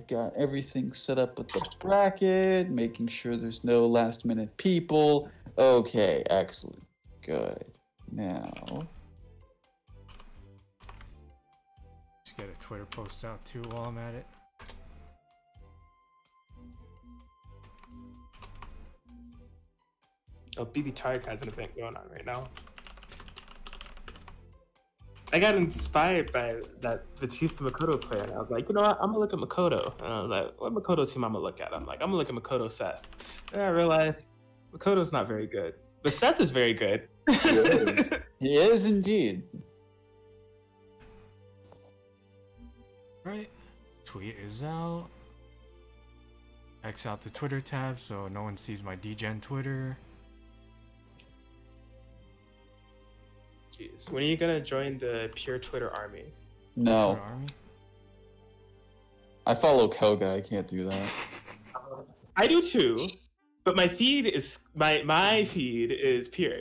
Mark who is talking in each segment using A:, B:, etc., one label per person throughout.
A: I've got everything set up with the bracket, making sure there's no last-minute people. Okay, excellent. Good. Now...
B: Just get a Twitter post out too while I'm at it.
C: Oh, BBTAG has an event going on right now. I got inspired by that Vatista Makoto player, and I was like, you know what? I'm gonna look at Makoto. And I was like, what Makoto team I'm gonna look at? I'm gonna look at Makoto Seth. And I realized Makoto's not very good, but Seth is very good.
A: He is indeed.
B: Right. Tweet is out. X out the Twitter tab so no one sees my DGen Twitter.
C: Jeez. When are you gonna join the pure Twitter army?
A: No.
B: Twitter army?
A: I follow Koga, I can't do that.
C: I do too, but my feed is my feed is pure.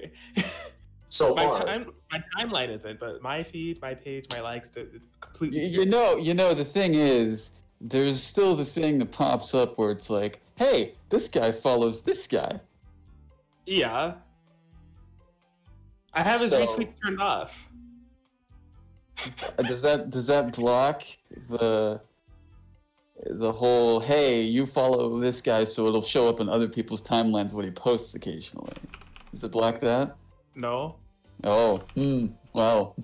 D: So
C: my
D: far.
C: my timeline isn't, but my feed, my page, my likes, it's completely
A: You know, the thing is, there's still the thing that pops up where it's like, hey, this guy follows this guy.
C: Yeah. I have his
D: So-
C: retweets turned off.
A: Does that block the whole, hey, you follow this guy so it'll show up in other people's timelines what he posts occasionally? Does it block that?
C: No.
A: Oh, wow.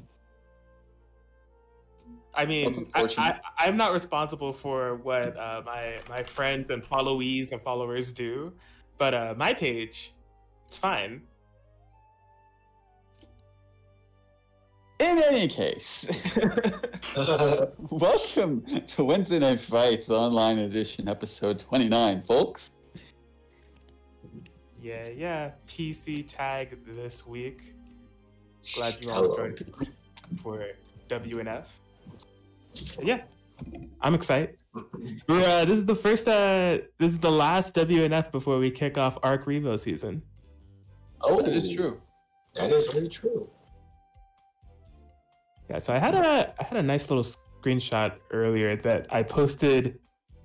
C: I mean,
A: That's unfortunate.
C: I'm not responsible for what my friends and followees and followers do, but my page, it's fine.
A: In any case, welcome to Wednesday Night Fights Online Edition, episode 29, folks.
C: Yeah. PC tag this week. Glad you all
D: Hello.
C: joined for WNF. Yeah, I'm excited. This is the first. This is the last WNF before we kick off Arc Revo season.
D: Oh,
A: That is true.
D: That is really true.
C: Yeah, so I had a nice little screenshot earlier that I posted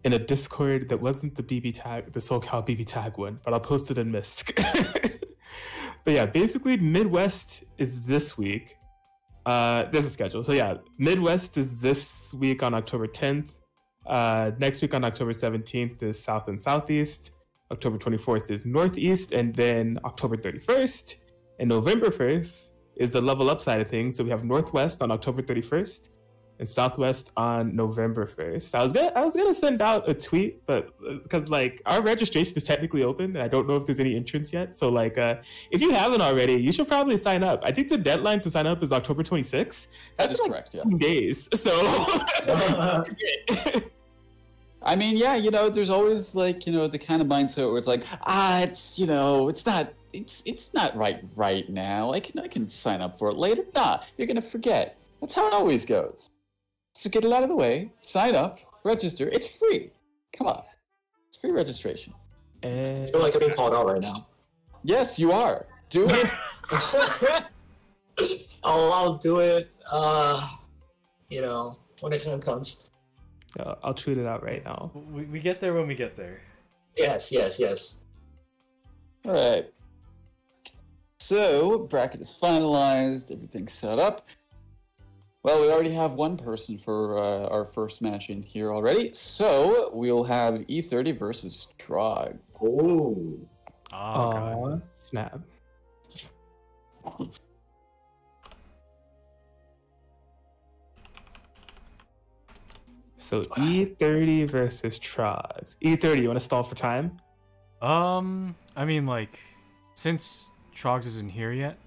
C: in a Discord that wasn't the BBTAG, the SoCal BBTAG one, but I'll post it in Mist. But yeah, basically Midwest is this week. There's a schedule. So yeah, Midwest is this week on October 10th. Next week on October 17th is South and Southeast. October 24th is Northeast, and then October 31st and November 1st is the level up side of things. So we have Northwest on October 31st and Southwest on November 1st. I was gonna send out a tweet, but because like our registration is technically open and I don't know if there's any entrants yet. So like if you haven't already, you should probably sign up. I think the deadline to sign up is October 26th.
A: That
C: That's
A: is
C: like
A: correct, yeah.
C: 2 days. So
A: I mean, yeah, you know, there's always like, you know, the kind of mindset where it's like, it's, you know, it's not right now. I can sign up for it later. Nah, you're gonna forget. That's how it always goes. So get it out of the way, sign up, register. It's free. Come on, it's free registration.
D: I feel like I'm being called out right now.
A: Yes, you are. Do it.
D: I'll do it. You know, when the time comes.
C: I'll tweet it out right now.
E: We get there when we get there.
D: Yes.
A: All right. So bracket is finalized. Everything's set up. Well, we already have one person for our first match in here already. So we'll have E30 versus Trog.
D: Oh.
B: Oh, God.
C: Snap. So E30 versus Trogs. E30, you want to stall for time?
B: I mean, like, since Trogs isn't here yet.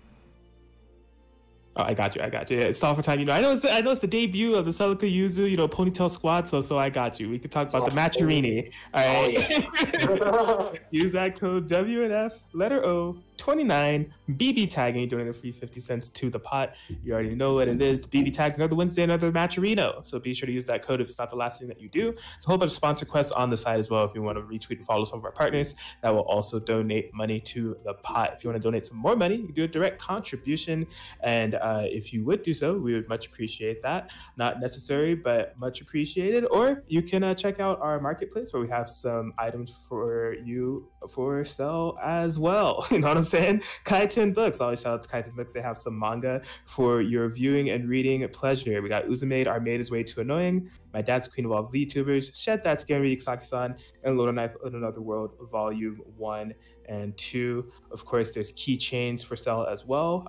C: Oh, I got you. Yeah, stall for time. You know, I know it's the debut of the Celica Yuzu, you know, Ponytail Squad. So I got you. We could talk about the Matcherini. All right.
D: Oh, yeah.
C: Use that code WNF letter O WNF2020 BB tagging, doing the free 50 cents to the pot. You already know what it is. The BB tags another Wednesday, another Matcherino. So be sure to use that code if it's not the last thing that you do. There's a whole bunch of sponsor quests on the side as well if you want to retweet and follow some of our partners that will also donate money to the pot. If you want to donate some more money, you can do a direct contribution. And if you would do so, we would much appreciate that. Not necessary, but much appreciated. Or you can check out our marketplace where we have some items for you for sale as well. You know what I'm saying? Kaiten Books. Always shout out to Kaiten Books. They have some manga for your viewing and reading pleasure. We got Uzumaid, Our Maid is Way Too Annoying, My Dad's Queen of All VTubers, Shed That Skin, Read Saki-san, and Lord of Knife in Another World, Volume 1 and 2. Of course, there's keychains for sale as well.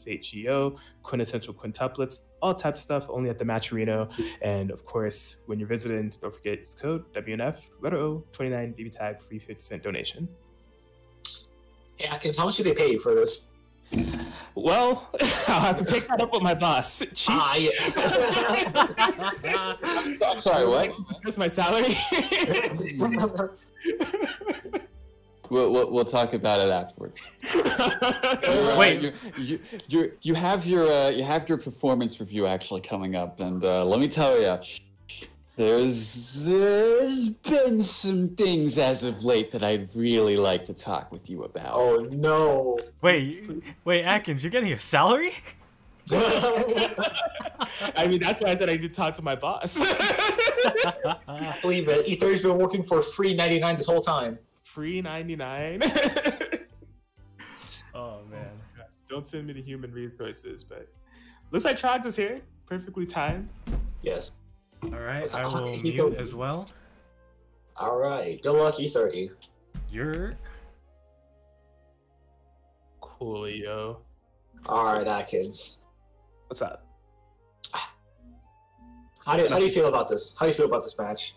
C: Fate Geo, Quintessential Quintuplets, all types of stuff, only at the Matcherino. And of course, when you're visiting, don't forget it's code WNF, letter O, 29 BB tag, free 50-cent donation.
D: Hey, Atkins, how much do they pay you for this?
C: Well, I'll have to take that up with my boss. Cheap.
D: Yeah.
A: I'm sorry, what?
C: That's my salary.
A: We'll talk about it afterwards.
B: Wait.
A: You have your performance review actually coming up, and let me tell you, there's been some things as of late that I'd really like to talk with you about.
D: Oh no!
B: Wait, Atkins, you're getting a salary?
C: I mean, that's why I said I did talk to my boss.
D: I believe it. E30's been working for free 99 this whole time.
C: Free 99.
B: Oh man!
C: Don't send me the human resources, but looks like Trogs is here. Perfectly timed.
D: Yes.
B: All right, I will mute as well.
D: All right. Good luck, E30.
B: You're
C: Coolio.
D: All right, Atkins.
C: What's up?
D: How do you feel about this? How do you feel about this match?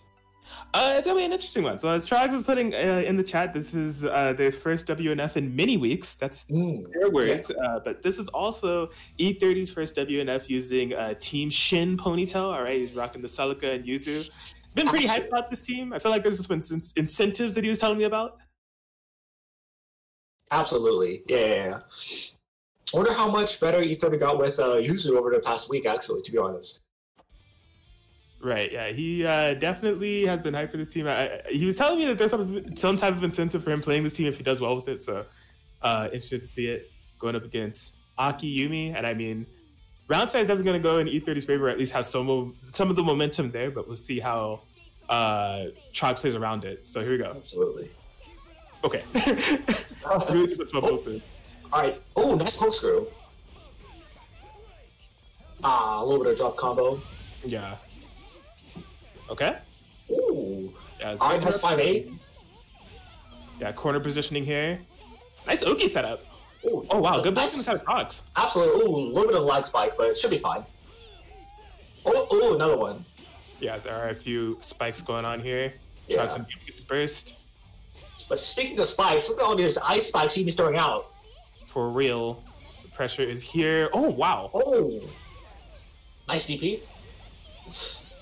C: It's gonna be an interesting one. So as Trogs was putting in the chat, this is their first WNF in many weeks. That's their words. Yeah. But this is also E30's first WNF using Team Shin ponytail. All right, he's rocking the Celica and Yuzu. It's been pretty hyped about this team. I feel like there's been some incentives that he was telling me about.
D: Absolutely, yeah. I wonder how much better E30 got with Yuzu over the past week. Actually, to be honest.
C: Right, yeah, he definitely has been hyped for this team. He was telling me that there's some type of incentive for him playing this team if he does well with it, so interested to see it going up against Aki, Yumi, and I mean, round side is definitely going to go in E30's favor, at least have some of the momentum there, but we'll see how Trogs plays around it. So here we go.
D: Absolutely.
C: Okay.
D: All right. Oh, nice corkscrew. A little bit of drop combo.
C: Yeah. Okay.
D: Ooh.
C: Yeah,
D: all right, that's 5-8.
C: Yeah, corner positioning here. Nice Oki setup. Ooh, oh, wow. Good blocking inside of Trogs.
D: Absolutely. Ooh, a little bit of lag spike, but it should be fine. Oh, another one.
C: Yeah, there are a few spikes going on here.
D: Yeah.
C: Trogs gonna get the burst.
D: But speaking of spikes, look at all these ice spikes he's throwing out.
C: For real. The pressure is here. Oh, wow.
D: Oh. Nice DP.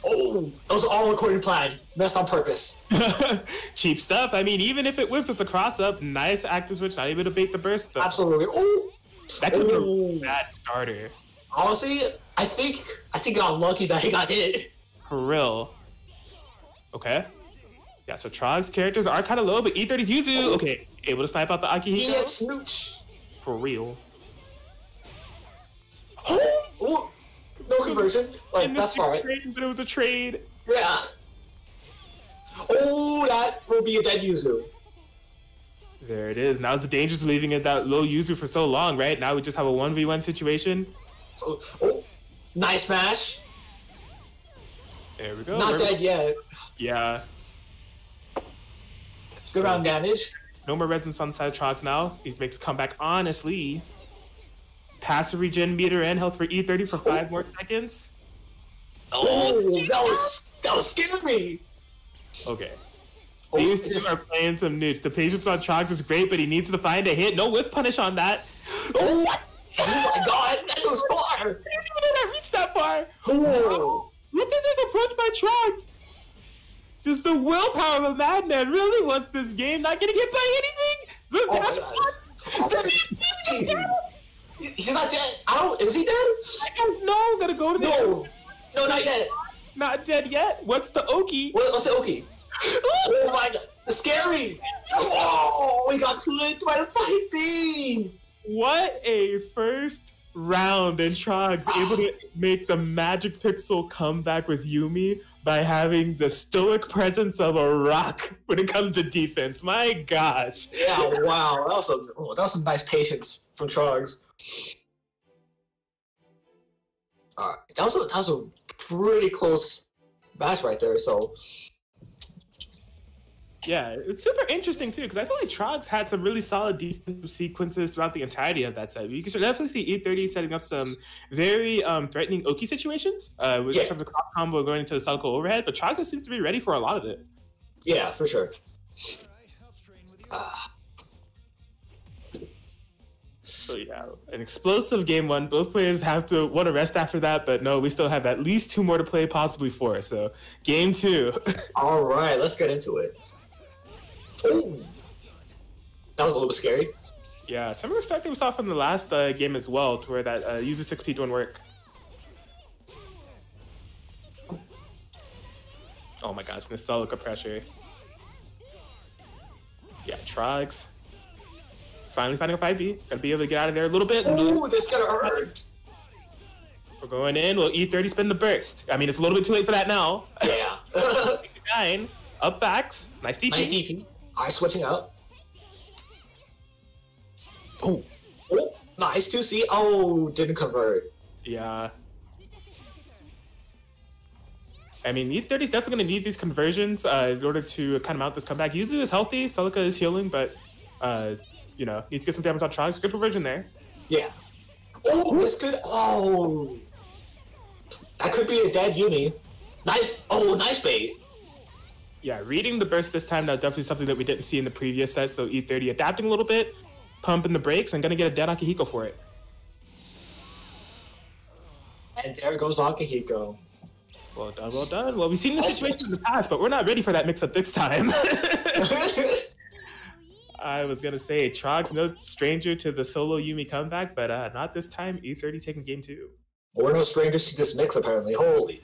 D: Oh, that was all according to plan. Messed on purpose.
C: Cheap stuff. I mean, even if it whips, it's a cross-up. Nice active switch. Not able to bait the burst, though.
D: Absolutely. Oh.
C: That could have been a bad starter.
D: Honestly, I think he got lucky that he got hit.
C: For real. Okay. Yeah, so Trogs characters are kind of low, but E30's Yuzu. Okay, able to snipe out the Akihiko.
D: Yeah, smooch.
C: For real.
D: Oh, no conversion. Like, that's far right.
C: But it was a trade.
D: Yeah. Oh, that will be a dead Yuzu.
C: There it is. Now's the dangers of leaving it that low Yuzu for so long, right? Now we just have a 1v1 situation.
D: Oh, nice smash.
C: There we go.
D: Not dead yet.
C: Yeah.
D: Good round damage.
C: No more resonance on the side of Trogs now. He makes a comeback, honestly. Passive regen meter and health for E30 for 5 more seconds.
D: Oh, that was scary.
C: Okay.
D: Oh,
C: These two are playing some nukes. The patience on Trogs is great, but he needs to find a hit. No whiff punish on that.
D: Oh, what? Oh my god, that goes far.
C: I didn't even know that reached that far.
D: Oh.
C: Look at this approach by Trogs. Just the willpower of a madman really wants this game. Not getting hit by anything. Look,
D: Oh
C: that's
D: my god. He's not dead. Is he dead?
C: I don't know. Gotta go to the.
D: No, not yet.
C: Not dead yet. What's the Oki?
D: What's the Oki? Oh my god, it's scary. Oh, we got clipped by the 5B.
C: What a first round, and Trogs able to make the Magic Pixel comeback with Yumi by having the stoic presence of a rock when it comes to defense. My gosh.
D: Yeah, wow. That was some nice patience from Trogs. That was a pretty close match right there, so...
C: Yeah, it's super interesting too, because I feel like Trogs had some really solid defensive sequences throughout the entirety of that set. You can definitely see E30 setting up some very threatening Oki situations in terms of cross combo going into the Celica overhead, but Trogs seems to be ready for a lot of it.
D: Yeah, for sure.
C: So yeah, an explosive game one. Both players have to want to rest after that, but no, we still have at least 2 more to play, possibly 4. So game 2.
D: All right, let's get into it. Oh, that was a little bit scary.
C: Yeah, some of the start we saw from the last game as well, to where that user 6P didn't work. Oh my gosh, this Celica pressure. Yeah, Trogs. Finally finding a 5B. Gotta be able to get out of there a little bit.
D: Ooh, this gotta hurt.
C: We're going in. Will E30 spin the burst? I mean, it's a little bit too late for that now.
D: Yeah.
C: 9. Up backs. Nice DP.
D: Nice DP. Eye switching out.
C: Oh.
D: Oh, nice 2C. Oh, didn't convert.
C: Yeah. I mean, E30 is definitely going to need these conversions in order to kind of mount this comeback. Yuzu is healthy. Celica is healing, but, you know, needs to get some damage on Trogs. Good conversion there.
D: Yeah. Oh, this could... Oh. That could be a dead Yumi. Nice... Oh, nice bait.
C: Yeah, reading the burst this time, that's definitely something that we didn't see in the previous set. So E30 adapting a little bit, pumping the brakes, and going to get a dead Akihiko for it.
D: And there goes Akihiko.
C: Well done, well done. Well, we've seen this situation in the past, but we're not ready for that mix-up this time. I was going to say, Trogs no stranger to the solo Yumi comeback, but not this time. E30 taking game 2.
D: We're no strangers to this mix, apparently. Holy.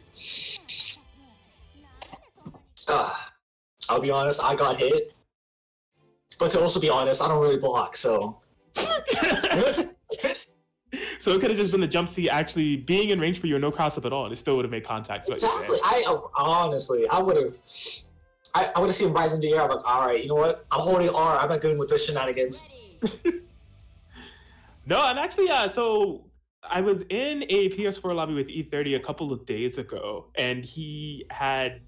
D: I'll be honest, I got hit. But to also be honest, I don't really block, so...
C: So it could have just been the jump C actually being in range for you and no cross-up at all, and it still would have made contact.
D: Exactly. Honestly, I would have seen him rise in the air. I'm like, all right, you know what? I'm holding R. I'm not dealing with this shenanigans.
C: No, and actually, so I was in a PS4 lobby with E30 a couple of days ago, and he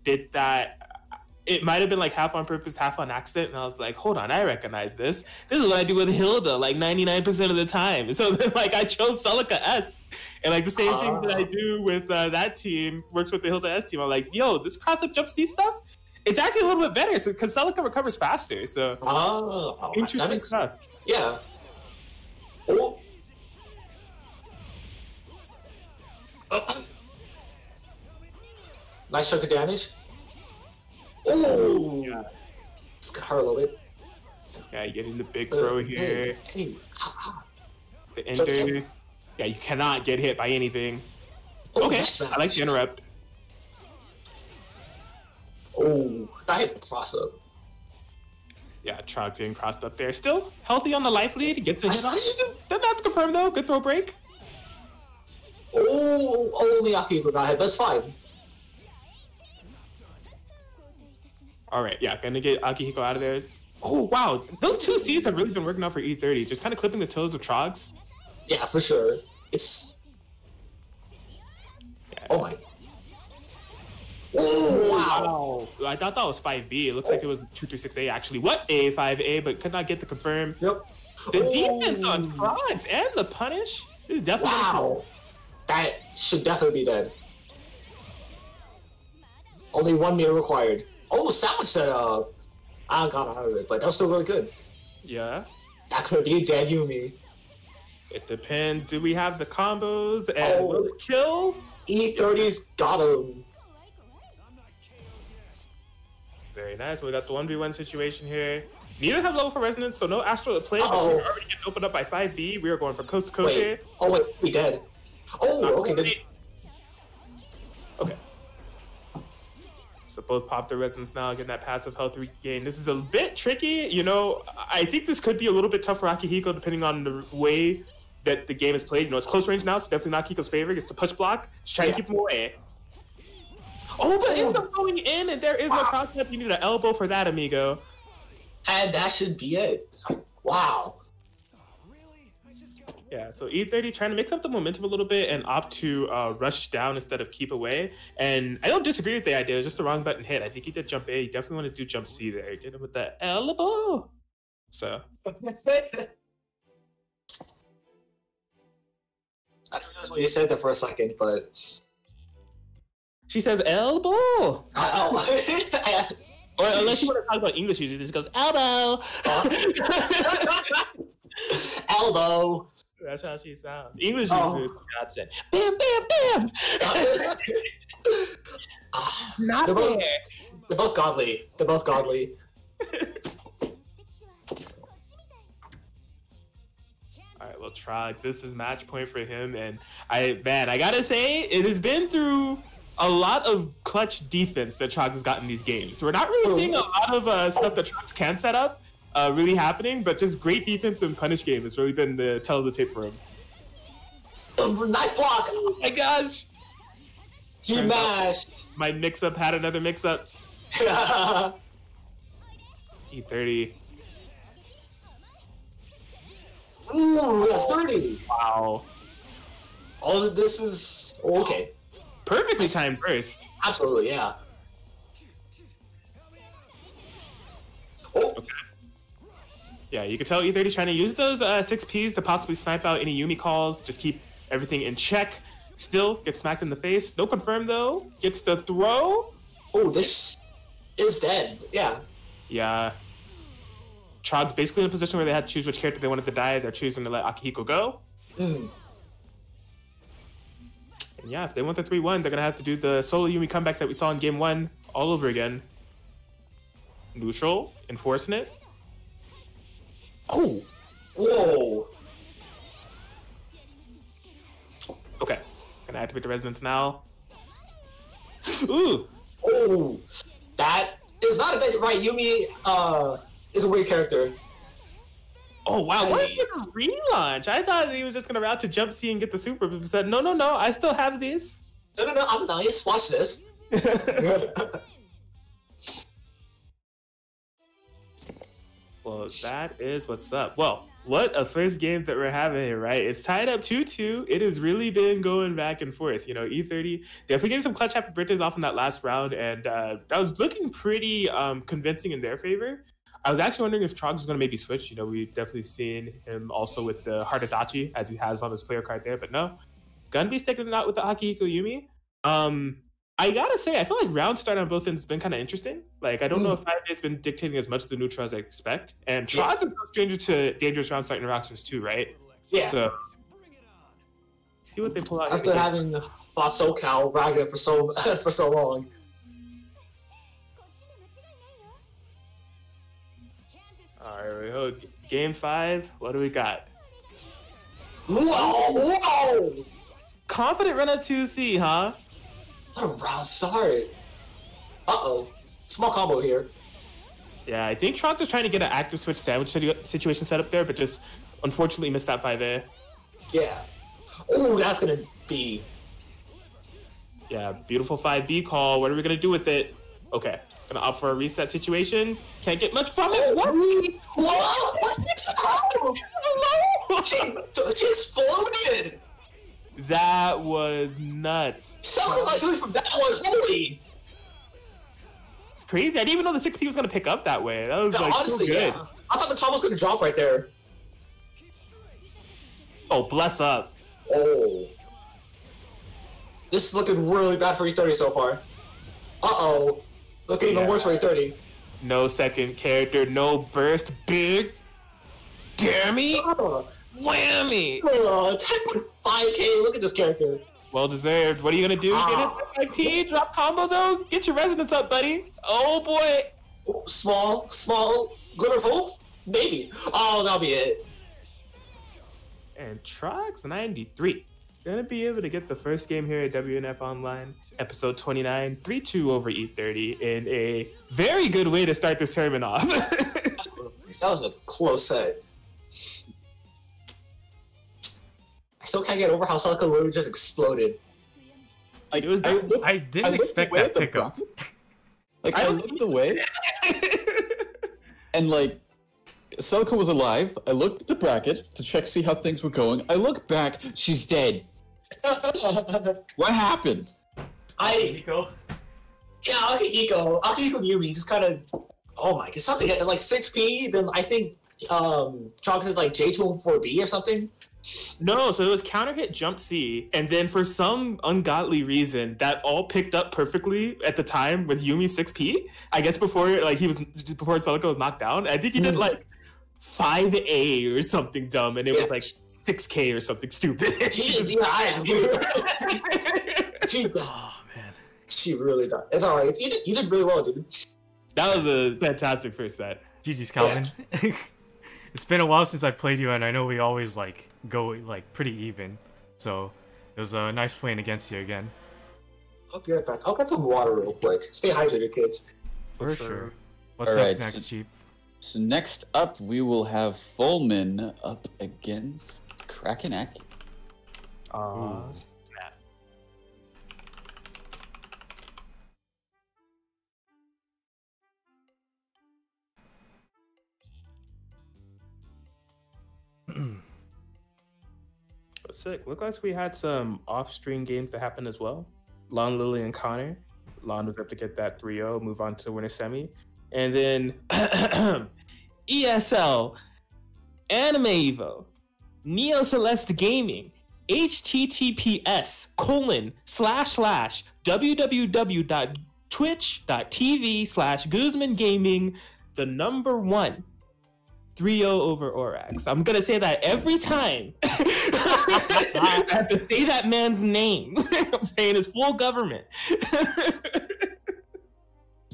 C: did that. It might have been like half on purpose, half on accident, and I was like, hold on, I recognize this. This is what I do with Hilda, like 99% of the time. So then, like, I chose Celica S, and like the same thing that I do with that team works with the Hilda S team. I'm like, yo, this cross-up jump C stuff, it's actually a little bit better, so because Celica recovers faster. So interesting stuff.
D: Yeah. Oh. Nice chunk of damage. Oh, yeah. It's gonna hurt a little bit.
C: Yeah, you get in the big throw here.
D: Hey.
C: The ender. Yeah, you cannot get hit by anything.
D: Oh,
C: okay,
D: nice
C: I like the interrupt.
D: Oh, that hit the cross up.
C: Yeah, Trogs getting crossed up there. Still healthy on the life lead. Gets a hit on it. Doesn't have to confirm though. Good throw break.
D: Oh, only Akihiko got hit, but it's fine.
C: All right, yeah, gonna get Akihiko out of there. Oh, wow. Those 2 Cs have really been working out for E30. Just kind of clipping the toes of Trogs.
D: Yeah, for sure. It's... Yeah. Oh, my... Oh, wow.
C: I thought that was 5B. It looks like it was 236A, actually. What A, 5A, but could not get the confirm.
D: Yep.
C: The defense on Trogs and the punish is definitely...
D: Wow. That should definitely be dead. Only 1 meter required. Oh, sandwich setup! I got out of it, but that was still really good.
C: Yeah.
D: That could be a dead Yumi.
C: It depends. Do we have the combos and will it kill?
D: E30's got him.
C: Very nice. We got the 1v1 situation here. Neither have level 4 resonance, so no astral at play, but we're already getting opened up by 5B. We are going from coast to coast here.
D: Oh, wait, we dead. Oh, okay, good.
C: Okay. So both pop their resonance now, getting that passive health regain. This is a bit tricky, you know. I think this could be a little bit tough for Akihiko, depending on the way that the game is played. You know, it's close range now, so definitely not Akihiko's favor. It's the push block. Just trying to keep him away. Oh, but it ends up going in, and there is no cross-up. You need an elbow for that, amigo.
D: And that should be it. Wow.
C: Yeah, so E30 trying to mix up the momentum a little bit and opt to rush down instead of keep away. And I don't disagree with the idea. It's just the wrong button hit. I think he did jump A. You definitely want to do jump C there. Get him with that elbow. So.
D: I didn't realize what you said there for a second, but...
C: She says elbow.
D: Oh.
C: Or unless you want to talk about English users, it just goes elbow.
D: Elbow.
C: That's how she sounds. English users, God said, bam, bam, bam. Not
D: they're both,
C: there.
D: They're both godly. They're both godly.
C: All right, well, Trogs, this is match point for him, and I gotta say, it has been through a lot of clutch defense that Trogs has gotten in these games. We're not really seeing a lot of stuff that Trogs can set up really happening, but just great defense and punish game has really been the tell of the tape for him.
D: Nice block!
C: Oh my gosh!
D: He mashed!
C: My mix-up had another mix-up. E30.
D: Ooh, that's 30!
C: Wow.
D: All of this is... okay.
C: Perfectly timed burst.
D: Absolutely, yeah. Oh.
C: Okay. Yeah, you can tell E30's trying to use those 6Ps to possibly snipe out any Yumi calls, just keep everything in check. Still gets smacked in the face. No confirm though. Gets the throw.
D: Oh, this is dead. Yeah.
C: Yeah. Trog's basically in a position where they had to choose which character they wanted to die. They're choosing to let Akihiko go.
D: Mm.
C: And yeah, if they want the 3-1, they're going to have to do the solo Yumi comeback that we saw in game 1 all over again. Neutral, enforcing it. Oh!
D: Whoa!
C: Okay, gonna activate the resonance now. Ooh!
D: Oh! That is not a dead right. Yumi is a weird character.
C: Oh wow, what is this relaunch? I thought he was just gonna route to jump C and get the super, but said, no, I still have these.
D: No, I'm nice. Watch this.
C: Well, that is what's up. Well, what a first game that we're having here, right? It's tied up 2-2. It has really been going back and forth. You know, E30 definitely getting some clutch happy birthdays off in that last round, and that was looking pretty convincing in their favor. I was actually wondering if Trogs was going to maybe switch. You know, we've definitely seen him also with the Heart Adachi, as he has on his player card there, but no. Gonna be sticking it out with the Akihiko Yumi. I gotta say, I feel like round start on both ends has been kind of interesting. Like, I don't know if 5A's been dictating as much of the neutral as I expect. And Trogs is no stranger to dangerous round start interactions too, right?
D: Yeah.
C: So, see what they pull out.
D: After having fought SoCal Ragna for so long.
C: All right, game 5. What do we got?
D: Whoa!
C: Confident run up 2C, huh?
D: What a round start. Uh-oh. Small combo here.
C: Yeah, I think Trogs was trying to get an active switch sandwich situation set up there, but just unfortunately missed that 5A.
D: Yeah. Oh, that's gonna be...
C: Yeah, beautiful 5B call. What are we gonna do with it? Okay, gonna opt for a reset situation. Can't get much from it. What?
D: Whoa! What's the
C: Hello?
D: She exploded!
C: That was nuts.
D: Sounds like something from that one. Holy!
C: It's crazy. I didn't even know the 6P was gonna pick up that way. That was like
D: honestly,
C: so good.
D: Yeah. I thought the top was gonna drop right there.
C: Oh, bless up.
D: Oh. This is looking really bad for E30 so far. Uh-oh. Looking even worse for E30.
C: No second character, no burst. Big. Dammy. Whammy!
D: 10.5k, look at this character.
C: Well deserved. What are you gonna do? Get it 5P, drop combo though? Get your resonance up, buddy. Oh boy.
D: Small glimmer of hope? Maybe. Oh, that'll be it.
C: And Trox 93 gonna be able to get the first game here at WNF Online, episode 29, 3-2 over E30 in a very good way to start this tournament off.
D: That was a close set. I still can't get over how Celica literally just exploded.
C: Like, it was
B: I didn't expect that pickup.
A: Like, I looked away, and like, Celica was alive. I looked at the bracket to check, see how things were going. I look back, she's dead. What happened?
B: Akihiko.
D: Yeah, Akihiko Yumi just kind of, oh my god, something like 6P. Then I think Trox did like J2 and 4B or something.
C: No, so it was counter hit jump C, and then for some ungodly reason, that all picked up perfectly at the time with Yumi 6P. I guess before Celica was knocked down. I think he did like 5A or something dumb, and it was like 6K or something stupid.
D: Jeez, yeah,
B: Oh man,
D: she really did. It's all right. You did really well, dude.
C: That was a fantastic first set.
B: GG's, Calvin. Yeah. It's been a while since I played you, and I know we always like go like pretty even. So it was nice playing against you again.
D: I'll be right back. I'll get some water real quick. Stay hydrated, kids.
B: For sure. What's
A: All right,
B: up next, Jeep?
A: So next up, we will have Fulmen up against Crackin.
C: Snap. Sick. Look like we had some off-stream games that happened as well. Lonlily and Connor. Lon was able to get that 3-0, move on to winner semi. And then ESL, Anime Evo, Neo Celeste Gaming, https://www.twitch.tv/Guzman Gaming, the number one 3-0 over Orax. I'm gonna say that every time. I have to say that man's name. I'm saying his full government.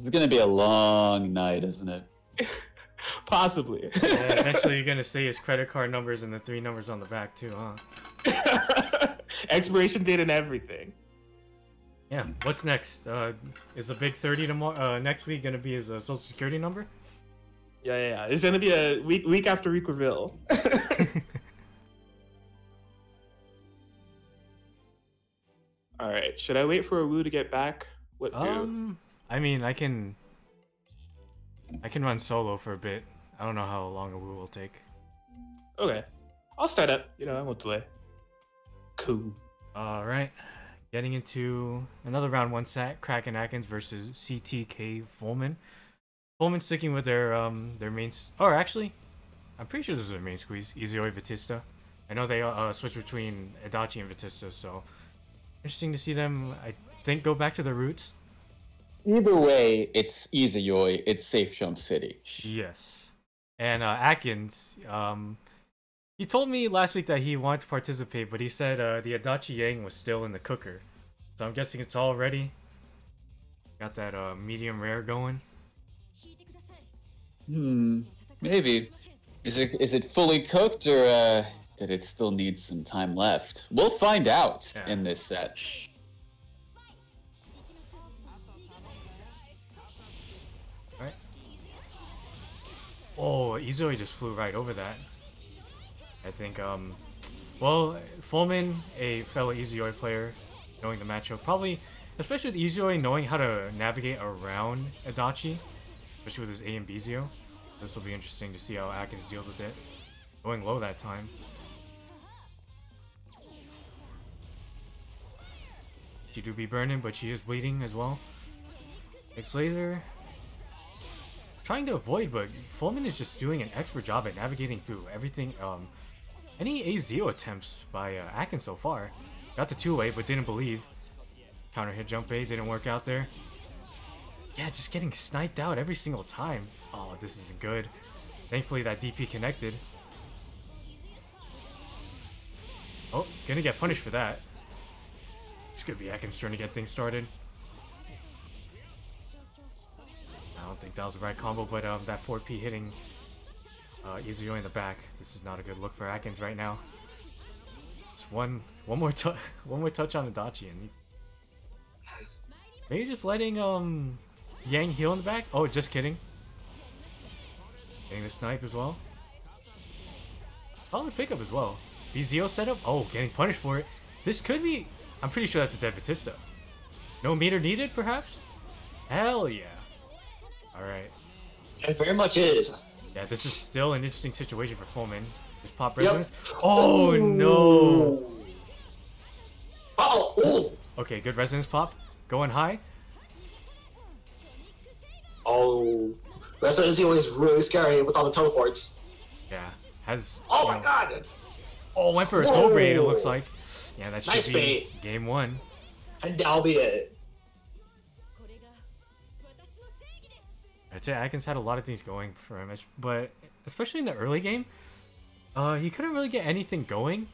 A: It's gonna be a long night, isn't it?
C: Possibly.
B: Yeah, eventually you're gonna say his credit card numbers and the 3 numbers on the back too, huh?
C: Expiration date and everything.
B: Yeah. What's next? Is the big 30 tomorrow? Next week gonna be his social security number?
C: Yeah. It's gonna be a week after week reveal. All right. Should I wait for Awoo to get back? What do?
B: I mean, I can run solo for a bit. I don't know how long Awoo will take.
C: Okay. I'll start up. I won't delay. Cool.
B: All right. Getting into another round 1 set, Crackin Atkins versus CTK Fulmen. Fulmen sticking with their main. Or actually, I'm pretty sure this is their main squeeze. Izayoi Vatista. I know they switch between Adachi and Vatista, so interesting to see them. I think go back to their roots.
A: Either way, it's Izayoi. It's Safe Jump City.
B: Yes. And Atkins, he told me last week that he wanted to participate, but he said the Adachi Yang was still in the cooker. So I'm guessing it's all ready. Got that medium rare going.
A: Maybe. Is it fully cooked, or did it still need some time left? We'll find out in this set.
B: Alright. Oh, Izayoi just flew right over that. I think, well, Fulmen, a fellow Izayoi player, knowing the matchup, probably, especially with Izayoi knowing how to navigate around Adachi, especially with his A and B Zio. This will be interesting to see how Atkins deals with it. Going low that time. She do be burning, but she is bleeding as well. Mixed laser. Trying to avoid, but Fulmen is just doing an expert job at navigating through everything. Any AZO attempts by Atkins so far. Got the 2-way, but didn't believe. Counter hit jump A didn't work out there. Yeah, just getting sniped out every single time. Oh, this isn't good. Thankfully that DP connected. Oh, gonna get punished for that. It's gonna be Atkins' turn to get things started. don't think that was the right combo, but that 4P hitting Izayoi in the back. This is not a good look for Atkins right now. It's one more touch on Adachi, and maybe just letting Yang heal in the back. Oh, just kidding. Getting the snipe as well. Solid pickup as well. BZO setup. Oh, getting punished for it. This could be. I'm pretty sure that's a dead Vatista. No meter needed, perhaps. Hell yeah. All right.
D: It very much is.
B: Yeah, this is still an interesting situation for Fulmen. Just pop resonance. Oh no!
D: Oh!
B: Okay, good resonance pop. Going high.
D: Oh, resonance is really scary with all the teleports.
B: Yeah, has.
D: Oh my god!
B: Oh, went for a gold raid. It looks like. Yeah, that should
D: nice
B: be
D: bait.
B: game 1.
D: And that'll be it.
B: I'd say Atkins had a lot of things going for him, but especially in the early game, he couldn't really get anything going.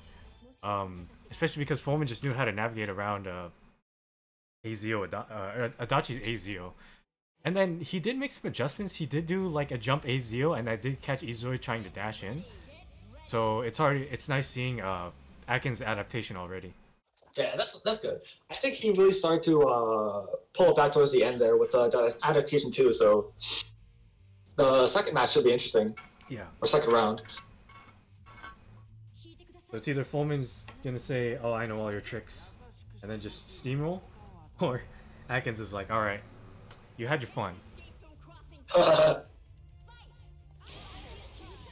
B: Especially because Fulmen just knew how to navigate around AZO, Adachi's AZO. And then he did make some adjustments. He did do like a jump AZO, and I did catch Izayoi trying to dash in. So it's nice seeing Atkins' adaptation already.
D: Yeah, that's good. I think he really started to pull it back towards the end there with the adaptation too. So the second match should be interesting.
B: Yeah.
D: Or second round.
B: So it's either Fulmen's gonna say, "Oh, I know all your tricks," and then just steamroll, or Atkins is like, "All right, you had your fun."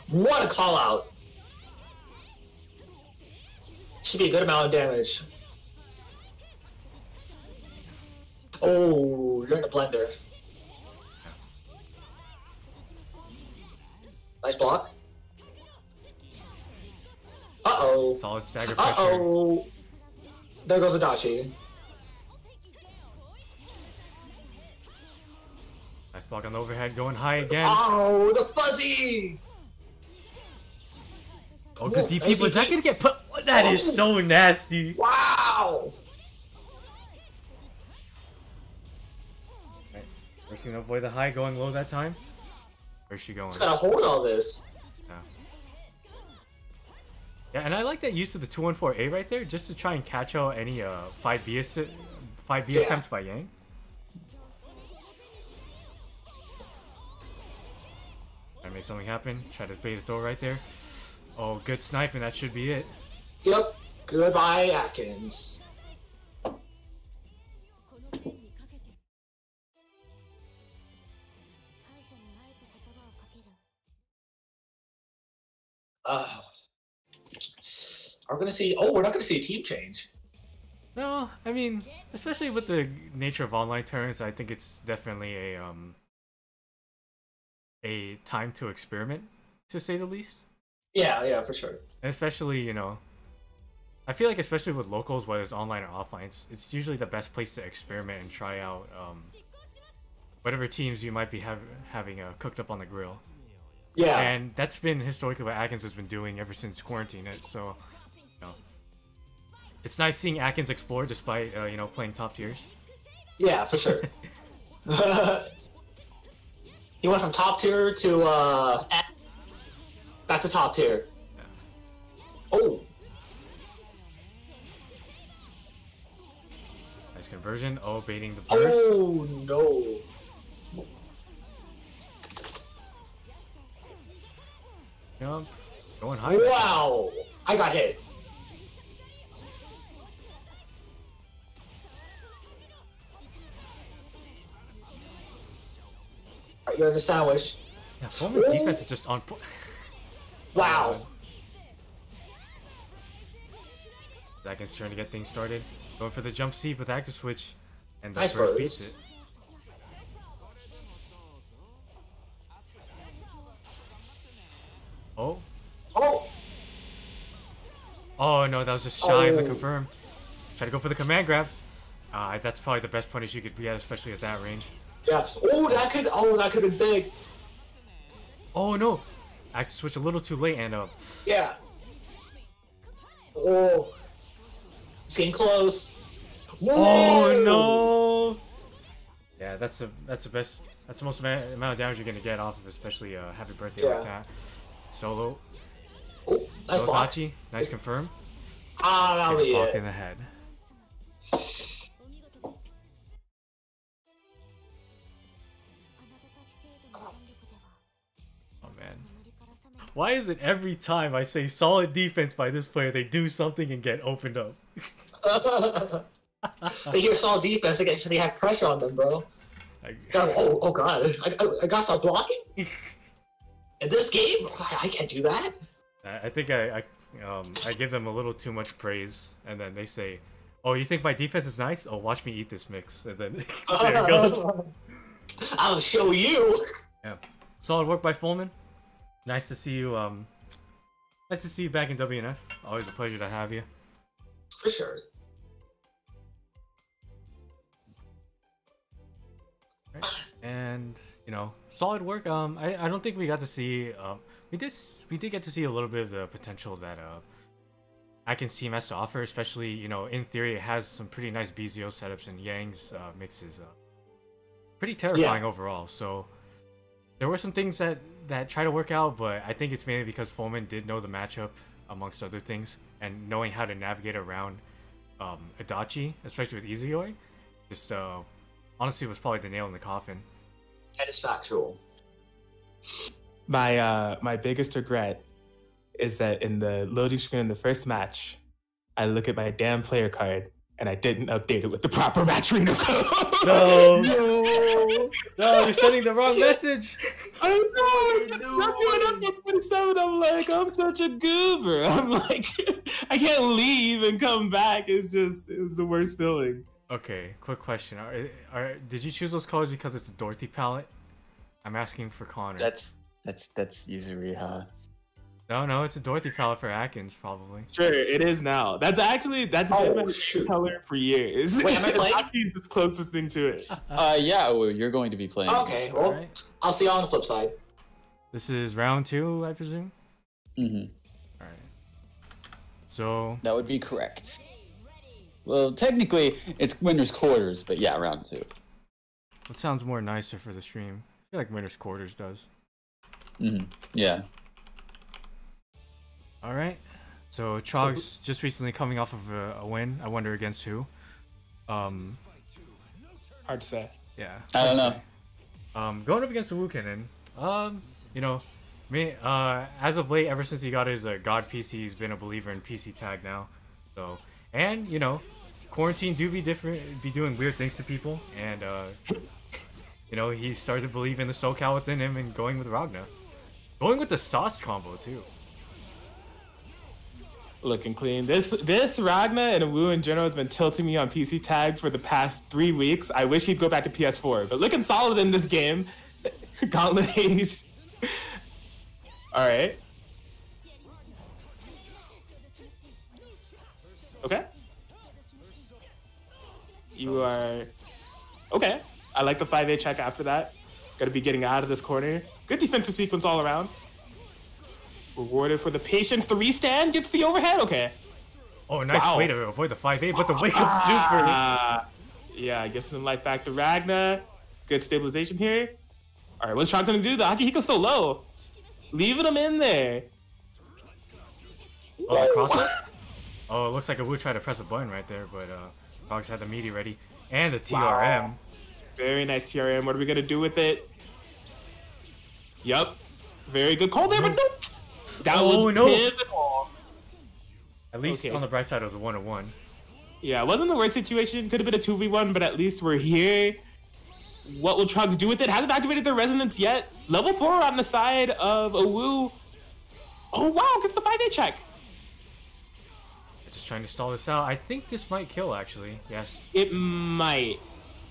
D: What a call out! Should be a good amount of damage. Oh, you're in a blender. Nice block. Uh-oh.
B: Solid stagger pressure.
D: Uh-oh. There goes Adachi.
B: Nice block on the overhead, going high again.
D: Oh, the fuzzy!
B: Oh, good DP, but is that gonna get put? That is so nasty.
D: Wow!
B: Okay. We're gonna avoid the high going low that time. Where's she going?
D: Just gotta hold all this.
B: Yeah. Yeah, and I like that use of the 214A right there, just to try and catch out any 5B attempts by Yang. Try to make something happen. Try to bait a throw right there. Oh, good snipe, and that should be it.
D: Yep. Goodbye, Atkins. Are we gonna see? Oh, we're not gonna see a team change.
B: No, I mean, especially with the nature of online tournaments, I think it's definitely a time to experiment, to say the least.
D: Yeah, for sure.
B: And especially, you know, I feel like especially with locals, whether it's online or offline, it's usually the best place to experiment and try out whatever teams you might be having cooked up on the grill.
D: Yeah.
B: And that's been historically what Atkins has been doing ever since quarantine. So, you know, it's nice seeing Atkins explore despite you know, playing top tiers.
D: Yeah, for sure. He went from top tier to back to top tier.
B: Yeah.
D: Oh.
B: Nice conversion. Oh, baiting the burst.
D: Oh no.
B: Jump. Going high.
D: Wow. I got hit. Alright, you're in the sandwich.
B: Yeah, Fulmen's defense is just on point.
D: Wow.
B: Atkins trying to get things started. Going for the jump C with active switch. And the
D: Nice
B: burst
D: burst.
B: beats it. Oh.
D: Oh.
B: Oh no, that was just shy of the
D: Oh.
B: confirm. Try to go for the command grab. That's probably the best punish you could be at, especially at that range.
D: Yeah. Oh, that could have been big.
B: Oh no! Active switch a little too late and
D: Yeah. Oh. It's getting close. Whoa!
B: oh no! Yeah, that's the best That's the most amount of damage you're gonna get off of, especially Happy Birthday like that. Solo.
D: Oh, nice block.
B: Adachi, nice confirm.
D: That'll be
B: blocked
D: it.
B: in the head. Oh man. Why is it every time I say solid defense by this player, they do something and get opened up?
D: They hear solid defense, they have pressure on them, bro. Oh god, I gotta start blocking? In this game? I can't do that.
B: I think I give them a little too much praise, and then they say, "Oh, you think my defense is nice? Oh, watch me eat this mix." And then there it goes.
D: I'll show you.
B: Yeah, solid work by Fulmen. Nice to see you. Nice to see you back in WNF. Always a pleasure to have you.
D: For sure.
B: Right. And you know, solid work. I don't think we got to see. We did get to see a little bit of the potential that Atkins team has to offer. Especially, you know, in theory, it has some pretty nice BZO setups, and Yang's mixes pretty terrifying overall. So there were some things that try to work out, but I think it's mainly because Fulmen did know the matchup amongst other things, and knowing how to navigate around Adachi, especially with Izayoi, just honestly was probably the nail in the coffin.
D: That is factual.
C: My biggest regret is that in the loading screen in the first match, I look at my damn player card and I didn't update it with the proper match arena code.
B: No, no, you're sending the wrong message.
C: I know. I'm like, I'm such a goober. I'm like, I can't leave and come back. It was the worst feeling.
B: Okay, quick question. Did you choose those colors because it's a Dorothy palette? I'm asking for Connor.
A: That's Yuzuriha.
B: No, it's a Dorothy palette for Atkins, probably.
C: Sure, it is now. That's been my color for years.
D: Wait, am I playing?
C: Atkins is the closest thing to it.
A: Yeah, well, you're going to be playing.
D: Okay, well, right. I'll see you on the flip side.
B: This is round 2, I presume?
A: Mm-hmm.
B: Alright. So...
A: That would be correct. Well, technically, it's winner's quarters, but yeah, round 2.
B: What sounds more nicer for the stream? I feel like winner's quarters does.
A: Mm-hmm. Yeah.
B: Alright. So, Trog's just recently coming off of a win. I wonder against who?
C: Hard to say.
B: Yeah.
A: I don't know.
B: Going up against Awookanen. You know, me, as of late, ever since he got his God PC, he's been a believer in PC tag now. So, and you know, quarantine do be doing weird things to people, and you know, he started to believe in the SoCal within him and going with Ragna, going with the sauce combo too.
C: Looking clean. This Ragna and Awoo in general has been tilting me on PC tag for the past 3 weeks. I wish he'd go back to PS4, but looking solid in this game. Gauntlet Hades. All right. Okay. You are... Okay. I like the 5A check after that. Got to be getting out of this corner. Good defensive sequence all around. Rewarded for the patience. The restand gets the overhead. Okay.
B: Oh, nice way to avoid the 5A, but the wake up super.
C: Yeah, gives some life back to Ragna. Good stabilization here. All right, what's Trog going to do? The Akihiko's still low. Leaving him in there.
B: Oh, that cross-up? Oh, it looks like Awoo tried to press a button right there, but Trog's had the meaty ready. And the TRM.
C: Wow. Very nice TRM. What are we going to do with it? Yup. Very good call there, but nope. That was pivotal.
B: At least on the bright side, it was a 1-1.
C: Yeah, it wasn't the worst situation. Could have been a 2v1, but at least we're here. What will Trunks do with it? Hasn't activated their resonance yet. Level 4 on the side of Awoo. Oh, wow, gets the 5A check.
B: Just trying to stall this out. I think this might kill, actually. Yes.
C: It might.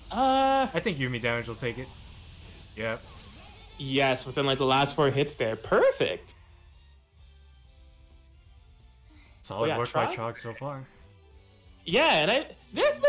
B: I think Yumi damage will take it. Yep.
C: Yes, within like the last 4 hits there. Perfect.
B: Solid work by Trog so far.
C: Yeah, and there's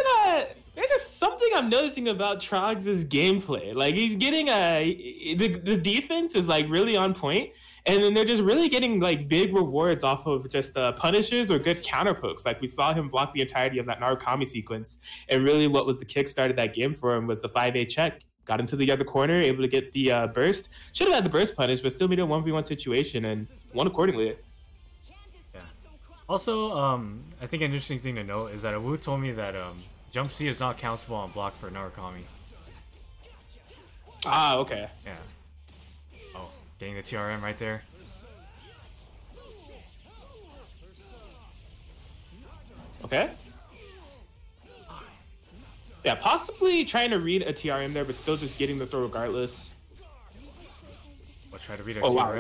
C: just something I'm noticing about Trogs' gameplay. Like, he's getting the defense is like really on point, and then they're just really getting like big rewards off of just punishes or good counter pokes. Like, we saw him block the entirety of that Narukami sequence, and really what was the kickstart of that game for him was the 5A check. got into the other corner, able to get the burst. Should have had the burst punish, but still made it a 1v1 situation and won accordingly.
B: Yeah. Also, I think an interesting thing to note is that Awoo told me that jump C is not countable on block for Narukami.
C: Ah, okay.
B: Yeah. Oh, getting the TRM right there.
C: Okay. Yeah, possibly trying to read a TRM there, but still just getting the throw regardless.
B: We'll try to read a
C: TRM.
B: Wow,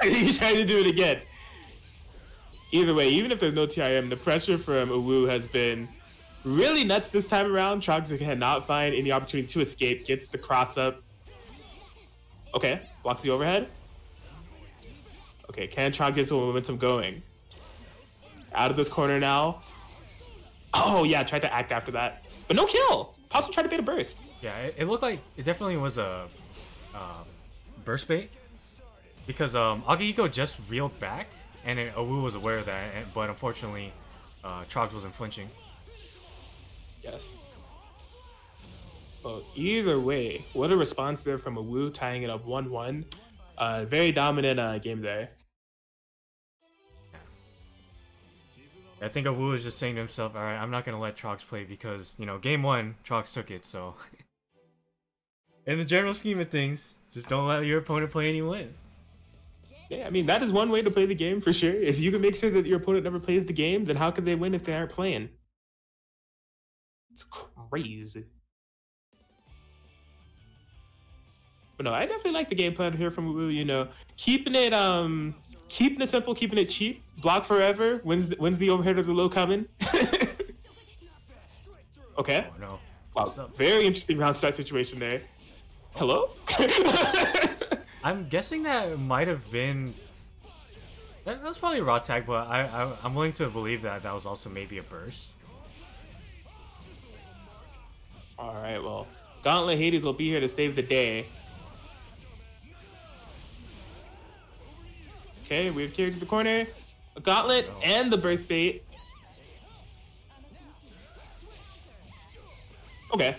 C: yeah. He's trying to do it again. Either way, even if there's no TRM, the pressure from Awoo has been really nuts this time around. Trogs cannot find any opportunity to escape. Gets the cross up. Okay, blocks the overhead. Okay, can Trog get some momentum going? Out of this corner now. Oh yeah, tried to act after that, but no kill. Possibly tried to bait a burst.
B: Yeah, it looked like it definitely was a burst bait because Akihiko just reeled back, and then Awoo was aware of that, but unfortunately, Trogs wasn't flinching.
C: Yes. Well, either way, what a response there from Awoo, tying it up 1-1. Very dominant game there.
B: I think Awoo is just saying to himself, alright, I'm not going to let Trogs play because, you know, game 1, Trogs took it, so... In the general scheme of things, just don't let your opponent play and you win.
C: Yeah, I mean, that is one way to play the game, for sure. If you can make sure that your opponent never plays the game, then how could they win if they aren't playing? It's crazy. But no, I definitely like the game plan here from Awoo, you know. Keeping it simple, keeping it cheap. Block forever. Wins the overhead of the low coming. Okay.
B: Oh, no.
C: Wow. Very interesting round start situation there. Hello?
B: I'm guessing that might have been... That's probably a raw tag, but I'm willing to believe that that was also maybe a burst.
C: Alright, well. Gauntlet Hades will be here to save the day. Okay, we have carried to the corner. A gauntlet and the burst bait. Okay.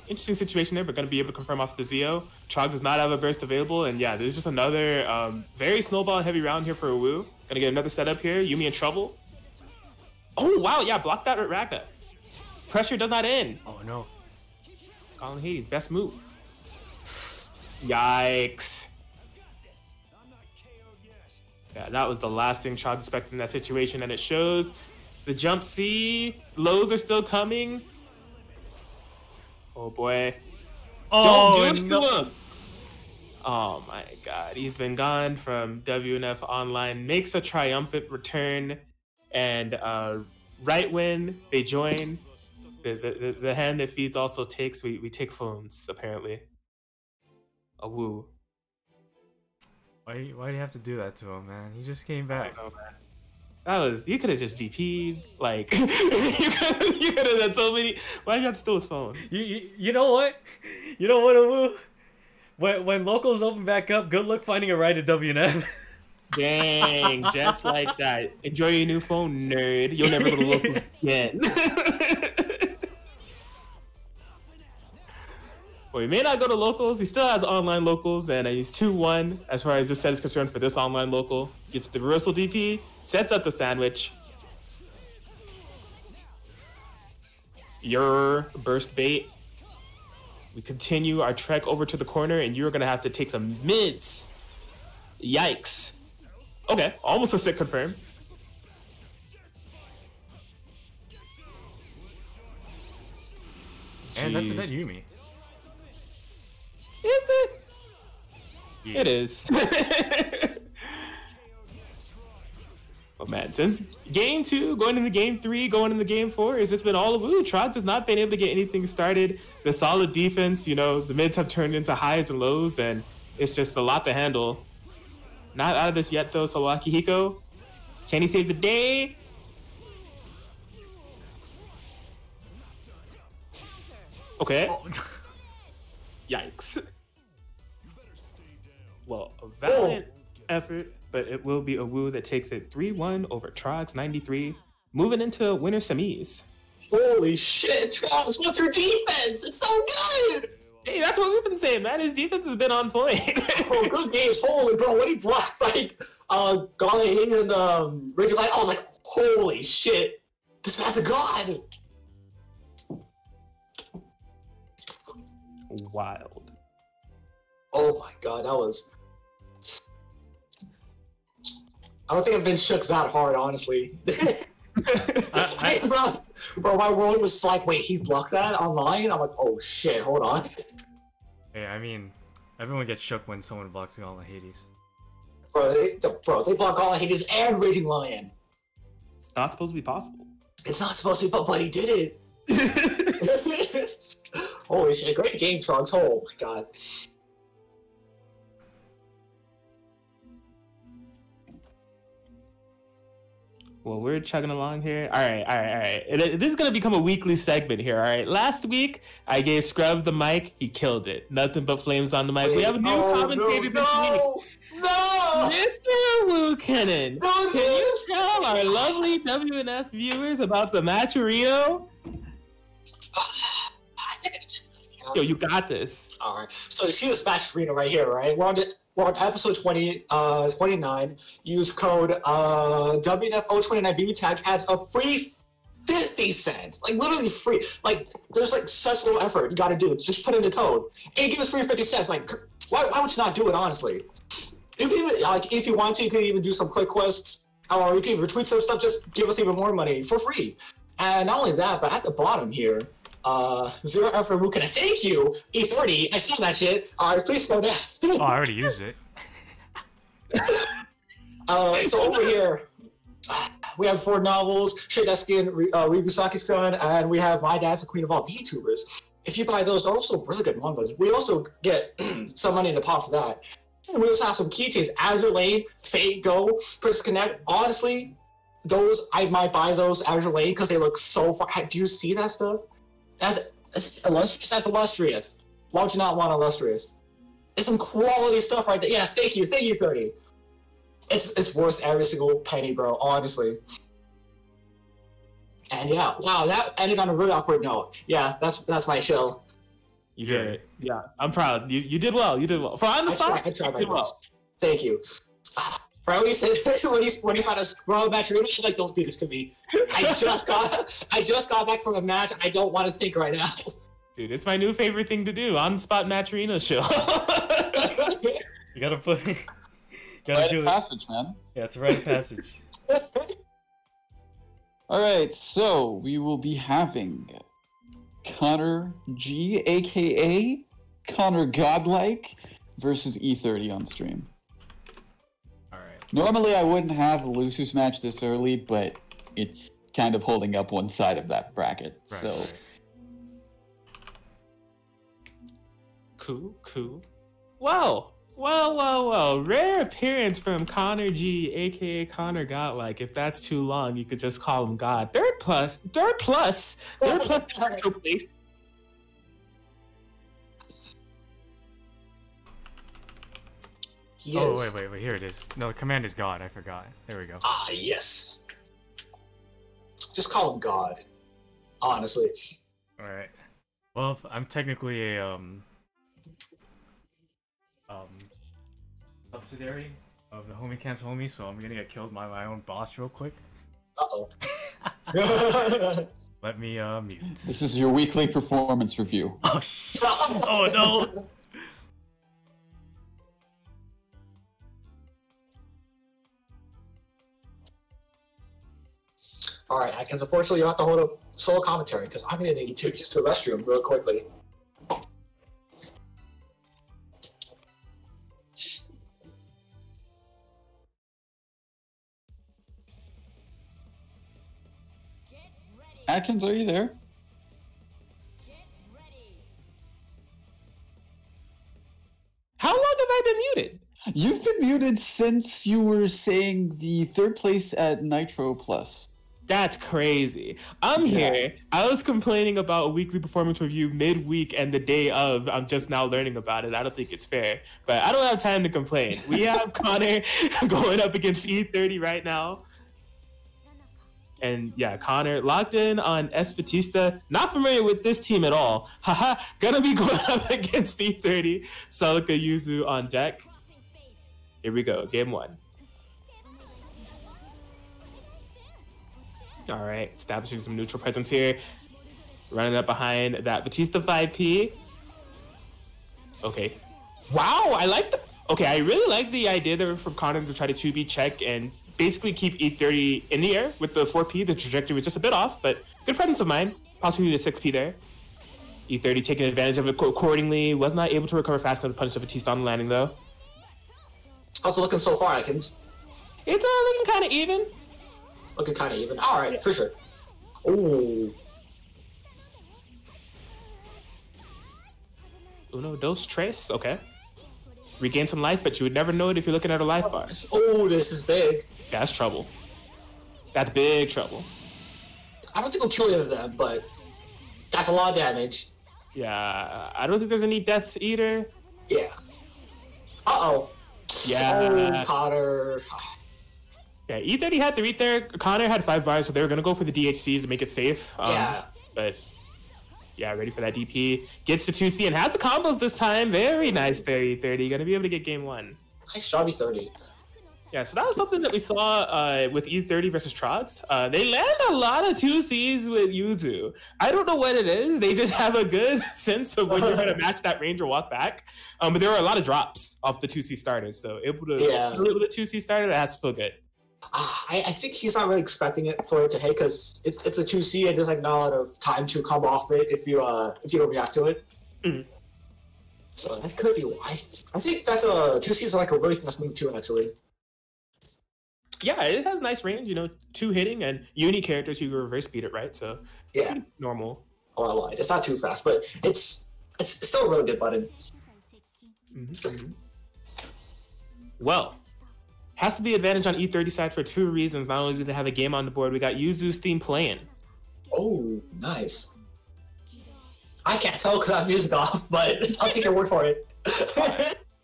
C: Interesting situation there, but going to be able to confirm off the Zeo. Trogs does not have a burst available, and yeah, there's just another very snowball heavy round here for Awoo. Going to get another setup here. Yumi in trouble. Oh, wow, yeah, block that with Ragna. Pressure does not end.
B: Oh, no.
C: Gauntlet Hades, best move. Yikes. Yeah, that was the last thing Trogs expected in that situation, and it shows. The jump C, lows are still coming. Oh boy.
B: Oh,
C: don't do it
B: no.
C: to him. Oh my god, he's been gone from WNF Online, makes a triumphant return, and right when they join, the hand that feeds also takes, we take phones, apparently. Awoo.
B: Why do you have to do that to him, man? He just came back.
C: I don't know, man. That was, you could have just DP'd, like, you could have done so many. Why did you have to steal his phone?
B: You know what? You know what, Awoo? When locals open back up, good luck finding a ride to WNF.
C: Dang, just like that. Enjoy your new phone, nerd. You'll never go to locals again. Well, he may not go to locals. He still has online locals, and he's 2-1 as far as this set is concerned for this online local. Gets the reversal DP, sets up the sandwich. Your burst bait. We continue our trek over to the corner, and you're going to have to take some mids. Yikes. Okay, almost a sit confirm.
B: And that's a dead Yumi.
C: Is it?
B: Yeah.
C: It is. Oh man, since game 2, going into game 3, going into game 4, it's just been all Awoo. Trogs has not been able to get anything started. The solid defense, you know, the mids have turned into highs and lows, and it's just a lot to handle. Not out of this yet though, so Akihiko, can he save the day? Okay.
B: Oh.
C: Yikes. Well, a valiant effort, but it will be Awoo that takes it 3-1 over Trogs 93, moving into winner semis.
D: Holy shit, Trogs, what's your defense? It's so good!
C: Hey, that's what we've been saying, man. His defense has been on point.
D: Oh, good games. Holy, bro, when he blocked, like, Golly and, Richard Light, I was like, holy shit. This man's a god.
C: Wild.
D: Oh my god, that was... I don't think I've been shook that hard, honestly. Bro, my world was like, wait, he blocked that online? I'm like, oh shit, hold on.
B: Yeah, I mean, everyone gets shook when someone blocks all the Hades.
D: Bro, they block all Hades and Raging Lion.
C: It's not supposed to be possible.
D: It's not supposed to be, but he did it. Holy shit, great game, Trunks. Oh my god.
C: Well, we're chugging along here. All right. This is going to become a weekly segment here, all right? Last week, I gave Scrub the mic. He killed it. Nothing but flames on the mic. We have a new commentator this week.
D: No!
C: Mr. Awookanen.
D: No,
C: Can you tell our lovely WNF viewers about the matcherino?
D: I think
C: Yo, you got this.
D: all right. So you see this match arena right here, right? We're on episode 29. Use code WNF2020 BBTAG as a free 50 cents. Like literally free. Like there's like such little effort you got to do. Just put in the code and give us free 50 cents. Like why would you not do it? Honestly, you can even like if you want to, you can even do some click quests or you can even retweet some stuff. Just give us even more money for free. And not only that, but at the bottom here. Zero effort, who can I thank you? E30, I saw that shit. Alright, please go down.
B: Oh, I already used it.
D: So over here, we have 4 novels, Shidesuki and Rigusaki's-kun, and we have My Dad's the Queen of All VTubers. If you buy those, they're also really good mangas. We also get some money in the pot for that. And we also have some keychains, Azure Lane, Fate Go, Princess Connect. Honestly, those, I might buy those Azure Lane because they look so far. Do you see that stuff? That's illustrious. That's illustrious. Why would you not want illustrious? It's some quality stuff right there. Yes, thank you, 30. It's worth every single penny, bro. Honestly. And yeah, wow, that ended on a really awkward note. Yeah, that's my show.
C: You did it. Yeah, I'm proud. You did well. You did well. For on the spot,
D: I tried my
C: you did well.
D: best. Thank you. Bro, he said when he got a scroll match, he's like, "Don't do this to me." I just got back from a match. I don't want to think right now.
C: Dude, it's my new favorite thing to do. On the spot matcherino show.
B: You gotta put. You gotta
A: Rite
B: do
A: of
B: it.
A: passage, man.
B: Yeah, it's a rite of passage.
A: All right, so we will be having Connor G, aka Connor Godlike, versus E30 on stream. Normally, I wouldn't have a losers match this early, but it's kind of holding up one side of that bracket.
B: Right,
A: so,
B: right.
C: Cool. Well. Rare appearance from Connor G, aka Connor Godlike. If that's too long, you could just call him God. Third plus actual place.
B: Oh, wait, here it is. No, the command is God, I forgot. There we go.
D: Ah, yes. Just call him God. Honestly.
B: Alright. Well, I'm technically a, subsidiary of the Homie Cancel Homie, so I'm gonna get killed by my own boss real quick.
D: Uh-oh.
B: Let me, mute.
A: this is your weekly performance review.
B: Oh, shit. Oh, no!
D: Alright, Atkins, unfortunately you have to hold a solo commentary because I'm going to need to use the restroom real quickly.
A: Atkins, are you there?
C: How long have I been muted?
A: You've been muted since you were saying the third place at Nitro Plus.
C: That's crazy. I'm here. I was complaining about a weekly performance review midweek and the day of. I'm just now learning about it. I don't think it's fair. But I don't have time to complain. We have Connor going up against E30 right now. And yeah, Connor locked in on Vatista. Not familiar with this team at all. Haha, gonna be going up against E30. Celica Yuzu on deck. Here we go, game 1. All right, establishing some neutral presence here. Running up behind that Vatista 5P. Okay. Wow, I like the... Okay, I really like the idea there from Connor to try to 2B check and basically keep E30 in the air with the 4P. The trajectory was just a bit off, but good presence of mind. Possibly the 6P there. E30 taking advantage of it accordingly. Was not able to recover fast enough to punish the Vatista on the landing, though.
D: How's it looking so far, Atkins?
C: It's looking kind of even.
D: Looking kind of even. All right, for sure. Ooh.
C: Uno, dos, tres. Okay. Regain some life, but you would never know it if you're looking at a life bar.
D: Oh, this is big.
C: Yeah, that's trouble. That's big trouble.
D: I don't think it'll kill either of them, but that's a lot of damage.
C: Yeah, I don't think there's any deaths either.
D: Yeah. Uh-oh.
C: Yeah.
D: Oh, Connor.
C: Yeah, E30 had the read there. Connor had 5 bars, so they were going to go for the DHC to make it safe.
D: Yeah.
C: But, yeah, ready for that DP. Gets to 2C and has the combos this time. Very nice there, E30. Going to be able to get game 1.
D: Nice job, E30.
C: Yeah, so that was something that we saw with E30 versus Trogs. They land a lot of 2Cs with Yuzu. I don't know what it is. They just have a good sense of when you're going to match that range or walk back. But there were a lot of drops off the 2C starters. So able to with a 2C starter, that has to feel good.
D: I think he's not really expecting it for it to hit because it's a 2C and there's like not a lot of time to come off it if you don't react to it.
C: Mm-hmm.
D: So that could be why. I think that's a 2C is like a really fast move too, actually.
C: Yeah, it has nice range, 2 hitting and uni characters you can reverse beat it, right? So
D: yeah,
C: normal.
D: Oh, I lied. It's not too fast, but it's still a really good button.
C: Mm-hmm. Well, has to be advantage on E30 side for 2 reasons. Not only do they have a game on the board, we got Yuzu's theme playing.
D: Oh, nice. I can't tell because I have music off, but I'll take your word for it.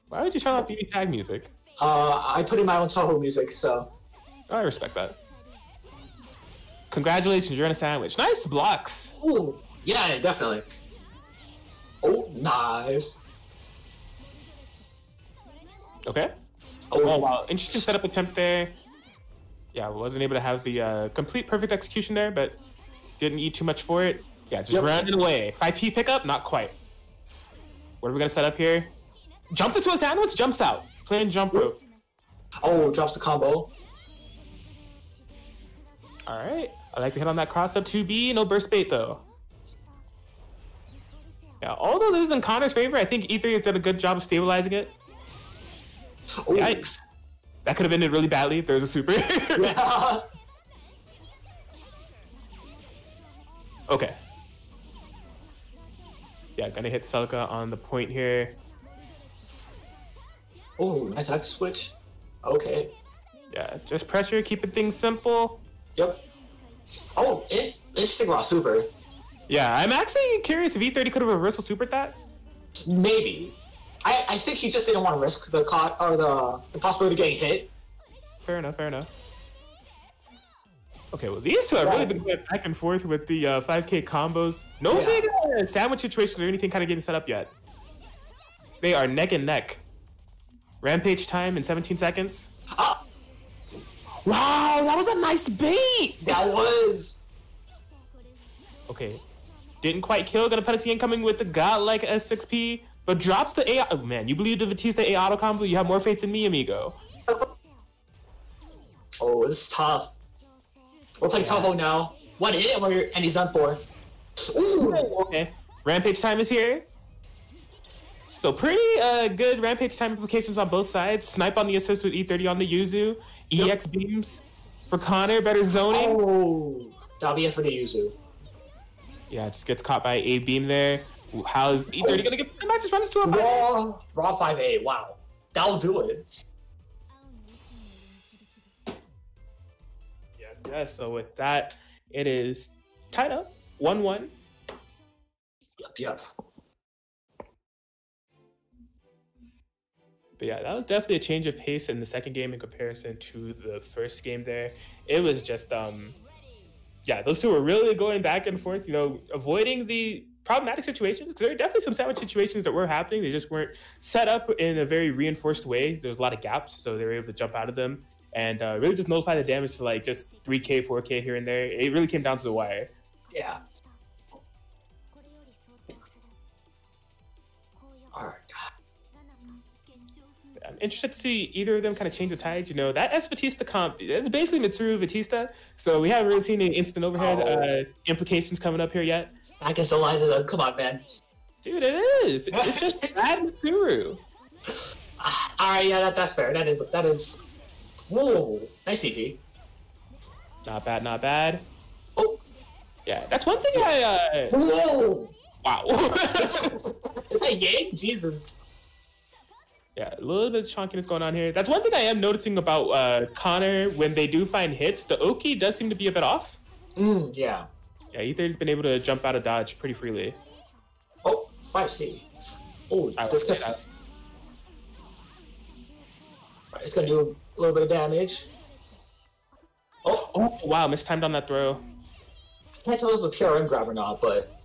C: Why would you turn off BBTAG music?
D: I put in my own Toho music, so.
C: Oh, I respect that. Congratulations, you're in a sandwich. Nice blocks.
D: Ooh, yeah, definitely. Oh, nice.
C: Okay. Oh, wow. Interesting setup attempt there. Yeah, wasn't able to have the complete perfect execution there, but didn't eat too much for it. Yeah, just ran it away. 5P pickup? Not quite. What are we going to set up here? Jumped into a sandwich, jumps out. Playing jump rope.
D: Oh, drops the combo.
C: All right. I like to hit on that cross up 2B. No burst bait, though. Yeah, although this is in Connor's favor, I think E3 has done a good job of stabilizing it.
D: Ooh.
C: Yikes. That could have ended really badly if there was a super.
D: Yeah.
C: Okay. Yeah, gonna hit Celica on the point here.
D: Oh, nice X switch. Okay.
C: Yeah, just pressure, keeping things simple.
D: Yep. Oh, interesting raw super.
C: Yeah, I'm actually curious if E30 could have reversal supered that.
D: Maybe. I think he just didn't want to risk the possibility of getting hit.
C: Fair enough, fair enough. Okay, well, these two have really been going back and forth with the 5K combos. No big sandwich situations or anything kind of getting set up yet. They are neck and neck. Rampage time in 17 seconds. Wow, that was a nice bait!
D: That was!
C: Okay. Didn't quite kill. Gonna penalty incoming with the godlike S6P, but drops the A. Oh, man, you believe the Vatista A auto combo? You have more faith than me, amigo.
D: Oh, this is tough. We're playing Toho now. 1 hit and he's done for. Ooh!
C: Okay. Rampage time is here. So pretty good Rampage time implications on both sides. Snipe on the assist with E30 on the Yuzu. EX beams for Connor. Better zoning.
D: Oh, that'll be it for the Yuzu.
C: Yeah, just gets caught by a beam there. How's E30 gonna get? I might just run into a 5.
D: Raw 5A. Wow, that'll do it.
C: Yes. So with that, it is tied up 1-1.
D: Yep.
C: But yeah, that was definitely a change of pace in the second game in comparison to the first game there. It was just yeah, those two are really going back and forth, you know, avoiding the problematic situations, because there are definitely some sandwich situations that were happening. They just weren't set up in a very reinforced way. There's a lot of gaps, so they were able to jump out of them and really just nullify the damage to like just 3K, 4K here and there. It really came down to the wire.
D: Yeah. All right.
C: I'm interested to see either of them kind of change the tides. You know, that Vatista comp is basically Mitsuru Vatista, so we haven't really seen any instant overhead implications coming up here yet.
D: I can still lie to them. Come on, man.
C: Dude, it is. It's just bad Mitsuru.
D: All right, yeah, that's fair. That is. Whoa, nice DP.
C: Not bad, not bad.
D: Oh,
C: yeah, that's one thing I.
D: Whoa!
C: Wow.
D: Is that Yang? Jesus.
C: Yeah, a little bit of chunkiness going on here. That's one thing I am noticing about Connor when they do find hits. The Oki does seem to be a bit off.
D: Yeah.
C: Yeah, Ether's been able to jump out of dodge pretty freely.
D: Oh, 5C. Oh, this guy. It's gonna do a little bit of damage.
C: Oh, wow, mistimed on that throw.
D: Can't tell if it's a TRM grab or not, but.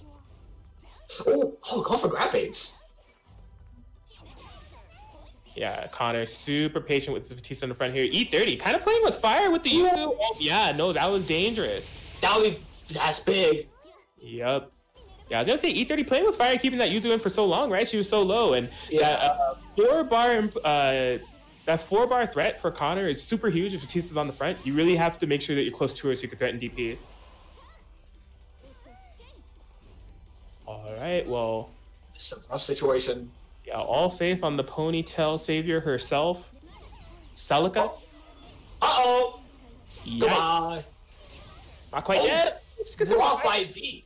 D: Oh, call for grab baits.
C: Yeah, Connor super patient with the Vatista in the front here. E30, kind of playing with fire with the Yuzu. Oh, yeah, no, that was dangerous.
D: That's big.
C: Yep. Yeah, I was gonna say E30 playing with fire, keeping that Yuzu in for so long, right? She was so low, and that 4-bar threat for Connor is super huge. If Batista's on the front, you really have to make sure that you're close to her so you can threaten DP. All right, well,
D: It's a rough situation.
C: Yeah, all faith on the ponytail savior herself, Celica.
D: Uh-oh.
C: Yikes.
D: Goodbye.
C: Not quite yet.
D: Raw 5B.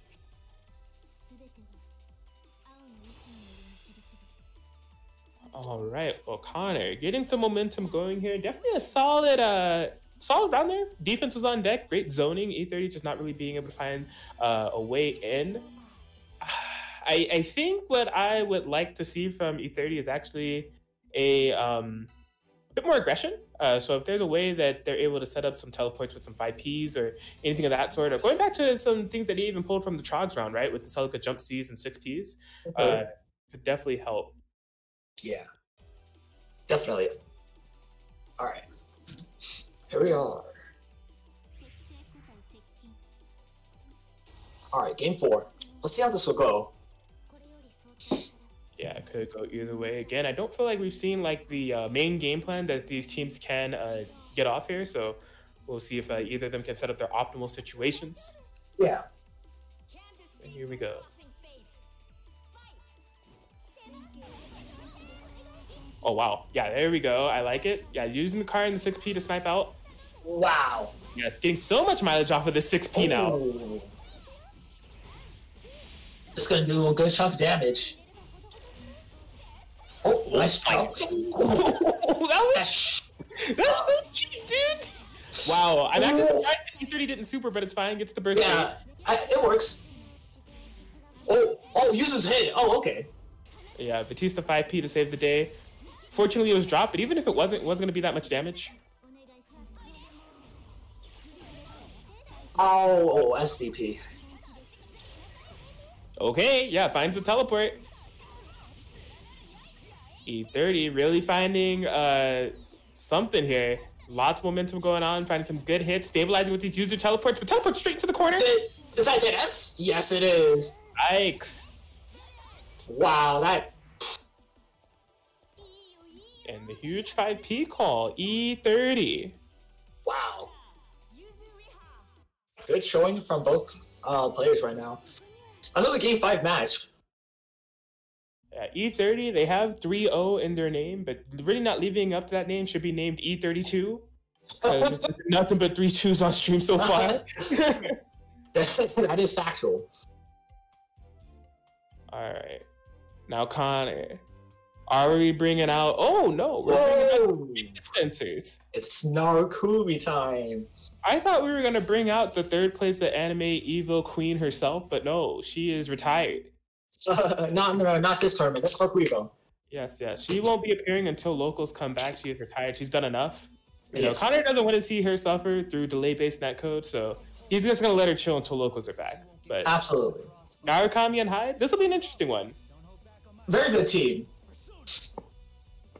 C: All right, well, Connor getting some momentum going here. Definitely a solid round there. Defense was on deck. Great zoning. E30 just not really being able to find a way in. I think what I would like to see from E30 is actually a bit more aggression. So if there's a way that they're able to set up some teleports with some 5Ps or anything of that sort, or going back to some things that they even pulled from the Trogs round, right, with the Celica jump Cs and 6Ps, could definitely help.
D: Yeah, definitely. All right, here we are. All right, game 4. Let's see how this will go.
C: Yeah, it could go either way. Again, I don't feel like we've seen like the main game plan that these teams can get off here. So we'll see if either of them can set up their optimal situations.
D: Yeah.
C: And here we go. Oh, wow. Yeah, there we go. I like it. Yeah, using the car and the 6P to snipe out.
D: Wow.
C: Yeah, it's getting so much mileage off of this 6P now.
D: It's going to do a good chunk of damage. Oh, nice jump.
C: That's so cheap, dude. Wow, I'm actually surprised that E30 didn't super, but it's fine. Gets the burst.
D: Yeah, it works. Oh, uses hit. Oh, okay.
C: Yeah, Vatista 5P to save the day. Fortunately, it was dropped, but even if it wasn't going to be that much damage.
D: Oh, SDP.
C: Okay, yeah, finds a teleport. E30 really finding something here. Lots of momentum going on, finding some good hits, stabilizing with these user teleports, but teleport straight into the corner.
D: Is that Dennis? Yes, it is.
C: Yikes.
D: Wow, that...
C: And the huge 5P call, E30.
D: Wow. Good showing from both players right now. Another Game 5 match.
C: Yeah, E30, they have 3-0 in their name, but really not living up to that name. Should be named E32. Nothing but 3-2s on stream so far.
D: That is factual.
C: All right. Now, Connor. Are we bringing out... Oh, no. We're bringing out dispensers.
D: It's Narukumi time.
C: I thought we were going to bring out the third place of anime evil queen herself, but no, she is retired.
D: Not this tournament. That's Narukumi.
C: Yes. She won't be appearing until locals come back. She is retired. She's done enough. You know,
D: Yes.
C: Connor doesn't want to see her suffer through delay-based netcode, so He's just gonna let her chill until locals are back. But
D: Absolutely.
C: Awookanen and Hyde, this will be an interesting one.
D: Very good team.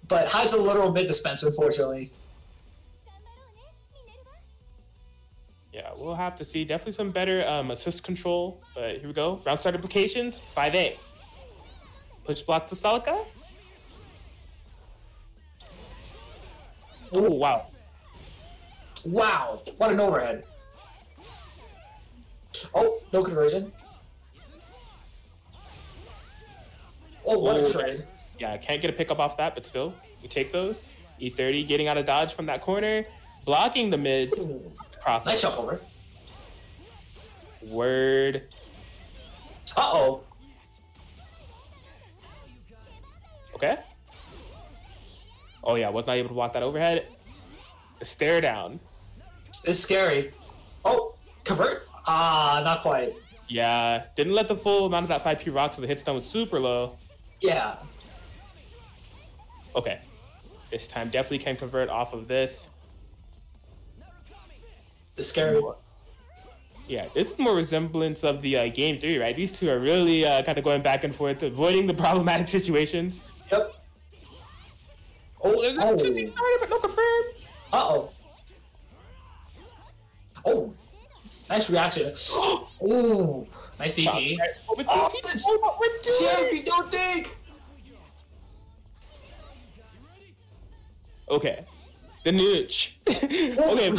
D: But Hyde's a literal mid dispenser, unfortunately.
C: Yeah, we'll have to see. Definitely some better assist control. But here we go. Round start implications, 5A. Push blocks to Celica. Oh, wow.
D: Wow, what an overhead. Oh, no conversion. Oh, what a trade.
C: Yeah, can't get a pickup off that, but still, we take those. E30 getting out of dodge from that corner, blocking the mids. Cross.
D: Nice jump over.
C: Word.
D: Uh-oh.
C: Okay. Oh yeah, was not able to block that overhead. The stare down.
D: It's scary. Oh, convert? Ah, not quite.
C: Yeah, didn't let the full amount of that 5P rock, so the hit stun was super low.
D: Yeah.
C: Okay. This time definitely can convert off of this.
D: It's scary.
C: Yeah, this is more resemblance of the game 3, right? These two are really kind of going back and forth, avoiding the problematic situations.
D: Yep.
C: Oh, there's a 2 started, but no confirm.
D: Uh-oh. Oh, nice reaction. Ooh, nice DP. Sherry, don't think.
C: Okay. The nooch. Okay.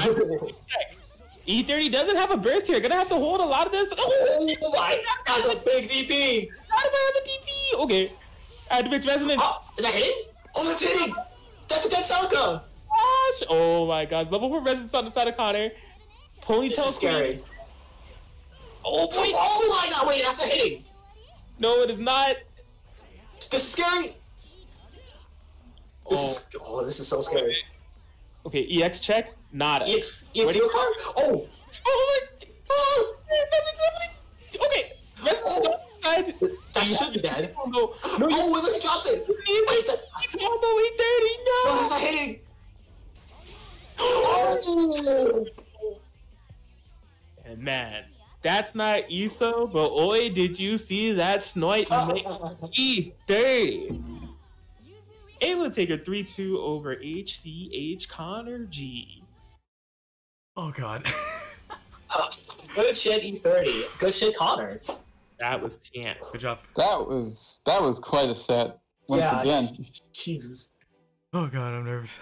C: E30 doesn't have a burst here. Gonna have to hold a lot of this.
D: Oh my, that's a big DP.
C: How do I have a DP? Okay. Advanced resonance.
D: Oh, is that hitting? Oh, that's hitting. That's a dead Celica.
C: Gosh. Oh my gosh. Level 4 resonance on the side of Connor. Ponytail
D: This is scary.
C: Oh boy.
D: Oh my god, wait, that's a hitting.
C: No, it is not.
D: This is scary. This is so scary.
C: Okay, EX check. Nada.
D: EX your card? Oh.
C: Oh my. Oh. Okay.
D: Oh. That should be dead.
C: Oh, no.
D: Oh, unless he drops it. Wait,
C: Combo E30. No.
D: no, that's a hitting. Oh.
C: And man, that's not ESO, but oi, did you see that snoit E30? Able to take a 3-2 over HCH Connor G.
B: Oh god.
D: Good shit, E30. Good shit, Connor.
C: That was chance.
B: Good job.
A: That was quite a set once again.
D: Jesus.
B: Oh god, I'm nervous.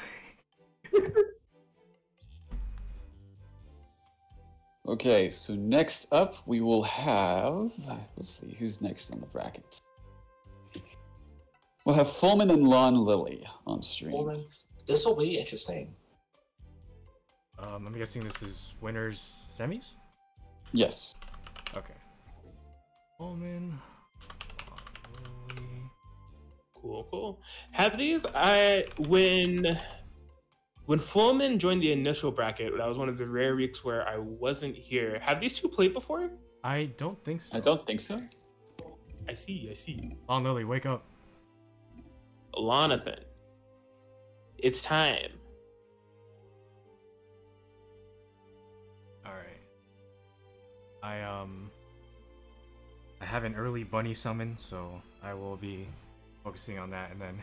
A: Okay, so next up we will have, let's see, who's next on the bracket? We'll have Fulmen and Lonlily on stream.
D: Fulmen. This will be interesting.
B: I'm guessing this is winners semis?
A: Yes.
B: Okay. Fulmen.
C: Cool. Have these, when Fulmen joined the initial bracket, that was one of the rare weeks where I wasn't here. Have these two played before?
B: I don't think so.
A: I don't think so.
C: I see.
B: Lonlily, wake up.
C: Lonathan. It's time.
B: Alright. I have an early bunny summon, so I will be focusing on that, and then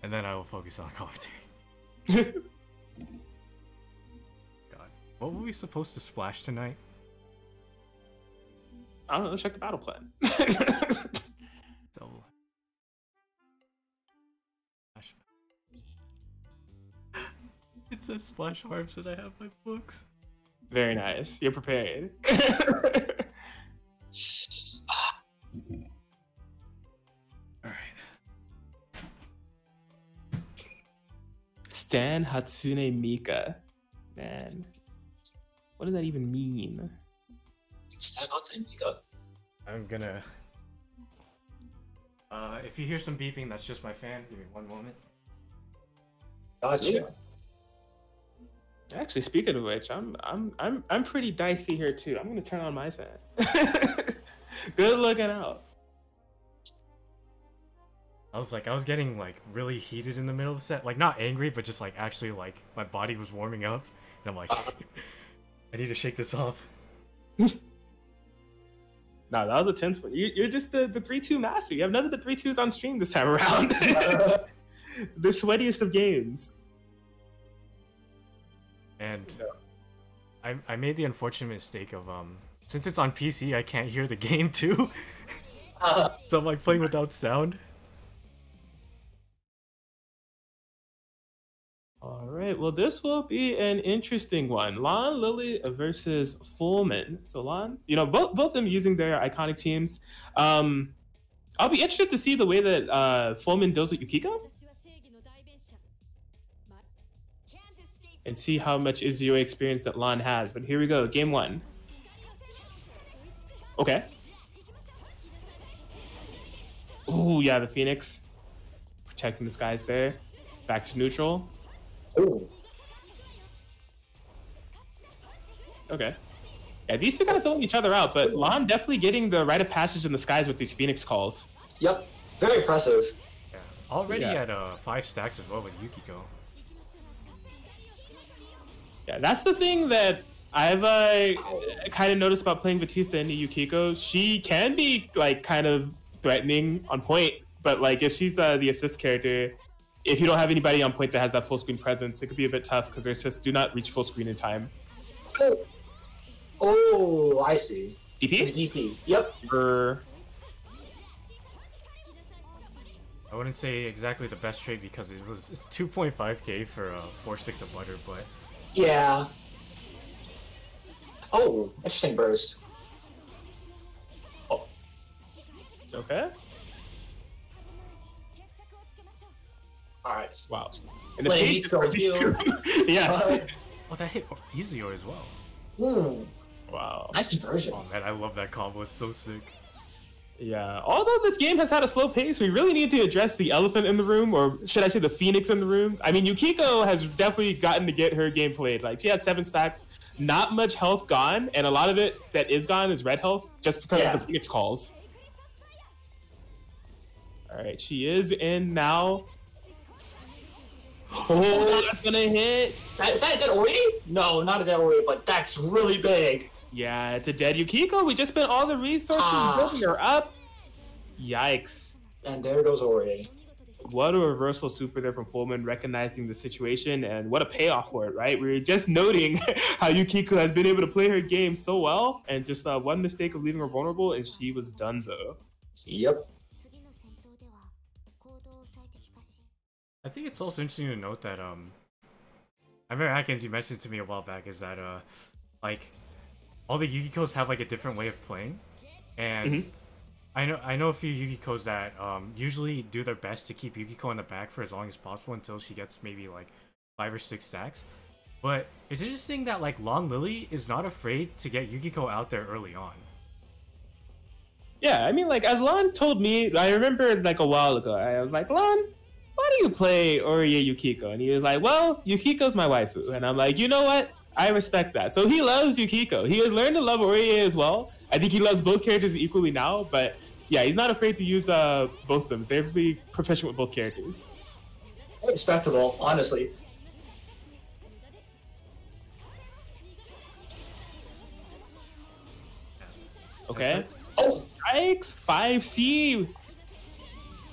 B: and then I will focus on commentary. God. What were we supposed to splash tonight?
C: I don't know, let's check the battle plan.
B: Double. Splash. It says splash harps and I have my books.
C: Very nice. You're prepared.
B: Alright.
C: Stan Hatsune Mika. Man. What does that even mean?
D: Stan Hatsune Mika.
B: I'm gonna... if you hear some beeping, that's just my fan. Give me one moment.
D: Gotcha.
C: Actually, speaking of which, I'm pretty dicey here too. I'm gonna turn on my fan. Good looking out.
B: I was getting like really heated in the middle of the set. Like not angry, but just like actually like my body was warming up. And I'm like, I need to shake this off.
C: No, that was a tense one. You're just the 3-2 master. You have none of the 3-2s on stream this time around. The sweatiest of games.
B: And I made the unfortunate mistake of since it's on PC, I can't hear the game too. So I'm like playing without sound.
C: All right, well, this will be an interesting one. Lonlily versus Fulmen. So both of them using their iconic teams. I'll be interested to see the way that Fulmen deals with Yukiko. And see how much Izayoi experience that Lon has. But here we go, game 1. Okay. Oh, yeah, the Phoenix. Protecting the skies there. Back to neutral.
D: Ooh.
C: Okay. Yeah, these two kind of filling each other out, but Lon definitely getting the rite of passage in the skies with these Phoenix calls.
D: Yep. Very impressive.
B: Yeah. Already at 5 stacks as well with Yukiko.
C: Yeah, that's the thing that I've kind of noticed about playing Vatista into Yukiko. She can be like kind of threatening on point, but like if she's the assist character, if you don't have anybody on point that has that full screen presence, it could be a bit tough because their assists do not reach full screen in time.
D: Oh, I see.
C: DP?
D: DP. Yep.
B: I wouldn't say exactly the best trade because it's 2.5k for 4 sticks of butter, but
D: yeah. Oh, interesting burst. Oh.
C: Okay.
D: Alright.
C: Wow.
D: And the
C: Yes.
B: oh, that hit Izayoi as well.
C: Wow.
D: Nice conversion.
B: Oh man, I love that combo. It's so sick.
C: Yeah. Although this game has had a slow pace, we really need to address the elephant in the room, or should I say the phoenix in the room. I mean, Yukiko has definitely gotten to get her game played. Like, she has 7 stacks, not much health gone, and a lot of it that is gone is red health, just because of the phoenix calls. All right, she is in now. Oh, that's gonna hit.
D: Is that a dead Orie? No, not a dead Orie, but that's really big.
C: Yeah, it's a dead Yukiko. We just spent all the resources building her up. Yikes.
D: And there goes Orie.
C: What a reversal super there from Fulmen, recognizing the situation, and what a payoff for it, right? We were just noting how Yukiko has been able to play her game so well, and just one mistake of leaving her vulnerable, and she was donezo.
D: Yep.
B: I think it's also interesting to note that I remember Atkins, you mentioned to me a while back, is that like all the Yukikos have like a different way of playing, and I know a few Yukikos that usually do their best to keep Yukiko in the back for as long as possible until she gets maybe like 5 or 6 stacks. But it's interesting that like Lonlily is not afraid to get Yukiko out there early on.
C: Yeah, I mean, like, as Lon told me, I remember like a while ago, I was like, Lon, why do you play Orie Yukiko? And he was like, well, Yukiko's my waifu. And I'm like, you know what? I respect that. So he loves Yukiko. He has learned to love Orie as well. I think he loves both characters equally now, but yeah, he's not afraid to use both of them. They're really proficient with both characters.
D: Respectable, honestly.
C: Okay.
D: Oh!
C: Strikes 5C.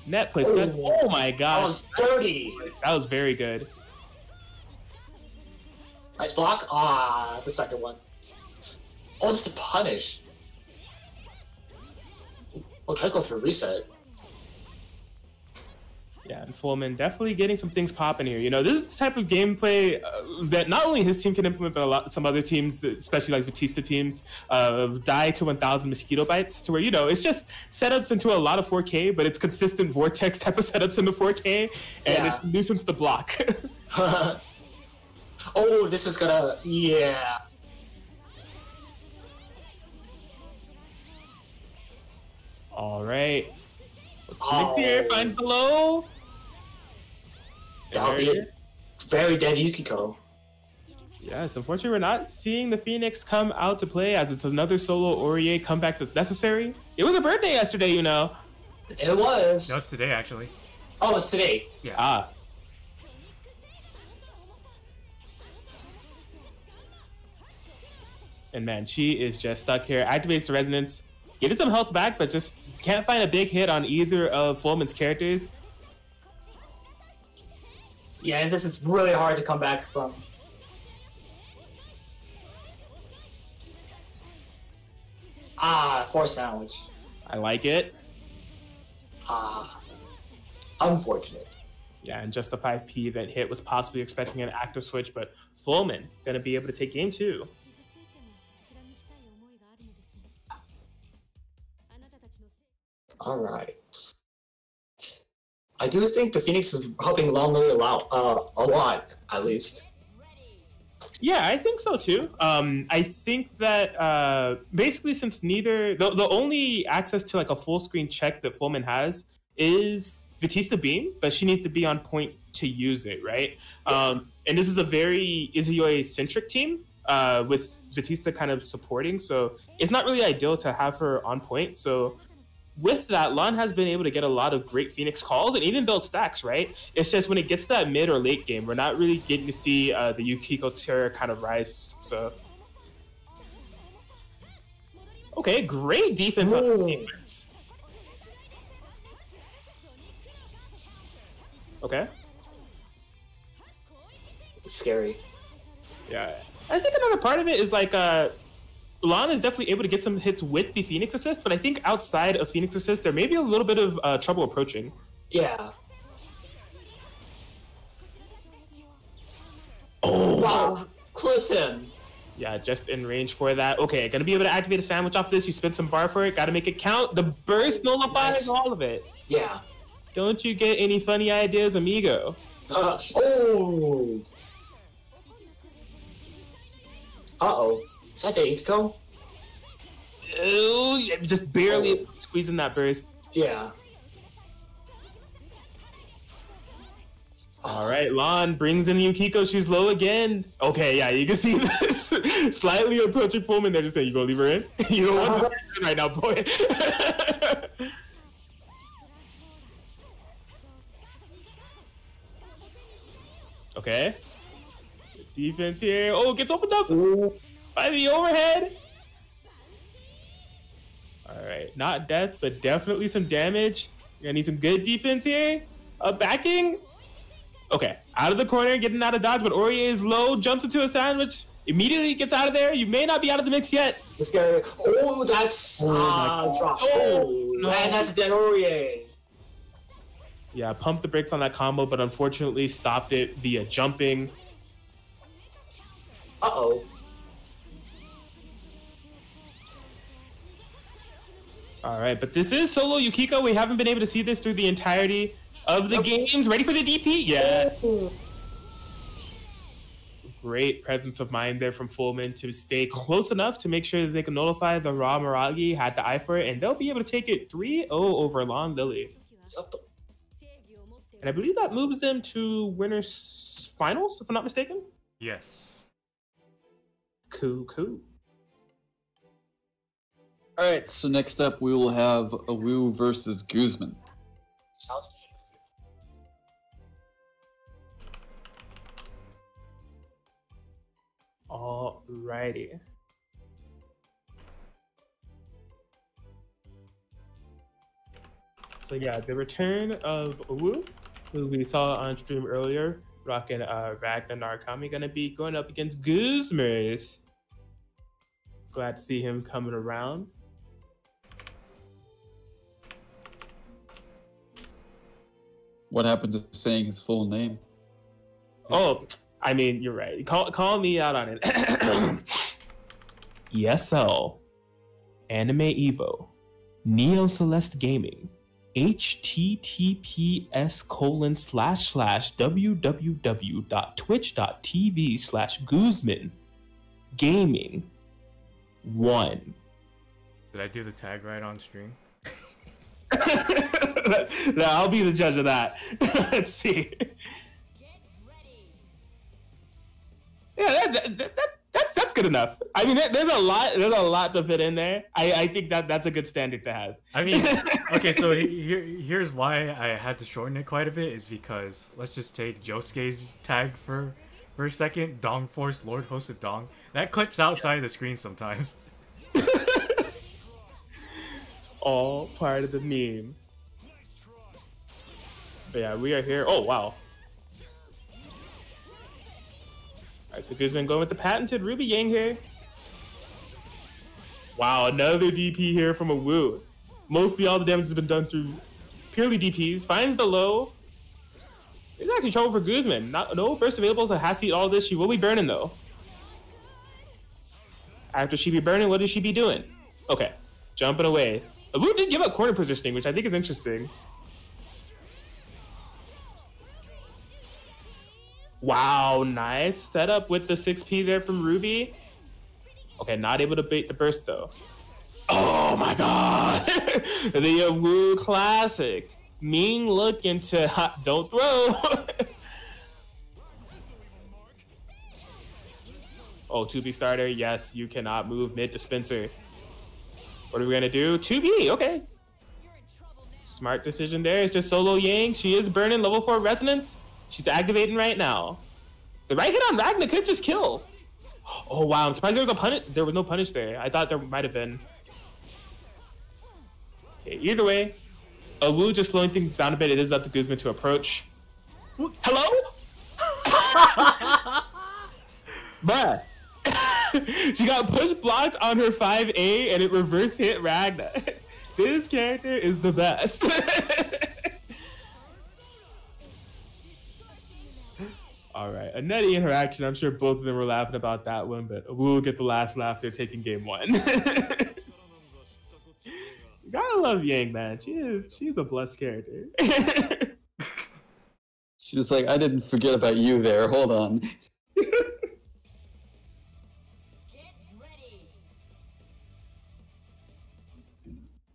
C: Net placement. Oh my gosh.
D: That was dirty.
C: That was very good.
D: Nice block. Ah, the second one. Oh, that's the punish. Oh, try to go for a reset.
C: Yeah, and Fulmen definitely getting some things popping here. You know, this is the type of gameplay that not only his team can implement, but some other teams, especially like Vatista teams, die to 1,000 mosquito bites, to where, you know, it's just setups into a lot of 4K, but it's consistent vortex type of setups into 4K, and it nuisance the block.
D: Oh, this is gonna, yeah.
C: All right. Let's fix here, find below.
D: That'll be a very dead Yukiko.
C: Yeah, it's unfortunate we're not seeing the Phoenix come out to play, as it's another solo Orie comeback that's necessary. It was a birthday yesterday, you know.
D: It was.
B: No, it's today, actually.
D: Oh, it's today.
B: Yeah.
C: Ah. And man, she is just stuck here. Activates the resonance, getting some health back, but just can't find a big hit on either of Fulmen's characters.
D: Yeah, and this is really hard to come back from. Ah, force sandwich.
C: I like it.
D: Ah, unfortunate.
C: Yeah, and just the 5P that hit was possibly expecting an active switch, but Fulmen gonna be able to take game 2.
D: All right. I do think the Phoenix is helping Lonlily a lot, at least.
C: Yeah, I think so too. I think that basically since neither the only access to like a full screen check that Fulmen has is Vatista Beam, but she needs to be on point to use it, right? And this is a very Izayoi centric team with Vatista kind of supporting, so it's not really ideal to have her on point. So with that, Lon has been able to get a lot of great Phoenix calls and even build stacks, right? It's just when it gets to that mid or late game, we're not really getting to see the Yukiko terror kind of rise. So, okay, great defense on the teammates. Okay.
D: Scary.
C: Yeah, I think another part of it is like Lon is definitely able to get some hits with the Phoenix assist, but I think outside of Phoenix assist, there may be a little bit of trouble approaching.
D: Yeah.
C: Oh,
D: wow. Clipped him.
C: Yeah, just in range for that. Okay, gonna be able to activate a sandwich off this. You spent some bar for it. Gotta make it count. The burst nullifies all of it.
D: Yeah.
C: Don't you get any funny ideas, amigo?
D: Oh. Uh-oh. Is that the Akihiko?
C: Oh, just barely squeezing that burst.
D: Yeah.
C: All right, Lon brings in Yukiko. She's low again. Okay, yeah, you can see this slightly approaching Fulmen. They're just saying, you gonna leave her in? You don't want to in right now, boy. Okay. Defense here. Oh, gets opened up by the overhead. All right, not death, but definitely some damage. You're gonna need some good defense here. Backing. Okay, out of the corner, getting out of dodge, but Orie is low, jumps into a sandwich, immediately gets out of there. You may not be out of the mix yet.
D: It's scary. Oh, that's drop. Oh, no. Man, that's a dead Orie.
C: Yeah, pumped the brakes on that combo, but unfortunately stopped it via jumping.
D: Uh-oh.
C: All right, but this is solo Yukiko. We haven't been able to see this through the entirety of the games. Ready for the DP? Yeah. Great presence of mind there from Fulmen to stay close enough to make sure that they can nullify the raw Miragi, had the eye for it, and they'll be able to take it 3-0 over Lonlily. And I believe that moves them to winners finals, if I'm not mistaken.
B: Yes.
C: Cool.
A: All right, so next up we will have Awoo versus Guzman.
D: Sounds good.
C: Alrighty. So yeah, the return of Awoo, who we saw on stream earlier, rocking Ragna Narukami, gonna be going up against Guzman. Glad to see him coming around.
A: What happened to saying his full name?
C: Oh, I mean, you're right. Call me out on it. ESL, Anime Evo, Neo Celeste Gaming, https://www.twitch.tv/Guzman Gaming 1.
B: Did I do the tag right on stream?
C: No, I'll be the judge of that. Let's see. Yeah, that's good enough. I mean, there's a lot to fit in there. I think that's a good standard to have.
B: I mean, okay, so here's why I had to shorten it quite a bit is because let's just take Josuke's tag for For a second, Dong Force Lord hosted Dong. That clips outside the screen sometimes.
C: It's all part of the meme. But yeah, we are here. Oh, wow. Alright, so Guzman going with the patented Ruby Yang here. Wow, another DP here from Awoo. Mostly all the damage has been done through purely DPs. Finds the low. There's actually trouble for Guzman. No burst available, so has to eat all this. She will be burning, though. After she be burning, what does she be doing? Okay, jumping away. Awoo did give up corner positioning, which I think is interesting. Wow, nice setup with the 6P there from Ruby. Okay, not able to bait the burst, though. Oh, my God. The Awoo classic. Mean look into don't throw. Oh, 2B starter. Yes, you cannot move mid dispenser. What are we gonna do? 2B, okay. Smart decision there. It's just solo Yang. She is burning level 4 resonance. She's activating right now. The right hit on Ragna could just kill. Oh wow, I'm surprised there was a punish. There was no punish there. I thought there might have been. Okay, either way, Awoo just slowing things down a bit. It is up to Guzman to approach. Hello? Bruh. She got push blocked on her 5A and it reverse hit Ragna. This character is the best. All right, a nutty interaction. I'm sure both of them were laughing about that one, but we'll get the last laugh. They're taking game 1. You gotta love Yang, man. She's a blessed character.
A: She was like, I didn't forget about you there. Hold on.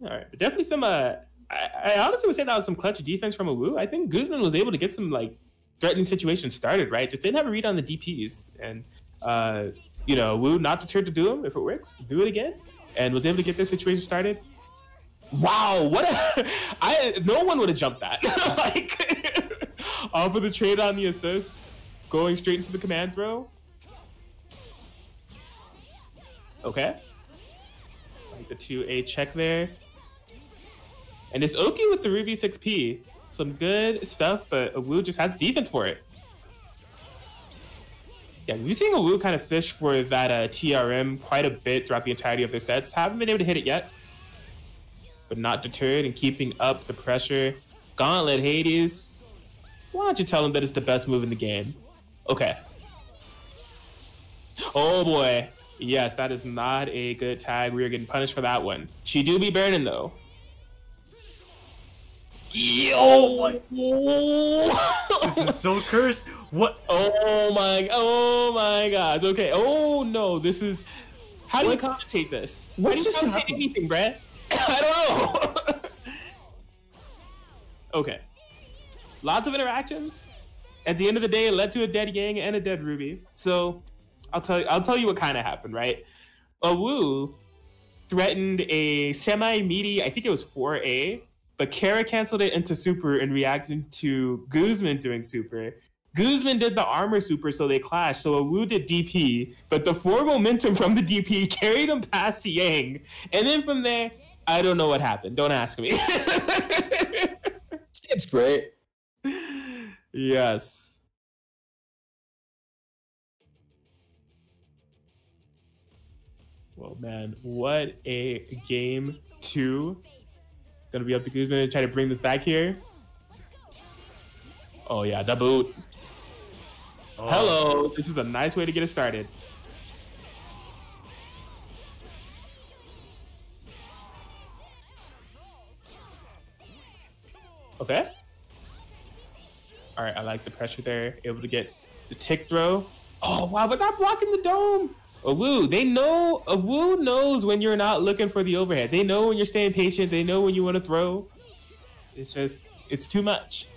C: All right, but definitely some. I honestly would say that was some clutch defense from Awoo. I think Guzman was able to get some like threatening situations started, right? Just didn't have a read on the DPs, and you know, Awoo not deterred to do them. If it works, do it again, and was able to get their situation started. Wow, what a! No one would have jumped that. Like off of the trade on the assist, going straight into the command throw. Okay, like the 2A check there. And it's Oki with the Ruby 6P. Some good stuff, but Awoo just has defense for it. Yeah, we've seen Awoo kind of fish for that TRM quite a bit throughout the entirety of their sets. Haven't been able to hit it yet, but not deterred and keeping up the pressure. Gauntlet Hades. Why don't you tell him that it's the best move in the game? Okay. Oh boy. Yes, that is not a good tag. We are getting punished for that one. She do be burning though. Yo!
B: This is so cursed. What?
C: Oh my gosh. Okay. Oh no, this is. How do you commentate this?
A: What
C: How do you
A: just
C: commentate
A: happened?
C: anything, Brad? I don't know. Okay. Lots of interactions. At the end of the day, it led to a dead Yang and a dead Ruby. So I'll tell you what kind of happened, right? Awoo threatened a semi-meaty, I think it was 4A, but Kara canceled it into super in reaction to Guzman doing super. Guzman did the armor super, so they clashed. So Awoo did DP, but the 4 momentum from the DP carried him past Yang. And then from there, I don't know what happened. Don't ask me.
A: It's great.
C: Yes. Well, man, what a game 2. Gonna be up to Guzman to try to bring this back here. Oh yeah, the boot. Oh. Hello, this is a nice way to get it started. Okay. All right, I like the pressure there. Able to get the tick throw. Oh wow, but not blocking the dome. Awoo, Awoo knows when you're not looking for the overhead. They know when you're staying patient. They know when you want to throw. It's just, it's too much.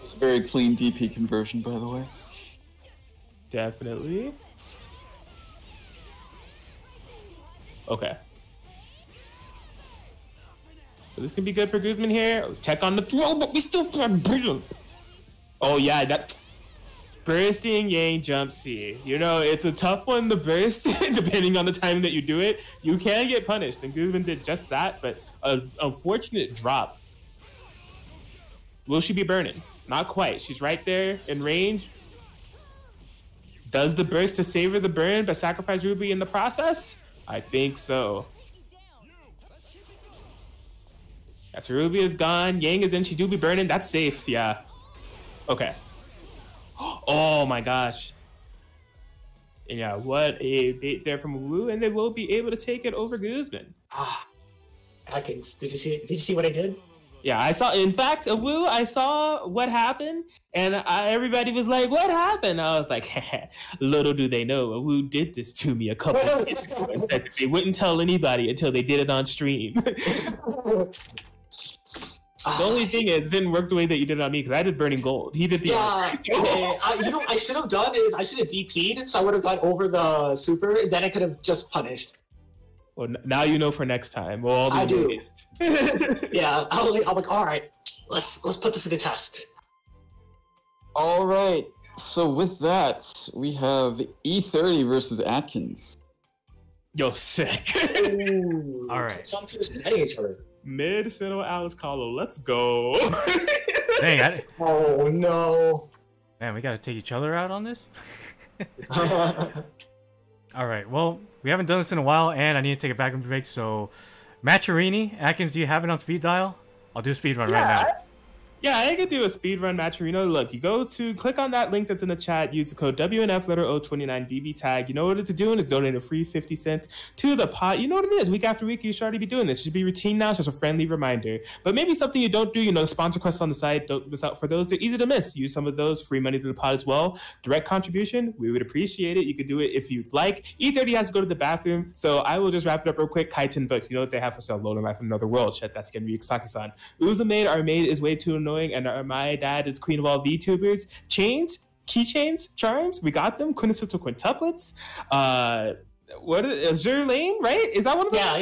A: It's a very clean DP conversion, by the way.
C: Definitely. Okay. So this can be good for Guzman here. Tech on the throw, but we still. Oh yeah, that bursting Yang jump C. You know, it's a tough one to burst depending on the time that you do it. You can get punished, and Guzman did just that, but an unfortunate drop. Will she be burning? Not quite. She's right there in range. Does the burst to savor the burn but sacrifice Ruby in the process? I think so. After Ruby is gone, Yang is in, she do be burning. That's safe, yeah. Okay. Oh my gosh. Yeah, what a bait there from Wu, and they will be able to take it over Guzman.
D: Atkins, did you see what I did?
C: Yeah, I saw. In fact, Wu, I saw what happened, and everybody was like, "What happened?" I was like, "Little do they know, Wu did this to me a couple of years ago and said that they wouldn't tell anybody until they did it on stream." The only thing is, it didn't work the way that you did it on me because I did Burning Gold. He did the
D: okay. I should have done is I should have DP'd, so I would have got over the super, and then I could have just punished.
C: Well, now you know for next time. We'll all be
D: I do.
C: amazed.
D: Yeah, I'm like, all right, let's put this to the test.
A: All right. So with that, we have E30 versus Atkins.
C: Yo, sick.
D: Ooh,
B: All right.
D: Some teams getting each other.
C: Mid Sinnoh Alice Kahlo, let's go.
B: Dang,
D: Oh no.
B: man, we gotta take each other out on this? Alright, well, we haven't done this in a while, and I need to take a bathroom break, so... Machirini, Atkins, do you have it on speed dial? I'll do a speed run right now.
C: Yeah, I could do a speedrun Maturino. Look, you click on that link that's in the chat, use the code WNF2020 BBTAG. You know what it's doing? It's donating a free 50 cents to the pot. You know what it is. Week after week, you should already be doing this. It should be routine now. It's just a friendly reminder. But maybe something you don't do, you know, the sponsor quests on the site, don't miss out for those. They're easy to miss. Use some of those. Free money to the pot as well. Direct contribution, we would appreciate it. You could do it if you'd like. E30 has to go to the bathroom, so I will just wrap it up real quick. Kaiten books. You know what they have for sale? Load Life from Another World. Shit, that's going to be Saki-san. Uzamaid, our maid is way too annoying, and my dad is queen of all VTubers. Chains, keychains, charms, we got them. Quintessential quintuplets. What is Azure Lane, right? Is that one of them?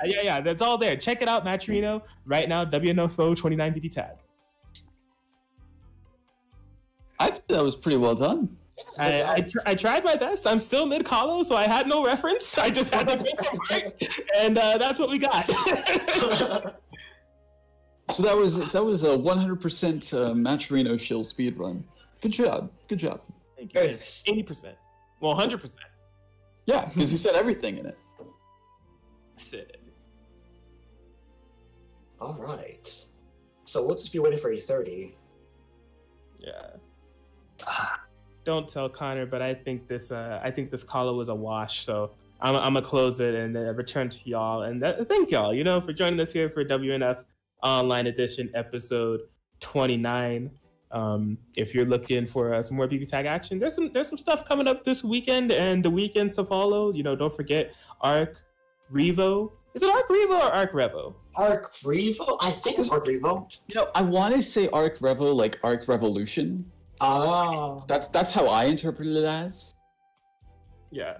C: Yeah. That's all there. Check it out, Maturino. Right now, WNF2020 BBTAG.
A: I think that was pretty well done.
C: I tried my best. I'm still mid-Kahlo, so I had no reference. I just had to make it work, and that's what we got.
A: So that was a 100% Maturino shield speed run. Good job.
C: Thank you. 80%. Well, 100%.
A: Yeah, because you said everything in it.
D: All right. So we'll just be waiting for E30.
C: Yeah. Don't tell Connor, but I think this Kahlo was a wash. So I'm gonna close it and return to y'all. And thank y'all, you know, for joining us here for WNF Online Edition episode 29. If you're looking for some more BBTAG action, there's some stuff coming up this weekend and the weekends to follow. You know, don't forget Arc Revo. Is it Arc Revo or Arc Revo?
D: Arc Revo? I think it's Arc Revo.
A: You know, I want to say Arc Revo, like Arc Revolution. That's how I interpret it as.
C: Yeah.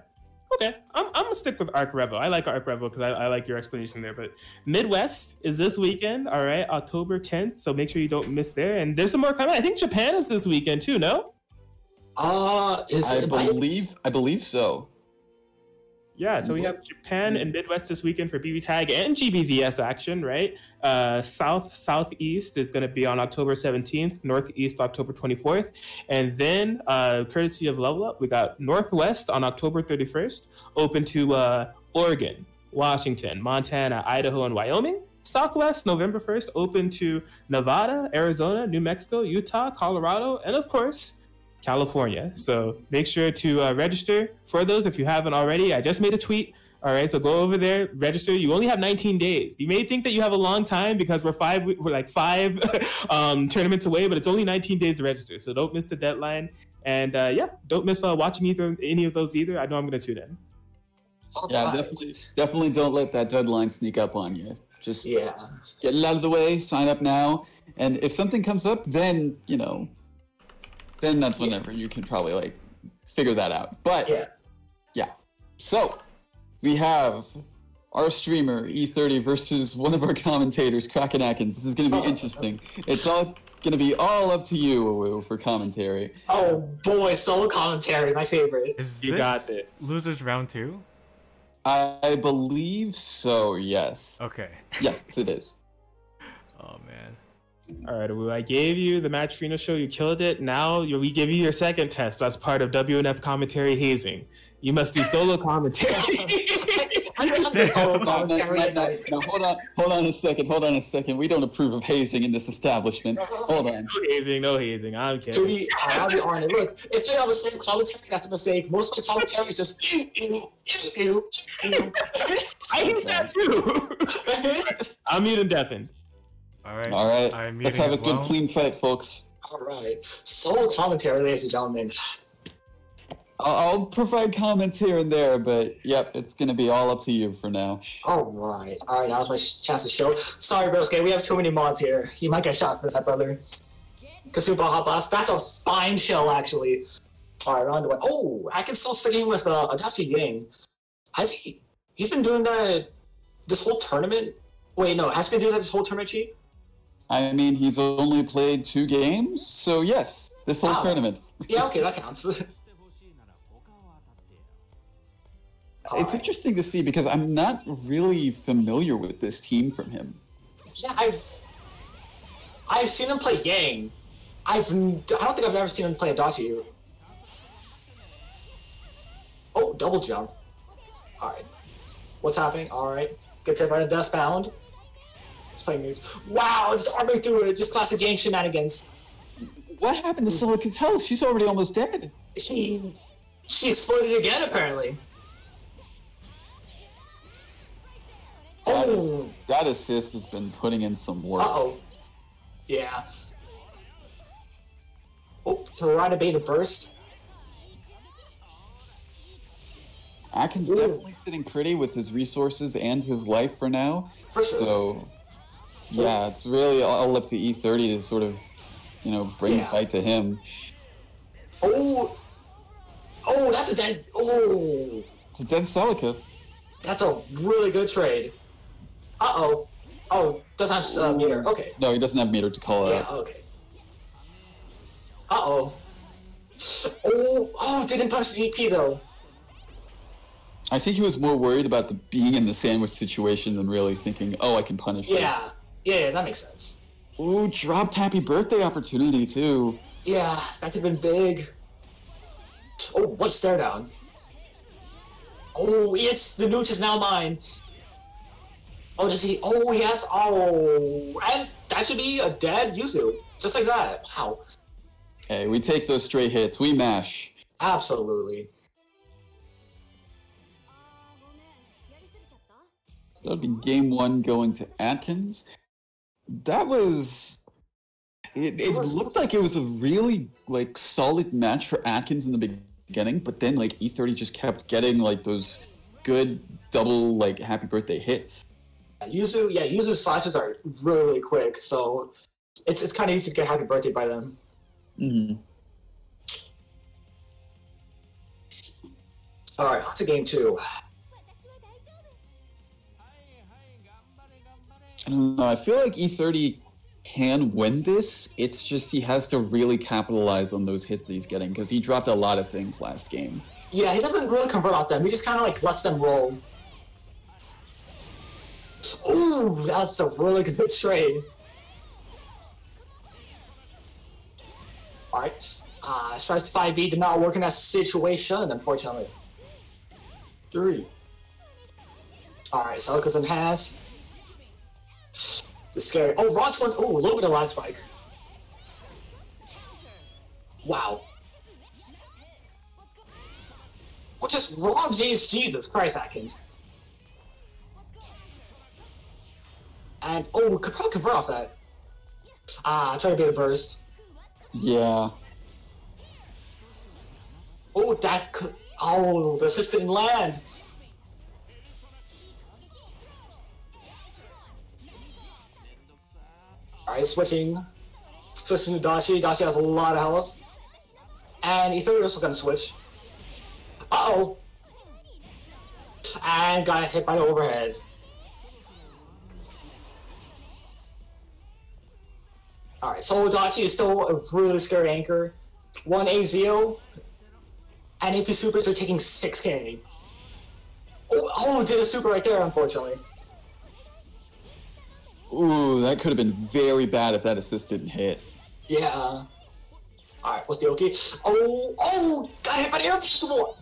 C: Okay, I'm gonna stick with Arc Revo. I like Arc Revo because I like your explanation there. But Midwest is this weekend, all right, October 10th. So make sure you don't miss there. And there's some more coming. I think Japan is this weekend too. No?
A: I believe so.
C: Yeah, so we have Japan and Midwest this weekend for BBTAG and GBVS action, right? Southeast is going to be on October 17th, Northeast October 24th. And then, courtesy of Level Up, we got Northwest on October 31st, open to Oregon, Washington, Montana, Idaho, and Wyoming. Southwest, November 1st, open to Nevada, Arizona, New Mexico, Utah, Colorado, and of course, California. So make sure to register for those if you haven't already. I just made a tweet. All right, so go over there, register. You only have 19 days. You may think that you have a long time because we're like five tournaments away, but it's only 19 days to register. So don't miss the deadline. And don't miss watching any of those either. I know I'm going to tune in.
A: Yeah, definitely don't let that deadline sneak up on you. Just get it out of the way, sign up now. And if something comes up, then, you know, then that's whenever you can probably like figure that out. But yeah. So we have our streamer E30 versus one of our commentators, Crackin. This is going to be interesting. It's all gonna be all up to you, Awoo, for commentary.
D: Oh boy, solo commentary, my favorite.
B: Is
C: You
B: this
C: got this.
B: losers round 2?
A: I believe so, yes.
B: Okay.
A: Yes, it is.
B: Oh man.
C: All right, Awoo, I gave you the Match Arena show. You killed it. Now we give you your second test as part of WNF commentary hazing. You must do solo commentary.
D: Solo commentary.
A: Now, hold on a second. We don't approve of hazing in this establishment. Hold on.
C: No hazing. I'm kidding.
D: Judy, I'll be honest. Look, if they have the same commentary, that's a mistake. Most of the commentary is just ew.
C: I hate that too. I'm muted and deafened.
B: All right.
A: Alright, let's have a good clean fight, folks.
D: Alright, solo commentary, ladies and gentlemen.
A: I'll provide comments here and there, but yep, it's gonna be all up to you for now.
D: Alright, now's my chance to show. Sorry, broski, we have too many mods here. You might get shot for that, brother. Kasupa Hot Boss, that's a fine show, actually. Alright, round one. Oh, Atkins still sticking with Adachi Yang. He's been doing that this whole tournament? Wait, no, has he been doing that this whole tournament, Chief?
A: I mean, he's only played 2 games, so yes, this whole tournament.
D: Yeah, okay, that counts.
A: It's interesting to see because I'm not really familiar with this team from him.
D: Yeah, I've seen him play Yang. I don't think I've ever seen him play Adachi. Oh, double jump. Alright. What's happening? Alright. Gets hit by the Deathbound. He's playing moves. Wow, just arming through it. Just classic Yang shenanigans.
A: What happened to Celica's health? She's already almost dead.
D: She exploded again, apparently. Oh!
A: That assist has been putting in some work.
D: Uh-oh. Yeah. Oh, so Ragna beta burst.
A: Atkins definitely sitting pretty with his resources and his life for now.
D: For sure.
A: So, yeah, it's really all up to E30 to sort of, bring the fight to him.
D: Oh! Oh, that's a dead... Oh!
A: It's a dead Celica.
D: That's a really good trade. Uh-oh. Oh, doesn't have meter. Okay.
A: No, he doesn't have meter to call
D: Yeah,
A: out.
D: okay. Uh-oh. Oh, didn't punch the EP, though.
A: I think he was more worried about being in the sandwich situation than really thinking, oh, I can punish this.
D: Yeah, that makes sense.
A: Ooh, dropped happy birthday opportunity, too.
D: Yeah, that could have been big. Oh, what stare down. Oh, the nooch is now mine. Oh, does he? Oh, he has. Oh, and that should be a dead Yuzu. Just like that. Wow.
A: Hey, we take those straight hits. We mash.
D: Absolutely.
A: So that'd be game 1 going to Atkins. That was... It looked like it was a really, solid match for Atkins in the beginning, but then, E30 just kept getting, those good double, happy birthday hits.
D: Yuzu slashes are really quick, so it's kind of easy to get happy birthday by them.
A: Mm-hmm.
D: Alright, on to game 2.
A: I don't know, I feel like E30 can win this. It's just he has to really capitalize on those hits that he's getting, because he dropped a lot of things last game.
D: Yeah, he doesn't really convert off them. He just kind of lets them roll. Ooh, that's a really good trade. Alright. Tries to 5B, did not work in that situation, unfortunately. 3. Alright, Celica's enhanced. The scary. Oh, Rock's one. Oh, a little bit of lag spike. Wow. What just wrong, Jesus Christ, Atkins. And could probably convert off that. Try to beat a burst.
A: Yeah.
D: Oh, that could. Oh, the assist didn't land. Alright, switching to Adachi. Adachi has a lot of health. And E30 also gonna switch. Uh-oh. And got hit by the overhead. Alright, so Adachi is still a really scary anchor. 1 AZO, and if his supers are taking 6k. Oh, did a super right there, unfortunately.
A: Ooh, that could have been very bad if that assist didn't hit.
D: Yeah. Alright, what's the okay? Oh, got hit by the air table.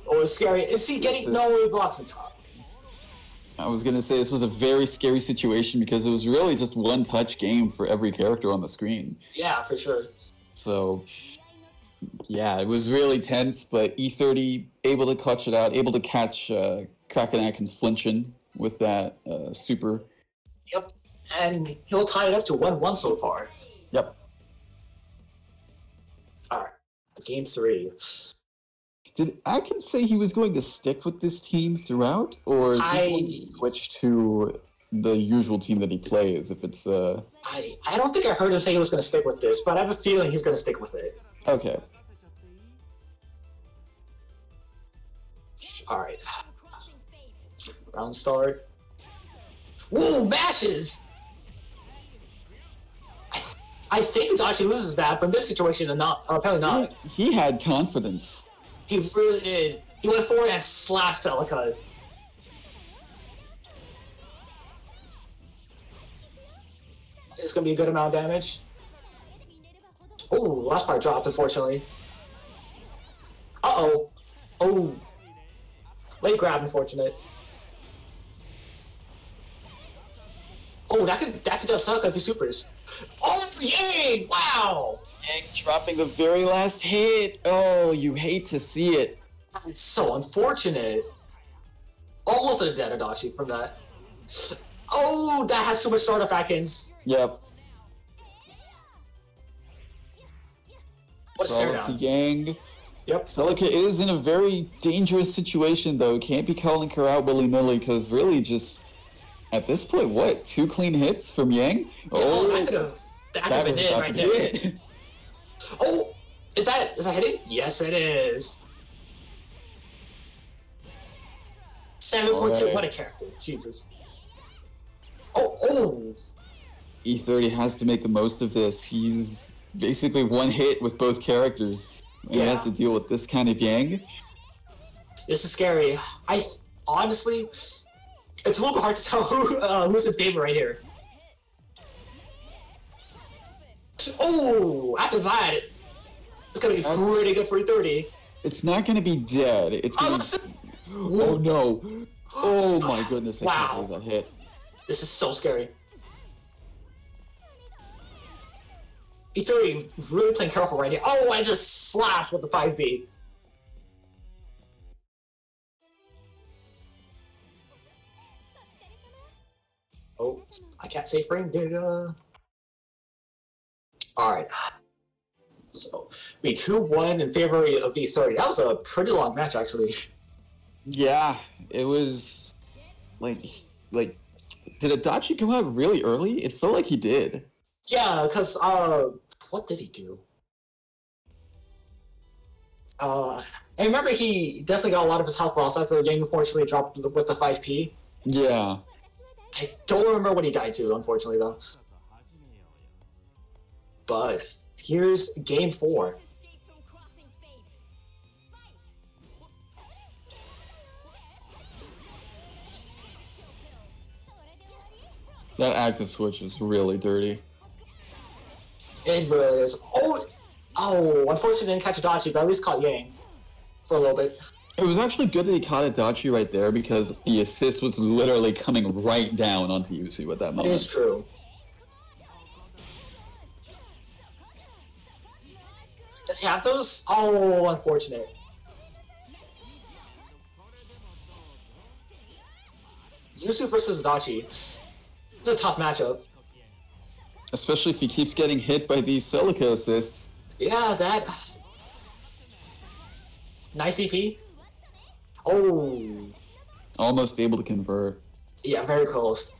D: Oh, it's scary. Is he getting... No, he blocks on top.
A: I was gonna say this was a very scary situation because it was really just one touch game for every character on the screen.
D: Yeah, for sure.
A: So, yeah, it was really tense, but E30 able to clutch it out, able to catch Crackin Atkins flinching with that super.
D: Yep, and he'll tie it up to 1-1 so far.
A: Yep.
D: Alright, game 3.
A: Did Atkins say he was going to stick with this team throughout, or is he going to switch to the usual team that he plays if it's...
D: I don't think I heard him say he was going to stick with this, but I have a feeling he's going to stick with it.
A: Okay.
D: Alright. Round start. Whoa, mashes! I think Adachi loses that, but in this situation, apparently not.
A: He had confidence.
D: He really did. He went forward and slapped Celica. It's gonna be a good amount of damage. Oh, last part dropped, unfortunately. Uh-oh. Oh. Late grab, unfortunate. Oh, that could just Celica if he supers. Oh, yay! Wow!
A: Yang dropping the very last hit. Oh, you hate to see it.
D: It's so unfortunate. Almost a dead Adachi from that. Oh, that has too much startup Atkins.
A: Yep.
D: What a stare down.
A: Yang.
D: Yep.
A: Celica is in a very dangerous situation, though. Can't be calling her out willy-nilly, because really just, at this point, what? 2 clean hits from Yang?
D: Oh, that could have been it right there.
A: It.
D: Oh, is that hitting? Yes, it is. 7.2,
A: right.
D: what a character. Jesus. Oh.
A: E30 has to make the most of this. He's basically one hit with both characters. And he has to deal with this kind of Yang.
D: This is scary. Honestly, it's a little bit hard to tell who's in favor right here. Oh, after that, it's gonna be pretty good for E30.
A: It's not gonna be dead. It's gonna Oh no. Oh my goodness, I can't believe that hit.
D: This is so scary. E30 really playing careful right here. Oh, I just slashed with the 5B. Oh, I can't say frame data. Alright. So, we 2-1 in favor of E30. That was a pretty long match, actually.
A: Yeah, it was like did Adachi come out really early? It felt like he did.
D: Yeah, because what did he do? I remember he definitely got a lot of his health loss after Yang unfortunately dropped with the 5P.
A: Yeah.
D: I don't remember what he died to, unfortunately, though. But here's game 4.
A: That active switch is really dirty.
D: It really is. Oh, unfortunately didn't catch Adachi, but at least caught Yang for a little bit.
A: It was actually good that he caught Adachi right there because the assist was literally coming right down onto Yuzi at that moment.
D: It is true. Does he have those? Oh, unfortunate. Yuzu versus Adachi. It's a tough matchup.
A: Especially if he keeps getting hit by these Celica assists.
D: Yeah, that... Nice DP. Oh.
A: Almost able to convert.
D: Yeah, very close.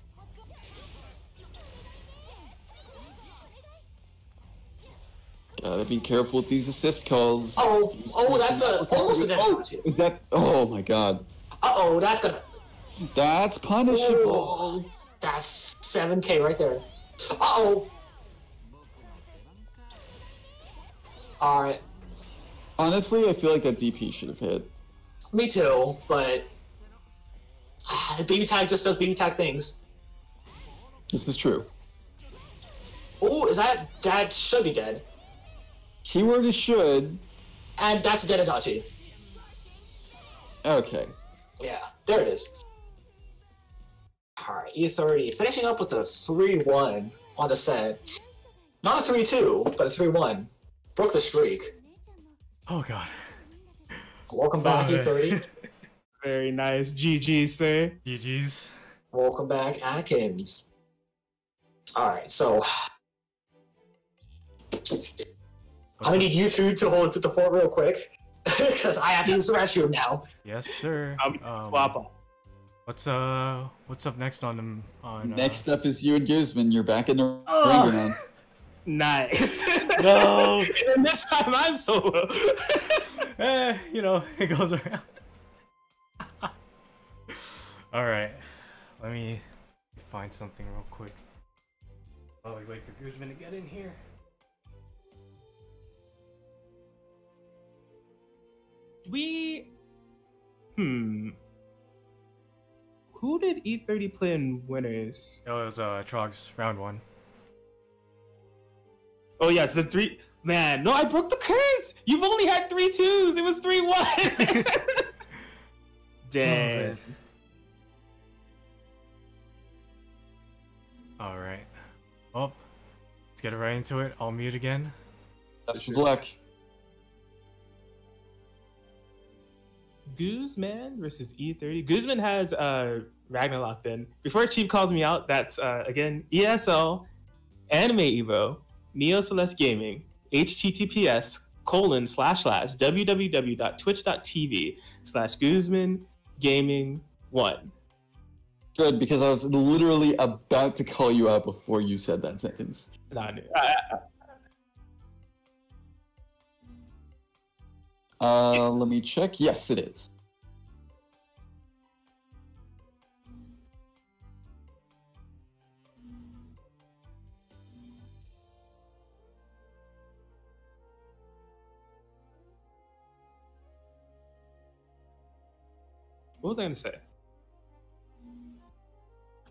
A: Gotta be careful with these assist calls.
D: Oh, that's almost a dead Adachi.
A: Is that? Oh my god.
D: Uh-oh, that's gonna...
A: That's punishable.
D: Ooh, that's 7K right there. Uh-oh. Alright.
A: Honestly, I feel like that DP should have hit.
D: Me too, but the BB tag just does BB tag things.
A: This is true.
D: Oh, is that should be dead?
A: Keyword is should.
D: And that's a dead Adachi.
A: Okay.
D: Yeah, there it is. Alright, E30. Finishing up with a 3-1 on the set. Not a 3-2, but a 3-1. Broke the streak.
B: Oh god.
D: Welcome back, E30.
C: Very nice. GG, sir.
B: GG's.
D: Welcome back, Atkins. Alright, so I'm gonna need you two to hold the fort real quick. Because I have to use the restroom now.
B: Yes, sir. What's up next on
A: Next up is you and Guzman. You're back in the ring now.
C: Nice.
B: No.
C: And this time I'm solo.
B: You know, it goes around. Alright. Let me find something real quick. While we wait for Guzman to get in here.
C: Who did E30 play in winners?
B: It was Trogs, round 1.
C: Oh yeah, it's the 3. Man, no, I broke the curse. You've only had 3 2s. It was 3-1. Damn.
B: All right. Well, let's get right into it. I'll mute again.
A: Best of luck.
C: Guzman versus E30. Guzman has Ragna locked in. Before Chief calls me out, that's again ESL, Anime Evo, Neo Celeste Gaming, https://www.twitch.tv/Guzman Gaming 1.
A: Good, because I was literally about to call you out before you said that sentence. Let me check. Yes, it is.
C: What was I gonna say?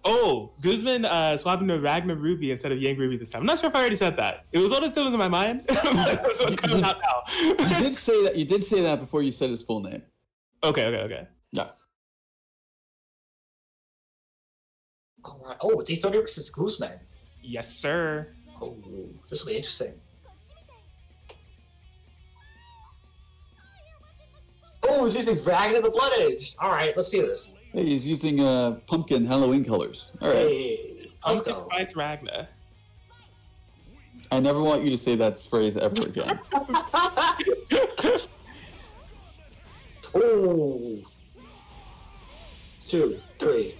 C: Oh, Guzman swapping to Ragna Ruby instead of Yang Ruby this time. I'm not sure if I already said that. It was one of the things in my mind. That's what's coming out now.
A: You did say that. You did say that before you said his full name.
C: Okay.
A: Yeah.
D: All right. Oh, it's E30 versus Guzman.
C: Yes, sir.
D: Oh, this will be interesting. Oh, he's using Ragna the Blood Edge. All right, let's see this.
A: Hey, he's using pumpkin Halloween colors. All right.
D: Hey, let's
C: Pumpkin
D: go.
C: fights Ragna.
A: I never want you to say that phrase ever again.
D: Oh. 2, 3.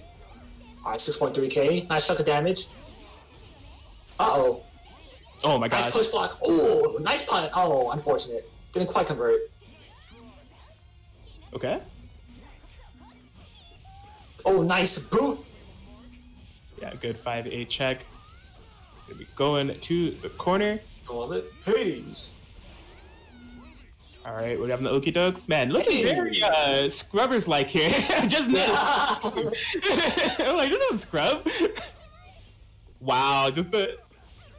D: All right, 6.3K. Nice chunk of damage. Uh-oh.
C: Oh my
D: Nice
C: gosh.
D: push block. Oh, nice punt. Oh, unfortunate. Didn't quite convert.
C: Okay.
D: Oh, nice boot.
C: Yeah, good 5-8 check. Gonna be going to the corner.
D: Call it Hades.
C: All right, we have the Okie Dokes. Man, looking
D: Hey.
C: very Scrubbers-like here. Just noticed. I'm like, this is a scrub. Wow, just a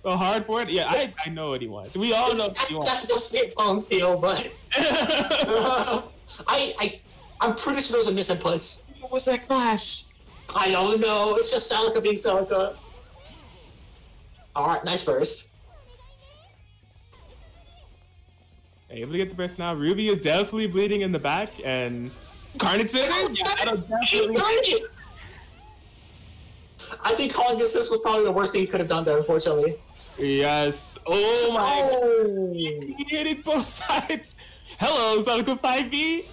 C: hard for it. Yeah, I know what he wants. We all know what he wants.
D: That's still Snake Phone Steel, but I'm pretty sure those are misinputs.
A: What was that clash?
D: I don't know. It's just Celica being Celica. All right, nice burst.
C: Able to get the burst now. Ruby is definitely bleeding in the back, and Carnage Scissors. Yeah, that'll definitely.
D: I think calling assist was probably the worst thing he could have done there, unfortunately.
C: Yes. Oh my.
D: Oh.
C: He hitting both sides. Hello, Celica 5B.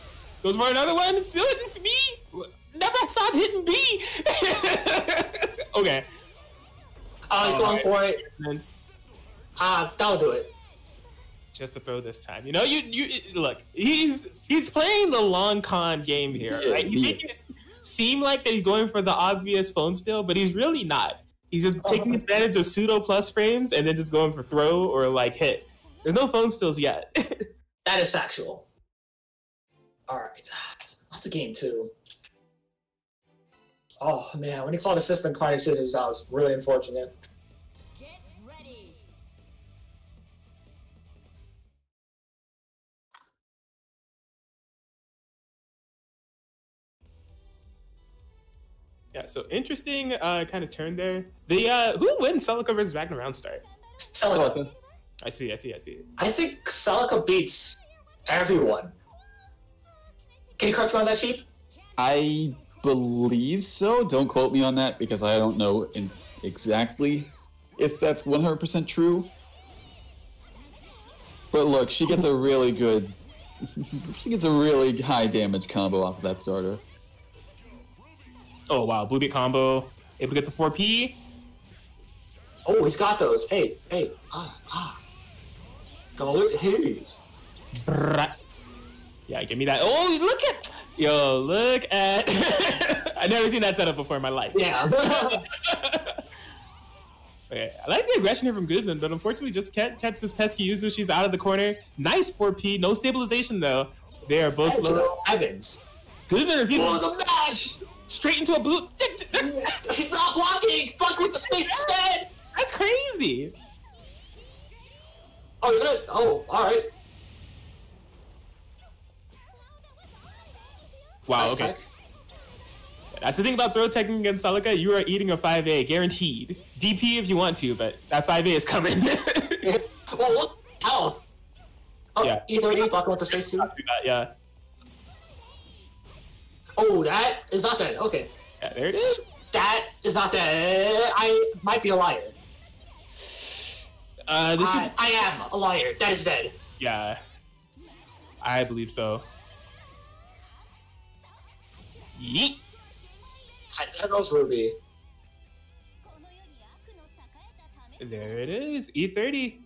C: Goes for another one. Still hitting for B. Never stop hitting B. Okay.
D: Oh, he's going for it. That'll do it.
C: Just to throw this time. You know, you look. He's playing the long con game here,
A: Yeah,
C: right? He's
A: he
C: making seem like that he's going for the obvious phone steal, but he's really not. He's just taking advantage of pseudo plus frames and then just going for throw or like hit. There's no phone steals yet.
D: That is factual. All right, that's a game too. Oh man, when he called assistant Carnage Scissors, that was really unfortunate.
E: Get ready.
C: Yeah, so interesting kind of turn there. The who wins Celica versus Ragna round start?
D: Celica.
C: I see.
D: I think Celica beats everyone. Can you correct me on that, Cheap?
A: I believe so. Don't quote me on that because I don't know exactly if that's 100% true. But look, she gets a really good, she gets a really high damage combo off of that starter.
C: Oh wow, blue beat combo. Able to get the 4P.
D: Oh, he's got those. Hey. Call it his.
C: Yeah, give me that. Oh, look at. I've never seen that setup before in my life.
D: Yeah.
C: Okay, I like the aggression here from Guzman, but unfortunately just can't catch this pesky Yuzu. She's out of the corner. Nice 4P, no stabilization though. They are both low.
D: Evans.
C: Guzman refuses.
D: Oh, the mash!
C: Straight into a boot.
D: He's not blocking! Fuck with the space instead!
C: That's crazy.
D: Oh, is it? Oh, alright.
C: Wow,
D: Nice
C: okay.
D: tech.
C: That's the thing about throw teching against Celica. You are eating a 5A, guaranteed. DP if you want to, but that 5A is coming.
D: Well, look, health. Oh,
C: Yeah.
D: E30, blocking with the space too.
C: Yeah.
D: Oh, that is not dead. Okay.
C: Yeah, there it is.
D: That is not dead. I might be a liar. I am a liar. That is dead.
C: Yeah. I believe so. Yeet.
D: There goes Ruby.
C: There it is. E30.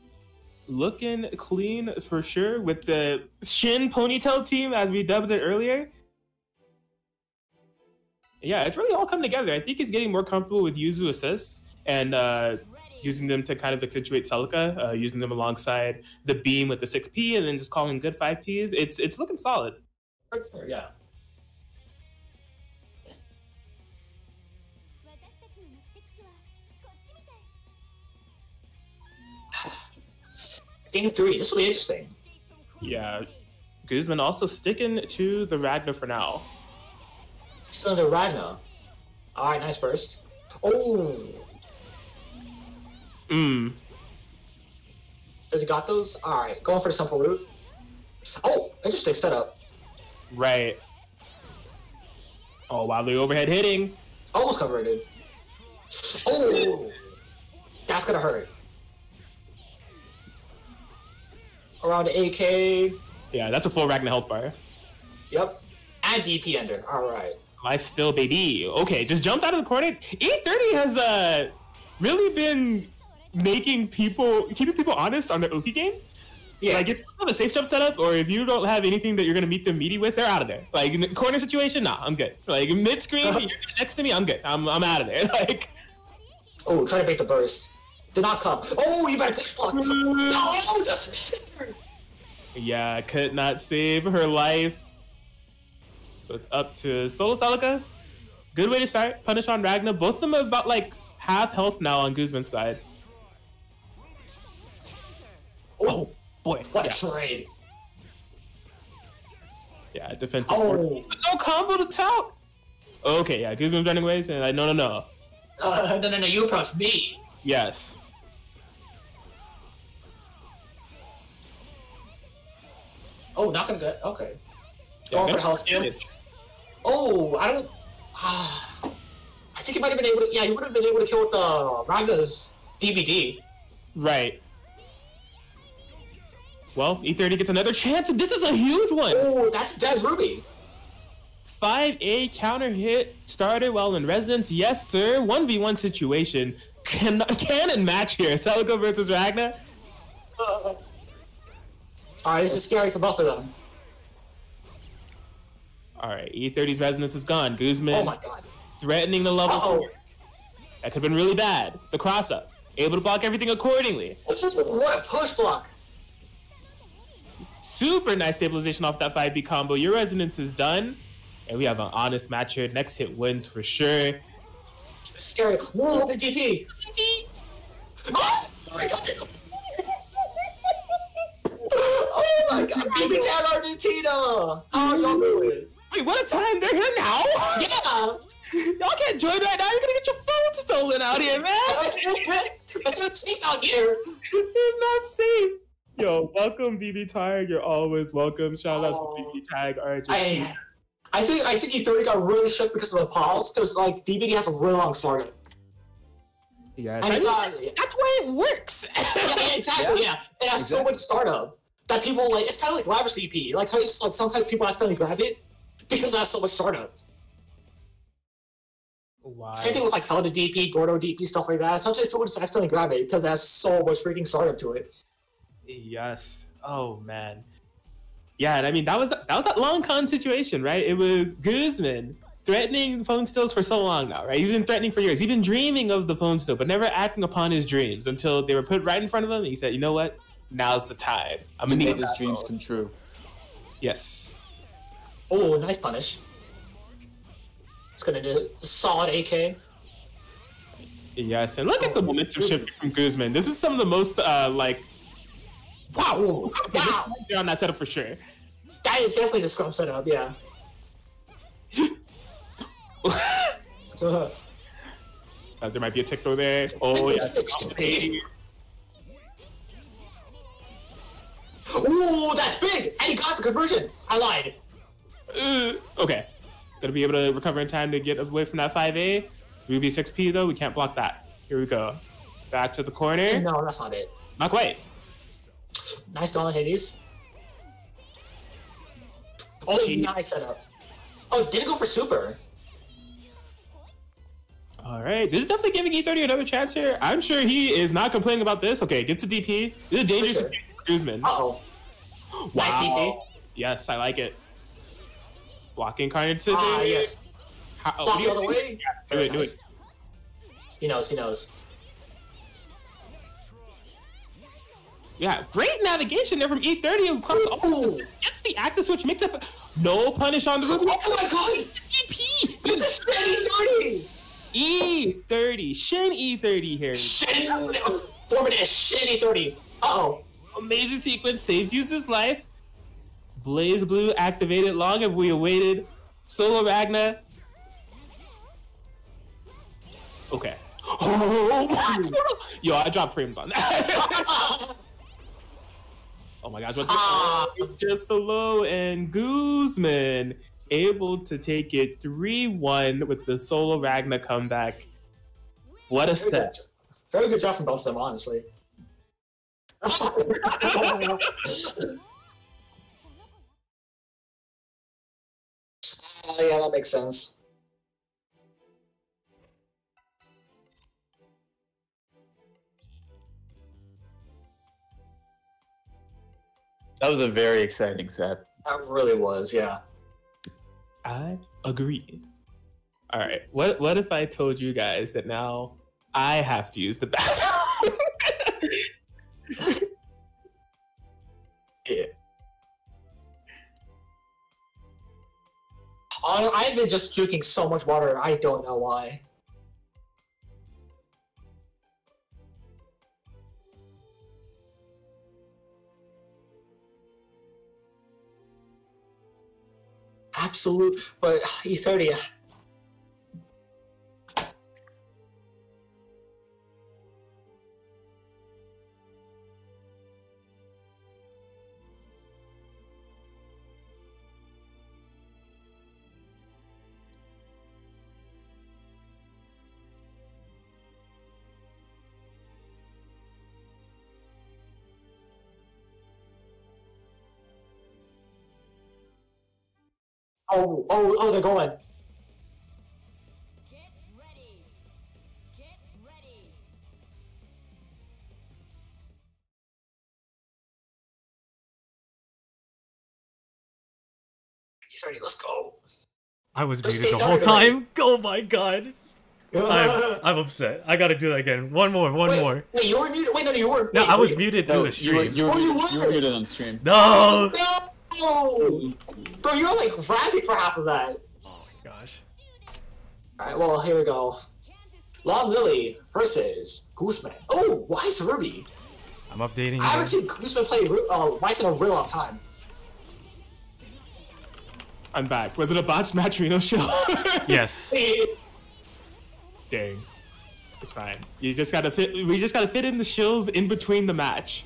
C: Looking clean for sure with the Shin ponytail team as we dubbed it earlier. Yeah, it's really all come together. I think he's getting more comfortable with Yuzu assists and using them to kind of accentuate Celica, using them alongside the beam with the 6P and then just calling good 5Ps. It's looking solid.
D: Yeah. Game 3, this will be interesting.
C: Yeah. Guzman also sticking to the Ragna for now.
D: Still the Ragna. Alright, nice burst. Oh! Does he got those? Alright, going for the simple route. Oh, interesting setup.
C: Right. Oh, wow, the overhead hitting.
D: Almost converted. Oh! That's gonna hurt. Around the AK.
C: Yeah, that's a full Ragna health bar.
D: Yep. And DP ender. Alright.
C: Life still, baby. Okay, just jumps out of the corner. E30 has really been keeping people honest on the Uki game.
D: Yeah.
C: Like if you have a safe jump setup, or if you don't have anything that you're gonna meet them meaty with, they're out of there. Like in the corner situation, nah, I'm good. Like mid screen, you're next to me, I'm good. I'm out of there. Like.
D: Oh, trying to make the burst. Did not come. Oh, you better push block. No, just.
C: Yeah, could not save her life. So it's up to Solo Celica. Good way to start. Punish on Ragna. Both of them are about like half health now on Guzman's side. Oh boy.
D: What a trade.
C: Yeah, defensive.
D: Oh.
C: No combo to tout. Okay, yeah, Guzman's running ways and no.
D: No, you approach me.
C: Yes.
D: Oh, not gonna get. Okay.
C: Yeah,
D: Going for health steal. Oh, I don't. I think he might have been able to. Yeah, he would have been able to kill with the Ragna's DVD.
C: Right. Well, E30 gets another chance, and this is a huge one.
D: Oh, that's dead Ruby.
C: 5A counter hit started while in residence. Yes, sir. 1v1 situation. Cannon match here. Celica versus Ragna.
D: Alright, this is scary for both of them.
C: All right, E30's resonance is gone. Guzman.
D: Oh my god.
C: Threatening the level 4.
D: Uh-oh.
C: That could have been really bad. The cross up. Able to block everything accordingly.
D: What a push block.
C: Super nice stabilization off that 5B combo. Your resonance is done. And we have an honest match here. Next hit wins for sure.
D: Scary. Whoa, the DP. Oh my god. Oh my god. BBTAG Argentina. How are y'all doing?
C: Wait, what a time. They're here now?
D: Yeah.
C: Y'all can't join right now. You're gonna get your phone stolen out here, man.
D: That's not safe out here.
C: It's not safe. Yo, welcome BBTAG. You're always welcome. Shout out to BBTAG Argentina.
D: I think E30 got really shook because of the pause, because like DBT has a really long startup.
C: Yeah,
D: And
C: that's why it works.
D: Yeah, exactly. Yeah, it has so much startup that people like. It's kind of like Labyrinth CP. Like how like sometimes people accidentally grab it because it has so much startup.
C: Wow.
D: Same thing with like Paladin DP, Gordo DP, stuff like that. Sometimes people just accidentally grab it because it has so much freaking startup to it.
C: Yes. Oh man. Yeah, and I mean that was that long con situation, right? It was Guzman threatening phone stills for so long now, right? He's been threatening for years. He's been dreaming of the phone still, but never acting upon his dreams until they were put right in front of him. And he said, "You know what? Now's the time. I'm gonna
A: make his dreams come true."
C: Yes.
D: Oh, nice punish. It's gonna do a solid AK.
C: Yes, and look at the momentum shift from Guzman. This is some of the most like. Wow! Okay,
D: wow!
C: This on that setup for sure.
D: That is definitely the scrum setup, yeah.
C: There might be a tick throw there. Oh yeah.
D: Ooh, that's big! And he got the conversion! I lied.
C: Okay. Gonna be able to recover in time to get away from that 5A. Ruby 6P though, we can't block that. Here we go. Back to the corner.
D: No, that's not it.
C: Not quite.
D: Nice Gauntlet Hades. Oh, nice setup. Oh, didn't go for super.
C: All right, this is definitely giving E30 another chance here. I'm sure he is not complaining about this. Okay, gets the DP. This is a dangerous
D: sure.
C: Guzman.
D: Uh-oh.
C: Wow.
D: Nice DP.
C: Yes, I like it. Blocking Carnage Scissors.
D: Ah, yes. Block the other way.
C: Do it, do it.
D: He knows, he knows.
C: Yeah, great navigation there from E30 across all. Gets the active switch, makes up. No punish on the Ruby.
D: Oh my god!
C: DP!
D: It's a Shen E30!
C: E30. Shen E30 here.
D: Shen! Fulmen is Shen E30. Uh-oh.
C: Amazing sequence, saves user's life. Blaze Blue activated. Long have we awaited. Solo Ragna. Okay. Yo, I dropped frames on that. Oh my gosh, what's just the low, and Guzman able to take it 3-1 with the solo Ragna comeback. What a step.
D: Very good job from both of them, honestly. Yeah, that makes sense.
A: That was a very exciting set.
D: That really was, yeah.
C: I agree. All right, what if I told you guys that now I have to use the bathroom?
D: Yeah. I've been just drinking so much water, I don't know why. Absolute, but E30. Oh, they're going.
E: Get ready. Get ready.
D: He's ready. Let's go.
B: I was
D: Just
B: muted the
D: stay
B: whole
D: started
B: time. Oh my god. I'm upset. I gotta do that again. One more.
D: Wait, you were muted? Wait, no, you weren't.
B: No,
D: Wait,
B: I was
D: wait.
B: muted through the stream.
A: You were
D: you were.
A: muted on stream.
B: No!
D: No! Bro, you were like rapping for half of that.
B: Oh my gosh.
D: Alright, well, here we go. Lonlily versus Guzman. Oh, Weiss Ruby.
B: I'm updating.
D: I haven't seen Guzman play Weiss in a real long time.
C: I'm back. Was it a botched match Reno show?
B: Yes.
C: Dang. It's fine. You just gotta fit. We just gotta fit in the shills in between the match.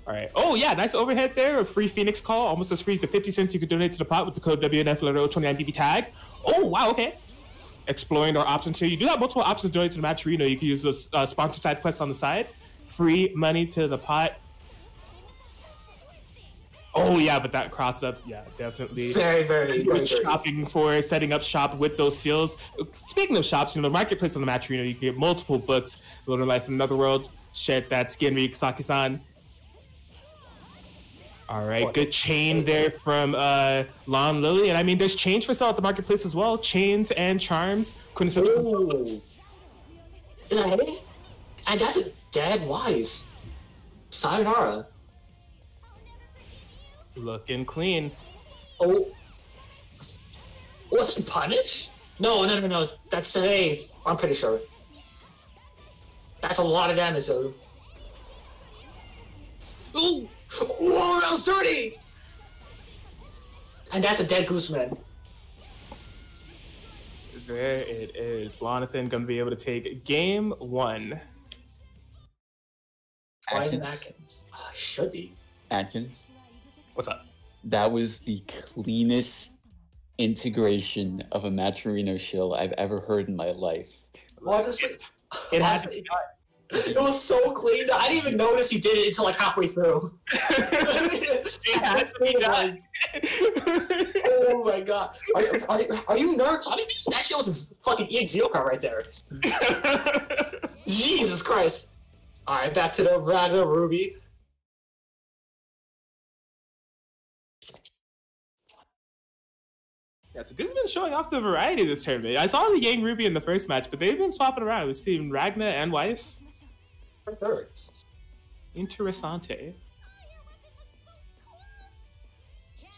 C: All right. Oh yeah, nice overhead there. A free Phoenix call, almost as free as the 50 cents you could donate to the pot with the code WNF2020 BBTAG. Oh wow. Okay. Exploring our options here. You do have multiple options to donate to the match. You know, you can use those sponsor side quests on the side. Free money to the pot. Oh yeah, but that cross up, yeah, definitely.
D: Very.
C: Shopping for setting up shop with those seals. Speaking of shops, you know, the marketplace on the match, you know, you can get multiple books. Living Life in Another World. Shed that skin, Saki-san. All right, good chain there from Lonlily, and I mean, there's chains for sale at the marketplace as well. Chains and charms.
D: Ooh. Is that it? And that's a dead Weiss. Sayonara.
C: Looking clean.
D: Oh. Was it punish? No. That's save. I'm pretty sure. That's a lot of damage, though. Ooh! Whoa, that was dirty! And that's a dead Guzman.
C: There it is. Lonathan gonna be able to take game one.
D: Why isn't Atkins? Oh, should be.
A: Atkins.
C: What's up?
A: That was the cleanest integration of a Matcherino shill I've ever heard in my life.
D: Honestly,
C: It has.
D: it was so clean that I didn't even notice he did it until like halfway through. Oh my god. Are you nerds? I mean, that shit was his fucking EXO card right there. Jesus Christ. Alright, back to the Ragna Ruby.
C: Yeah, so Guzman showing off the variety this tournament. I saw the Yang Ruby in the first match, but they've been swapping around. We've seen Ragna and Weiss. Interessante.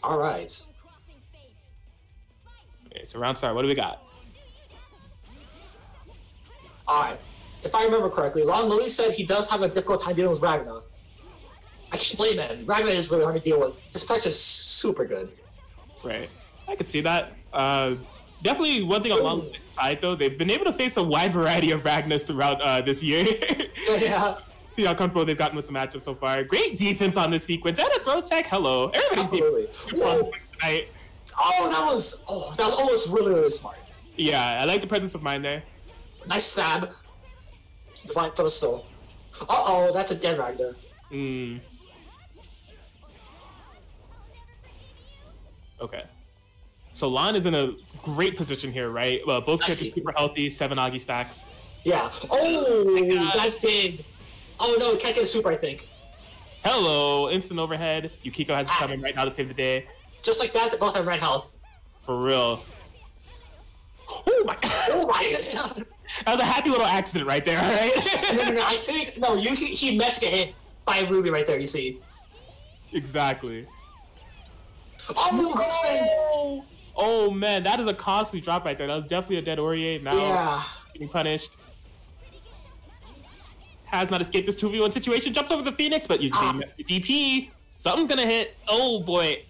D: Alright.
C: Okay, so round start, what do we got?
D: Alright. If I remember correctly, Lonlily said he does have a difficult time dealing with Ragna. I can't blame him. Ragna is really hard to deal with. His price is super good.
C: Right. I could see that. Definitely one thing on Lonlily's side, though, they've been able to face a wide variety of Ragnas throughout this year.
D: Yeah.
C: See how comfortable they've gotten with the matchup so far. Great defense on this sequence. And a throw tech. Hello. Everybody's defense tonight.
D: Oh, that was almost really smart.
C: Yeah, I like the presence of mind there.
D: Nice stab. Divine throw still. Uh-oh, that's a dead Ragna.
C: Okay. So Lon is in a great position here, right? Well, both characters super healthy, 7 Agi stacks.
D: Yeah. Oh, that's big. Oh no, can't get a super, I think.
C: Hello, instant overhead. Yukiko has it coming right now to save the day.
D: Just like that, they both have red health.
C: For real. Oh my god.
D: Oh my god.
C: That was a happy little accident right there, alright?
D: No, I think, he meant to get hit by Ruby right there, you see.
C: Exactly.
D: Oh,
C: oh man, that is a costly drop right there. That was definitely a dead Orie. Now getting punished. Has not escaped this 2v1 situation. Jumps over the Phoenix, but you DP. Something's gonna hit. Oh boy.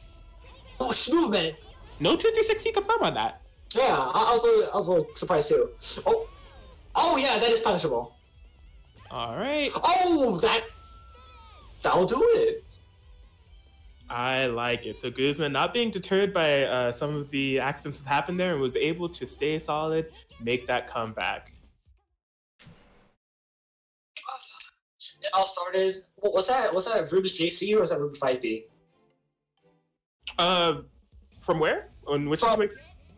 D: Oh, movement.
C: No 2-3-6 confirm on that.
D: Yeah, I was a little surprised too. Oh yeah, that is punishable.
C: All right.
D: Oh, that'll do it.
C: I like it. So Guzman not being deterred by some of the accidents that happened there and was able to stay solid, make that comeback.
D: It all started. What was that? Was that Ruby JC or was that Ruby 5B?
C: From where? On which situation?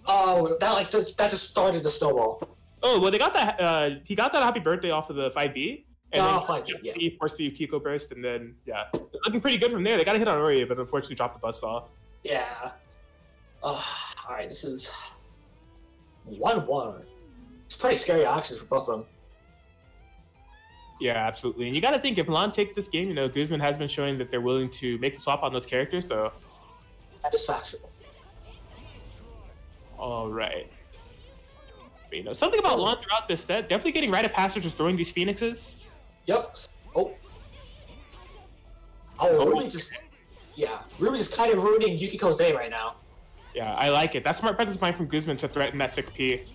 D: Oh, that just started the snowball.
C: Oh well, they got that. He got that happy birthday off of the 5B. And then
D: 5B, yeah.
C: He forced the Yukiko burst, and then looking pretty good from there. They got a hit on Orie, but unfortunately dropped the buzzsaw.
D: Yeah. Alright, this is 1-1. It's pretty scary actions for both of them.
C: Yeah, absolutely. And you got to think, if Lon takes this game, you know, Guzman has been showing that they're willing to make the swap on those characters, so...
D: That is factual.
C: All right. But, you know, something about Lon throughout this set, definitely getting right at passage, just throwing these phoenixes.
D: Yep. Ruby just... Yeah, Ruby is kind of ruining Yukiko's day right now.
C: Yeah, I like it. That's smart presence mind from Guzman to threaten that 6P.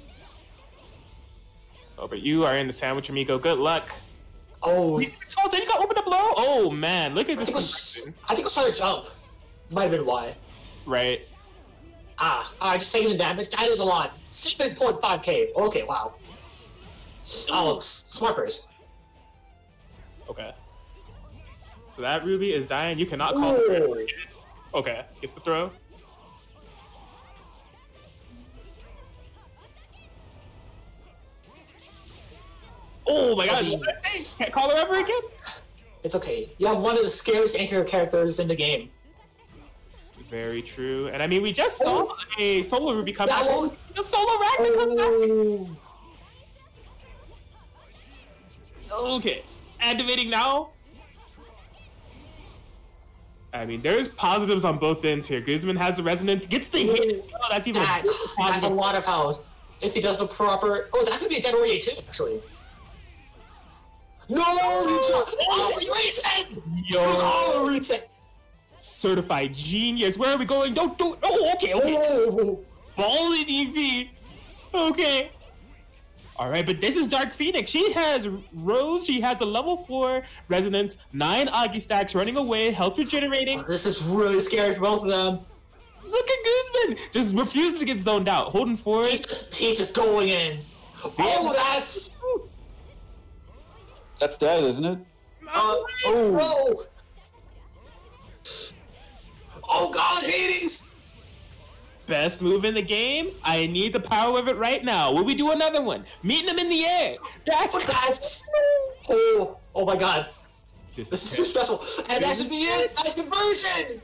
C: Oh, but you are in the sandwich, amigo. Good luck.
D: Oh,
C: Then you got opened up low. Oh man, look at this.
D: I think I was trying to jump. Might have been why.
C: Right.
D: Just taking the damage. That is a lot. 7.5k. Okay, wow. Oh, smart burst.
C: Okay. So that Ruby is dying. You cannot call it. Okay, gets the throw. Oh my god, can't call her ever again?
D: It's okay. You have one of the scariest anchor characters in the game.
C: Very true. And I mean, we just saw a solo Ruby come back. The solo Ragna come back. Okay, activating now. I mean, there's positives on both ends here. Guzman has the resonance, gets the hit. Oh, that's even
D: that's a lot of health. If he does the proper... Oh, that could be a dead Orie too, actually. No! Reset!
C: Yo!
D: Reset!
C: Certified genius. Where are we going? Don't do it. Oh, okay. Ball in EV. Okay. All right, but this is Dark Phoenix. She has Rose. She has a level 4 resonance, 9 Agi stacks running away, health regenerating.
D: This is really scary for both of them.
C: Look at Guzman. Just refusing to get zoned out. Holding forward.
D: He's just going in. Oh, that's...
A: That's dead, isn't it?
D: Oh god, Hades!
C: Best move in the game. I need the power of it right now. Will we do another one? Meeting them in the air. That's
D: oh my god. This is too stressful. And that should be it. That's conversion.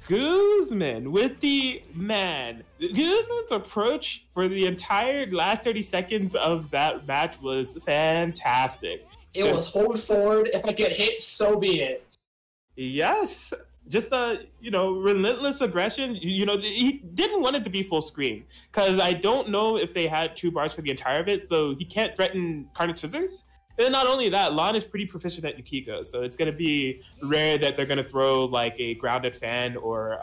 C: Guzman with the Guzman's approach for the entire last 30 seconds of that match was fantastic.
D: It was hold forward. If I get hit, so be it.
C: Yes. Just relentless aggression. He didn't want it to be full screen because I don't know if they had 2 bars for the entire of it, so he can't threaten Carnage Scissors. And not only that, Lon is pretty proficient at Yukiko, so it's going to be rare that they're going to throw like a grounded fan or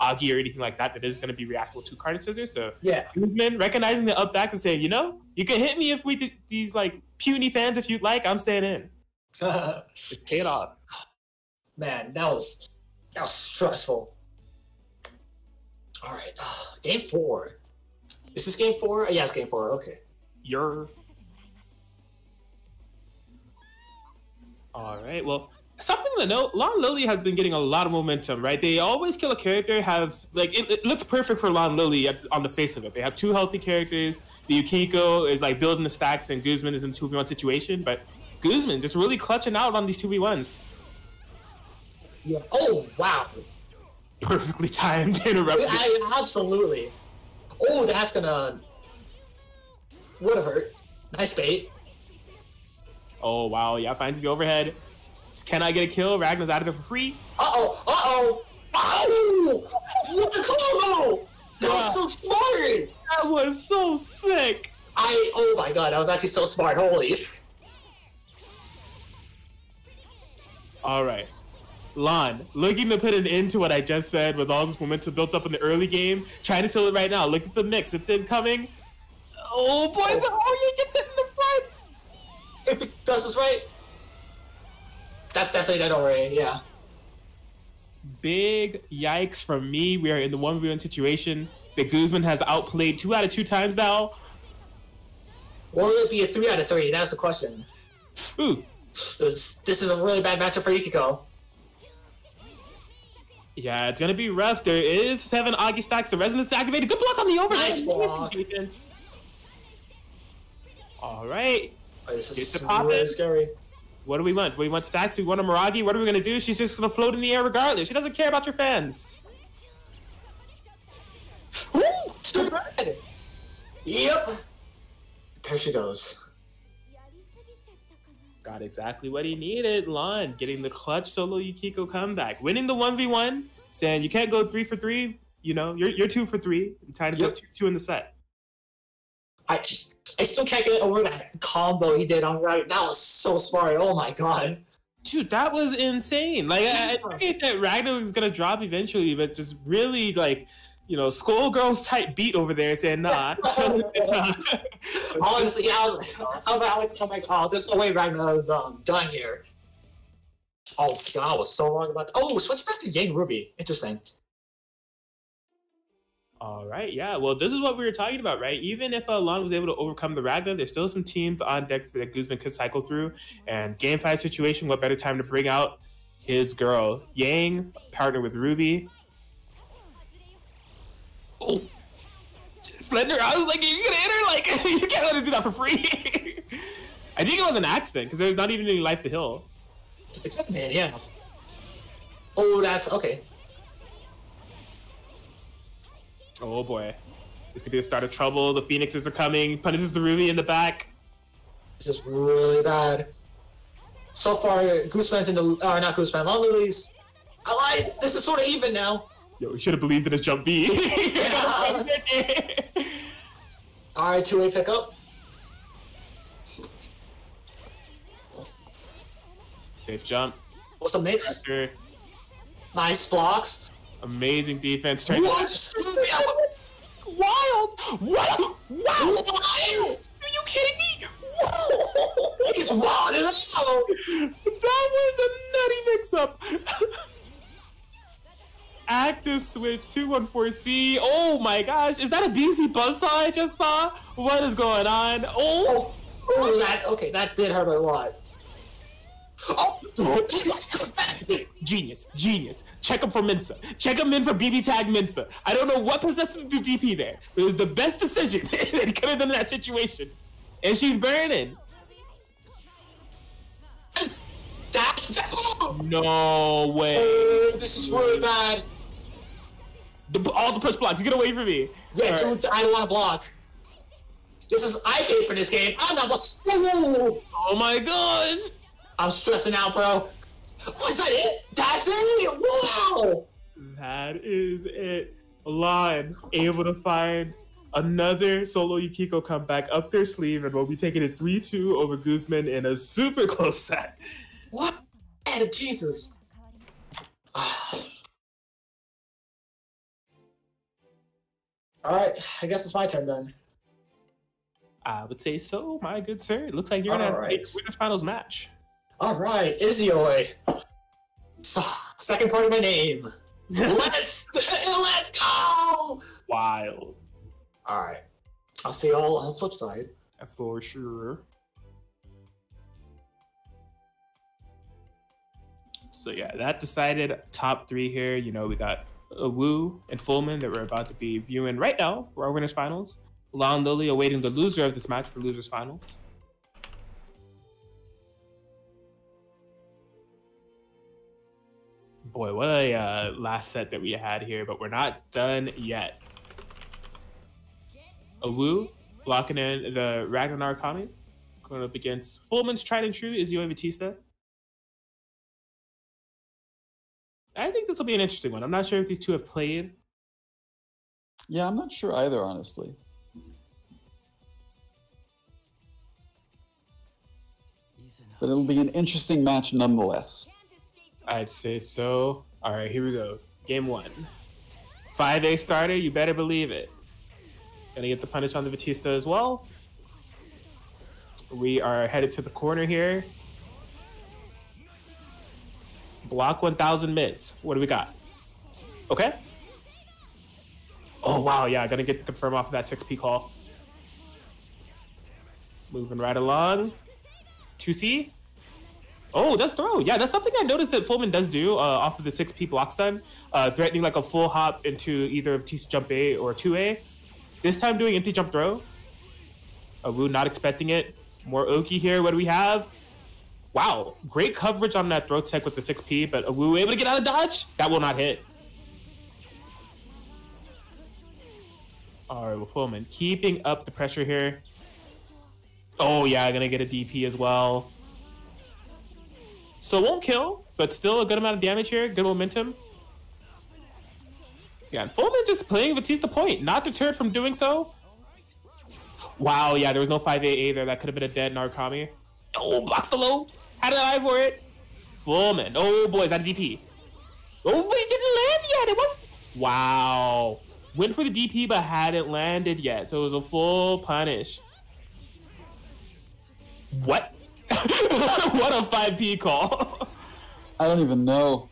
C: Agi or anything like that is going to be reactable to Carnage Scissors. So
D: yeah,
C: Guzman recognizing the up back and saying, you can hit me if we did these like puny fans if you'd like. I'm staying in. It's paid off.
D: Man, that was stressful. All right, game 4. Is this game 4? Yeah, it's game 4. Okay.
C: All right, well, something to note, Lonlily has been getting a lot of momentum, right? They always kill a character, it looks perfect for Lonlily on the face of it. They have 2 healthy characters. The Yukiko is like building the stacks and Guzman is in 2v1 situation, but Guzman just really clutching out on these 2v1s.
D: Yeah. Oh, wow.
C: Perfectly timed interruption.
D: Absolutely. Oh, that's gonna... would have hurt. Nice bait.
C: Oh, wow. Yeah, finds the overhead. Just cannot get a kill. Ragna's out of it for free.
D: Oh! What the combo! That was so smart!
C: That was so sick!
D: Oh my god, that was actually so smart. Holy.
C: Alright. Lon, looking to put an end to what I just said with all this momentum built up in the early game. Trying to seal it right now. Look at the mix. It's incoming. Oh boy, the Orie gets it in the front!
D: If it does this right, that's definitely that Orie, yeah.
C: Big yikes from me. We are in the 1v1 situation. The Guzman has outplayed 2 out of 2 times now.
D: Will it be a 3 out of 3? That's the question.
C: Ooh.
D: This is a really bad matchup for Yukiko.
C: Yeah, it's gonna be rough. There is 7 Agi stacks. The resonance activated. Good block on the overhead.
D: Nice block.
C: All right.
D: This is really scary.
C: What do we want? Do we want stacks? Do we want a Miragi? What are we gonna do? She's just gonna float in the air regardless. She doesn't care about your fans.
D: Yep. There she goes.
C: Got exactly what he needed. Lon getting the clutch solo Yukiko comeback, winning the 1v1, saying you can't go 3 for 3. You know, you're 2 for 3. I'm trying to go 2 in the set.
D: I still can't get over that combo he did on Ragna. That was so smart. Oh my god.
C: Dude, that was insane. Like, I think that Ragna was gonna drop eventually, but just really like, you know, Skullgirls type beat over there saying, nah.
D: Honestly, yeah, I was like, oh my god, there's no way Ragna's done here. Oh god, I was so wrong about that. Oh, switch back to Yang Ruby. Interesting.
C: All right, yeah. Well, this is what we were talking about, right? Even if Lon was able to overcome the Ragna, there's still some teams on deck that Guzman could cycle through. And game 5 situation, what better time to bring out his girl, Yang, partnered with Ruby. Oh, Splendor! I was like, you're gonna hit her? Like, you can't let her do that for free. I think it was an accident because there's not even any life to heal.
D: Man, yeah. Oh, that's okay.
C: Oh boy, this could be the start of trouble. The Phoenixes are coming. Punishes the Ruby in the back.
D: This is really bad. So far, Guzman's in the not Guzman, Lonlily's. I lied. This is sort of even now.
C: Yo, we should have believed in his jump B.
D: Alright, 2-way pickup.
C: Safe jump.
D: What's a mix?
C: Pressure.
D: Nice blocks.
C: Amazing defense.
D: What?
C: Wild! Wow! Wow!
D: Wild!
C: Are you kidding me?
D: He's wild and so.
C: That was a nutty mix-up. Active switch 214C. Oh my gosh, is that a BC buzzsaw I just saw? What is going on? Oh,
D: that did hurt a lot. Oh,
C: genius. Check him for Mensa. Check him in for BBTAG Mensa. I don't know what possessed him to do DP there. It was the best decision that he could have done in that situation. And she's burning. No way.
D: Oh, this is really bad.
C: All the push blocks, get away from me.
D: Yeah, right. Dude, I don't want to block. I paid for this game. I'm not.
C: Oh my gosh.
D: I'm stressing out, bro. Was that it? That's it? Wow.
C: That is it. Lon able to find another solo Yukiko comeback up their sleeve, and we'll be taking it 3-2 over Guzman in a super close set.
D: What? Jesus. Alright, I guess it's my turn then.
C: I would say so, my good sir. It looks like you're gonna make the finals match.
D: Alright, Izayoi. Second part of my name. Let's go!
C: Wild.
D: Alright. I'll see you all on the flip side.
C: For sure. So yeah, that decided top 3 here. You know, we got Awoo and Fulmen that we're about to be viewing right now for our winners finals. Lonlily awaiting the loser of this match for losers finals. Boy, what a last set that we had here, but we're not done yet. Awoo blocking in the Ragna Awookanen, going up against Fulmen's tried and true Izayoi Vatista. I think this will be an interesting one. I'm not sure if these two have played.
A: Yeah, I'm not sure either, honestly. But it'll be an interesting match nonetheless.
C: I'd say so. All right, here we go. Game 1. 5A starter, you better believe it. Gonna get the punish on the Vatista as well. We are headed to the corner here. Block 1000 mids. What do we got? Okay. Oh, wow. Yeah, gonna get the confirm off of that 6P call. Moving right along. 2C. Oh, that's throw. Yeah, that's something I noticed that Fulmen does do off of the 6P block stun. Threatening like a full hop into either of T's jump A or 2A. This time doing empty jump throw. Awoo not expecting it. More Oki here. What do we have? Wow, great coverage on that throw tech with the 6P, but Awoo able to get out of dodge? That will not hit. All right, well, Fulmen keeping up the pressure here. Oh, yeah, gonna get a DP as well. So won't kill, but still a good amount of damage here. Good momentum. Yeah, and Fulmen just playing Vatista point, not deterred from doing so. Wow, yeah, there was no 5AA there. That could have been a dead Narukami. Oh, blocks the low. Had an eye for it. Fulmen. Oh, boy, is that a DP? Oh, but it didn't land yet. It was... Wow. Went for the DP, but hadn't landed yet. So it was a full punish. What? What a 5P call.
A: I don't even know.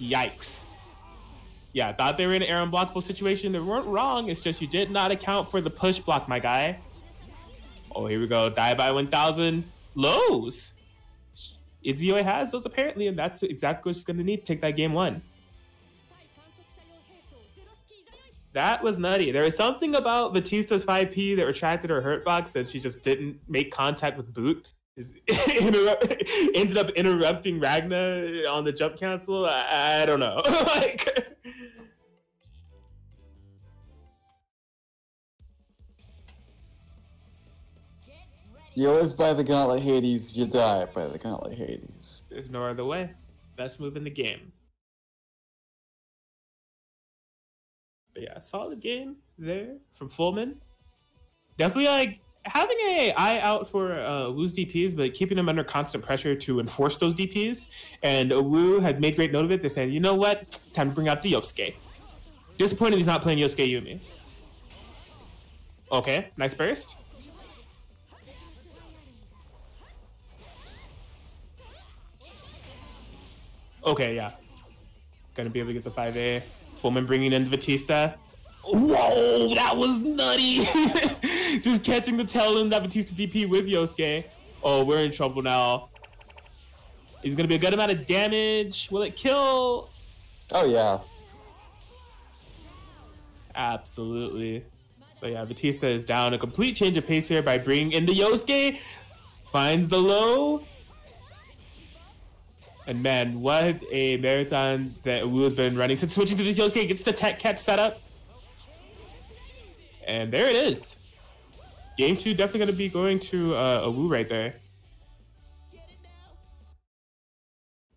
C: Yikes. Yeah, thought they were in an air unblockable situation. They weren't wrong. It's just you did not account for the push block, my guy. Oh, here we go. Die by 1,000 lows. Izayoi has those apparently, and that's exactly what she's going to need to take that game 1. That was nutty. There was something about Vatista's 5P that retracted her hurt box that she just didn't make contact with boot. Ended up interrupting Ragna on the jump cancel. I don't know. Like,
A: you live by the Gauntlet Hades, you die by the Gauntlet Hades.
C: there's no other way. Best move in the game. But yeah, solid game there from Fulmen. Definitely like having an eye out for Awoo's DPs, but keeping them under constant pressure to enforce those DPs. And Awoo has made great note of it. They're saying, you know what? Time to bring out the Yosuke. Disappointed he's not playing Yosuke Yumi. Okay, nice burst. Okay, yeah. Gonna be able to get the 5A. Fulmen bringing in Vatista. Whoa, that was nutty. Just catching the tail end of that Vatista DP with Yosuke. Oh, we're in trouble now. It's gonna be a good amount of damage. Will it kill?
A: Oh, yeah.
C: Absolutely. So yeah, Vatista is down. A complete change of pace here by bringing in the Yosuke. Finds the low. And man, what a marathon that Awoo has been running since switching to this Yosuke. Gets the tech catch setup. And there it is. Game 2 definitely going to be going to Awoo right there.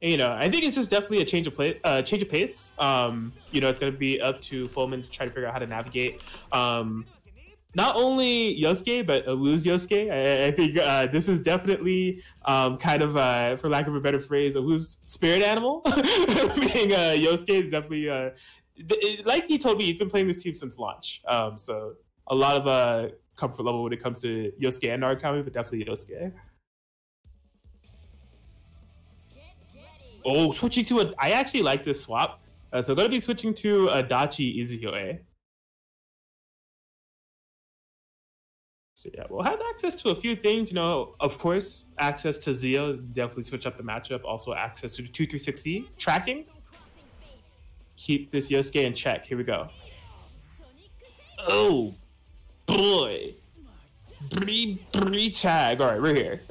C: And, you know, I think it's just definitely a change of play, change of pace. You know, it's going to be up to Fulmen to try to figure out how to navigate. Not only Yosuke, but Awoo's Yosuke. I think this is definitely kind of, for lack of a better phrase, Awoo's spirit animal. Being Yosuke is definitely, like he told me, he's been playing this team since launch. So a lot of comfort level when it comes to Yosuke and Narukami, but definitely Yosuke. Oh, switching to I actually like this swap. So going to be switching to Adachi Izayoi. So yeah, we'll have access to a few things, you know, of course, access to Zio, definitely switch up the matchup, also access to the 236C, tracking. Keep this Yosuke in check, here we go. Oh, boy. Tag, all right, we're here.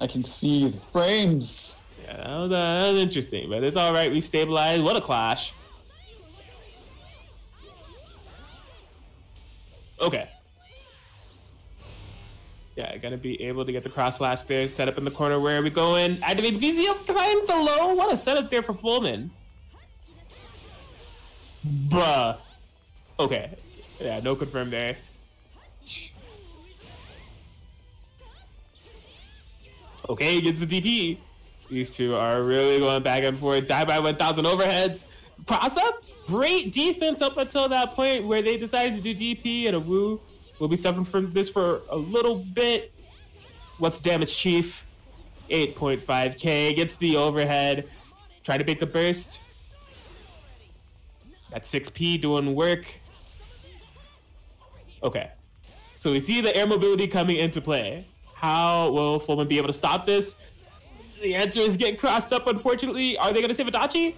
A: I can see the frames.
C: Yeah, that was interesting, but it's all right, we've stabilized, what a clash. Okay. Yeah, gonna be able to get the cross flash there, set up in the corner. Where are we going? Activates BZL, finds the low. What a setup there for Fulmen. Bruh. Okay. Yeah, no confirm there. Okay, gets the DP. These two are really going back and forth. Die by 1,000 overheads. Cross up. Great defense up until that point where they decided to do DP, and Awoo will be suffering from this for a little bit. What's damage, Chief? 8.5k. Gets the overhead. Try to make the burst. That's 6p doing work. Okay. So we see the air mobility coming into play. How will Fulmen be able to stop this? The answer is get crossed up, unfortunately. Are they going to save Adachi?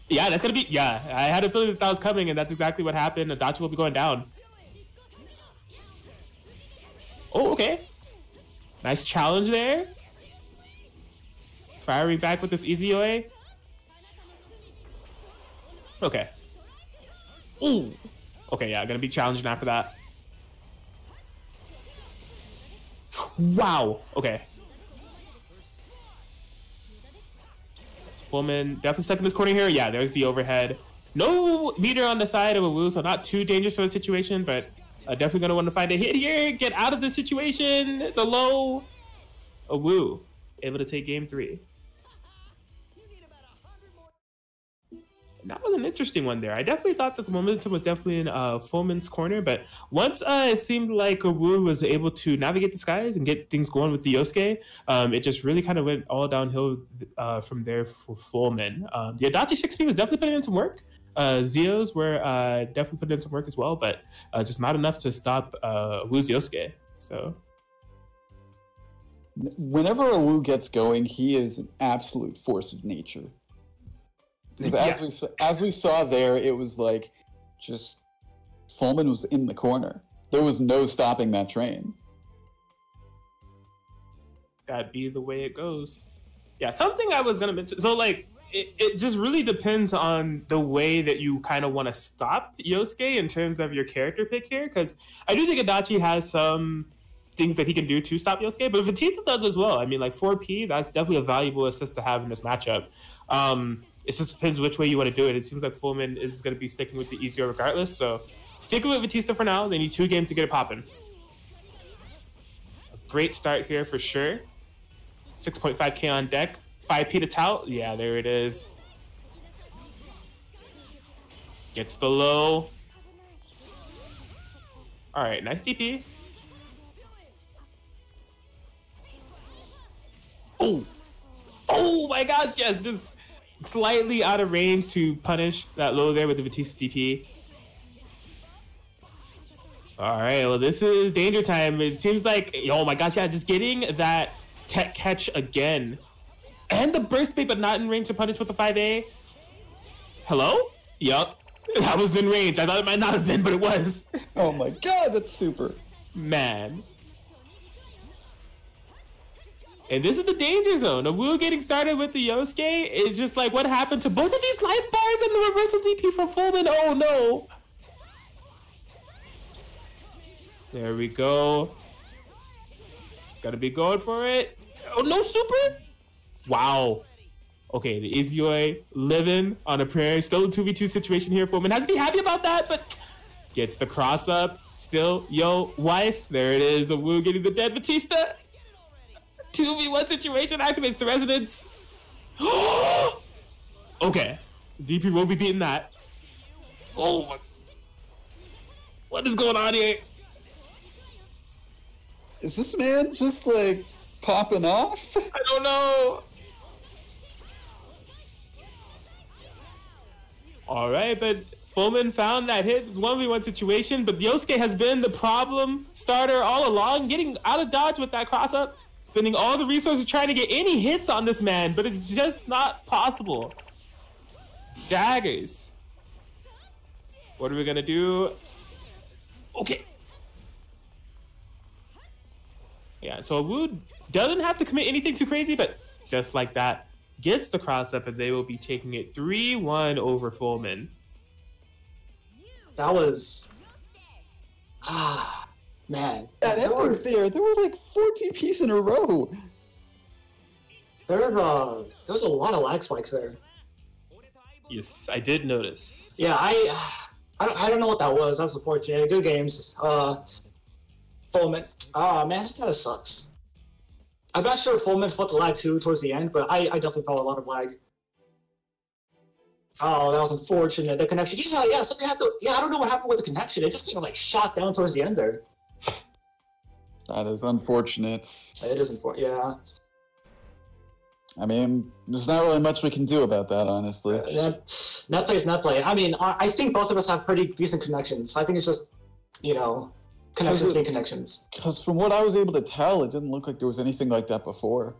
C: Yeah, that's going to be... Yeah, I had a feeling that was coming, and that's exactly what happened. Adachi will be going down. Oh, okay. Nice challenge there. Firing back with this Izayoi. Okay. Ooh. Okay, yeah, gonna be challenging after that. Wow. Okay. Fulmen definitely stuck in this corner here. Yeah, there's the overhead. No meter on the side of Awoo, so not too dangerous of a situation, but definitely gonna want to find a hit here. Get out of the situation. The low. Awoo able to take game 3. That was an interesting one there. I definitely thought that the momentum was definitely in Fulmen's corner, but once it seemed like Awoo was able to navigate the skies and get things going with the Yosuke, it just really kind of went all downhill from there for Fulmen. The Adachi 6P was definitely putting in some work. Zeos were definitely putting in some work as well, but just not enough to stop Awoo's Yosuke. So
A: whenever Awoo gets going, he is an absolute force of nature. Because as we saw there, it was like just Fulmen was in the corner. There was no stopping that train.
C: That'd be the way it goes. Yeah, something I was gonna mention. So like, it just really depends on the way that you kind of want to stop Yosuke in terms of your character pick here. Because I do think Adachi has some things that he can do to stop Yosuke, but Vatista does as well. I mean, like 4P, that's definitely a valuable assist to have in this matchup. It just depends which way you want to do it. It seems like Fulmen is going to be sticking with the easier regardless. So sticking with Vatista for now. They need 2 games to get it popping. A great start here for sure. 6.5k on deck. 5p to tout. Yeah, there it is. Gets the low. All right, nice DP. Oh, oh my gosh, yes, just slightly out of range to punish that low there with the Vatista DP. All right, well, this is danger time. It seems like, oh my gosh, yeah, just getting that tech catch again. And the burst bait, but not in range to punish with the 5A. Hello? Yup, that was in range. I thought it might not have been, but it was.
A: Oh my god, that's super.
C: Man. And this is the danger zone. Awoo getting started with the Yosuke. It's just like, what happened to both of these life bars and the reversal DP from Fulmen? Oh no. There we go. Gotta be going for it. Oh, no super? Wow. Okay, the Izayoi living on a prayer. Still a 2v2 situation here. Fulmen has to be happy about that, but gets the cross up. Still, yo, wife. There it is. Awoo getting the dead Vatista. 2v1 situation activates the resonance. Okay. DP will be beating that. Oh my. What is going on here?
A: Is this man just like popping off?
C: I don't know. All right, but Fulmen found that hit 1v1 situation, but Yosuke has been the problem starter all along, getting out of dodge with that cross up. Spending all the resources trying to get any hits on this man, but it's just not possible. Daggers. What are we gonna do? Okay. Yeah, so Awoo doesn't have to commit anything too crazy, but just like that, gets the cross up and they will be taking it 3-1 over Fulmen.
D: That was... man.
A: That ending there were like 4 TPs in a row.
D: There was a lot of lag spikes there.
C: Yes, I did notice.
D: Yeah, I don't know what that was. That's unfortunate. Good games. Fulmen. Man, this kind of sucks. I'm not sure if Fulmen felt the lag too towards the end, but I definitely felt a lot of lag. Oh, that was unfortunate. The connection. Yeah, something happened. Yeah, I don't know what happened with the connection. It just kind of like shot down towards the end there.
A: That is unfortunate.
D: It is unfortunate. Yeah.
A: I mean, there's not really much we can do about that, honestly.
D: Net play is net play. I mean, I think both of us have pretty decent connections. I think it's just, connections between connections.
A: Because from what I was able to tell, it didn't look like there was anything like that before.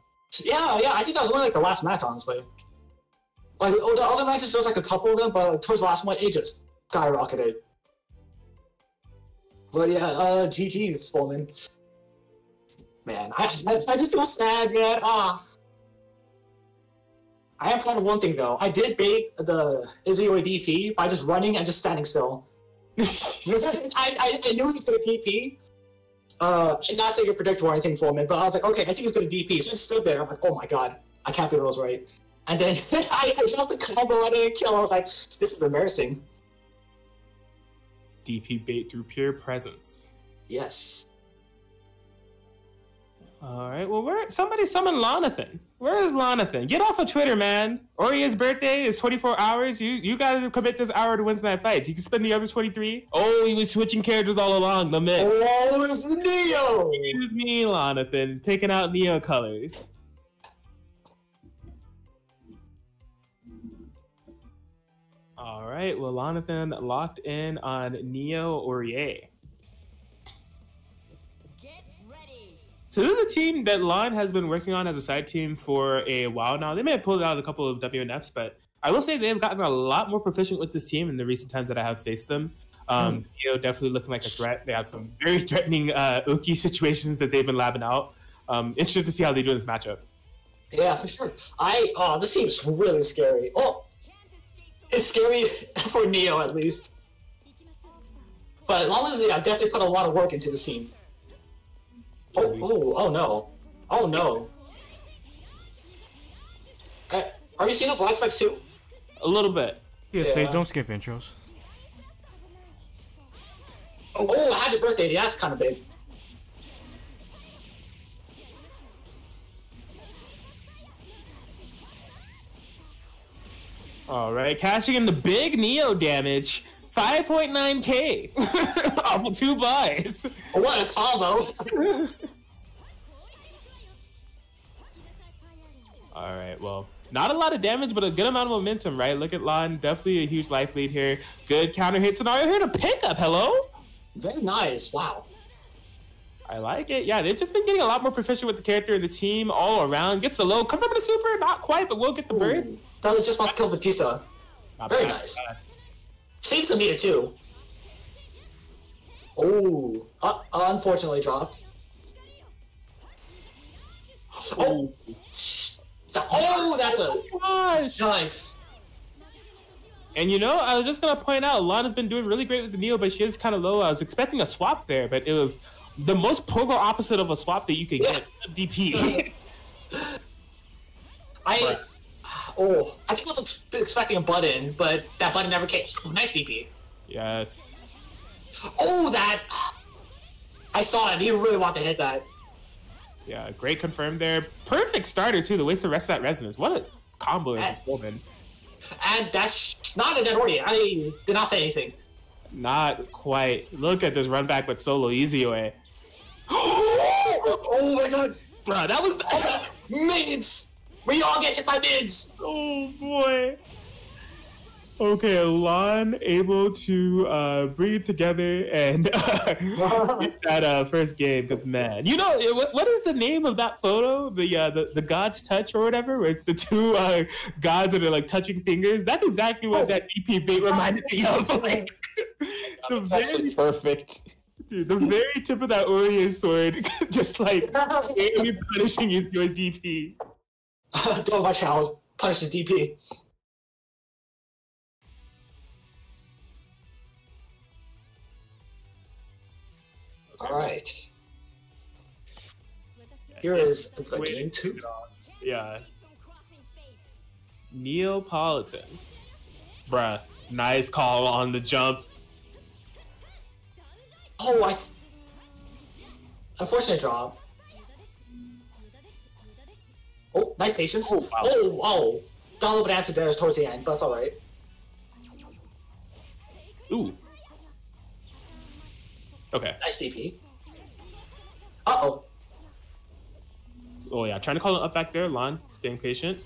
D: Yeah, I think that was only like the last match, honestly. Like, the other matches, there was like a couple of them, but towards the last one, it just skyrocketed. But yeah, GG's, Fulmen. Man, I just feel sad, man. I am proud of one thing though. I did bait the Izayoi DP by just running and just standing still. I knew he was gonna DP. And not saying a predictor or anything for him, but I was like, okay, I think he's gonna DP. So I just stood there. I'm like, oh my god, I can't do those right. And then I dropped the combo and I didn't kill. I was like, this is embarrassing.
C: DP bait through pure presence.
D: Yes.
C: All right. Well, somebody summon Lonathan. Where is Lonathan? Get off of Twitter, man. Orie's birthday is 24 hours. You gotta commit this hour to Wednesday Night Fights. You can spend the other 23. Oh, he was switching characters all along. The mix.
D: Oh, it's the Neo.
C: Excuse me, Lonathan. Picking out Neo colors. All right. Well, Lonathan locked in on Neo Orie. So this is a team that Lon has been working on as a side team for a while now. They may have pulled out a couple of WNFs, but I will say they've gotten a lot more proficient with this team in the recent times that I have faced them. Neo definitely looking like a threat. They have some very threatening Uki situations that they've been labbing out. Interested to see how they do in this matchup.
D: Yeah, for sure. This team is really scary. Oh, it's scary for Neo at least. But Lonlily, I've definitely put a lot of work into this team. Oh no. Oh no. Are you seeing those live spikes too?
C: A little bit.
B: Yeah, say don't skip intros.
D: Oh, happy birthday. Yeah, that's kind of big.
C: All right, cashing in the big Neo damage. 5.9k off of 2 buys.
D: What a combo.
C: All right, well, not a lot of damage, but a good amount of momentum, right? Look at Lon, definitely a huge life lead here. Good counter hit scenario here to pick up. Hello?
D: Very nice. Wow.
C: I like it. Yeah, they've just been getting a lot more proficient with the character and the team all around. Gets the low, comes up with a super, not quite, but we'll get the burst.
D: That was just about to kill Vatista. Very nice. Saves the meter too. Oh, unfortunately dropped. Oh, that's a nice.
C: And you know, I was just gonna point out, Lana's been doing really great with the Neo, but she is kind of low. I was expecting a swap there, but it was the most polar opposite of a swap that you could get. DP.
D: I think I was expecting a button, but that button never came. Oh, nice DP.
C: Yes.
D: Oh, that! I saw it. You really want to hit that.
C: Yeah, great confirm there. Perfect starter, too, to waste the rest of that resonance. What a combo there from Fulmen.
D: And that's not a dead Orie. I did not say anything.
C: Not quite. Look at this run back with solo Izayoi.
D: Oh my god!
C: Bruh, that was...
D: Mids! We all get hit by mids!
C: Oh boy. Okay, Lon able to bring it together and get that first game, because man, you know what is the name of that photo? The God's touch or whatever, where it's the two gods that are like touching fingers. That's exactly what that DP bait reminded me of. Like,
A: That's actually perfect.
C: Dude, the very tip of that Orie sword, just like really punishing your DP.
D: Don't my child. Punish the DP. Alright. Here is the game 2.
C: Yeah. Neapolitan. Bruh, nice call on the jump.
D: Oh, unfortunate drop. Oh, nice patience.
C: Oh, wow.
D: Oh. Got a little bit of answer there towards the end, but that's alright.
C: Ooh. Okay.
D: Nice DP. Uh-oh.
C: Oh, yeah. Trying to call it up back there. Lon, staying patient.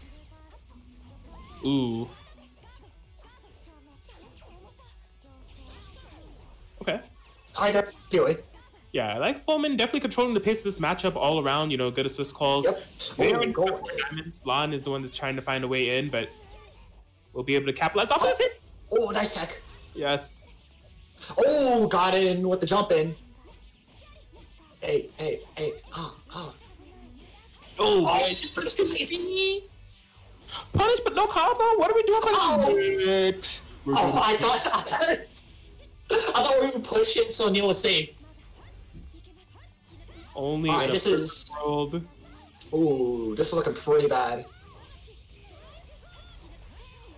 C: Ooh. Okay.
D: Hyde, do it.
C: Yeah, I like Fulmen definitely controlling the pace of this matchup all around. You know, good assist calls.
D: Yep.
C: Diamonds. Lon is the one that's trying to find a way in, but we'll be able to capitalize off of it.
D: Oh, nice tech.
C: Yes.
D: Oh, got in with the jump in. Hey. Oh,
C: Oh,
D: nice.
C: Punish, but no combo. What are we doing?
D: I thought we would push it so Neil was safe.
C: Only
D: Alright,
C: in
D: this
C: a
D: is-
C: world.
D: Ooh, this is looking pretty bad.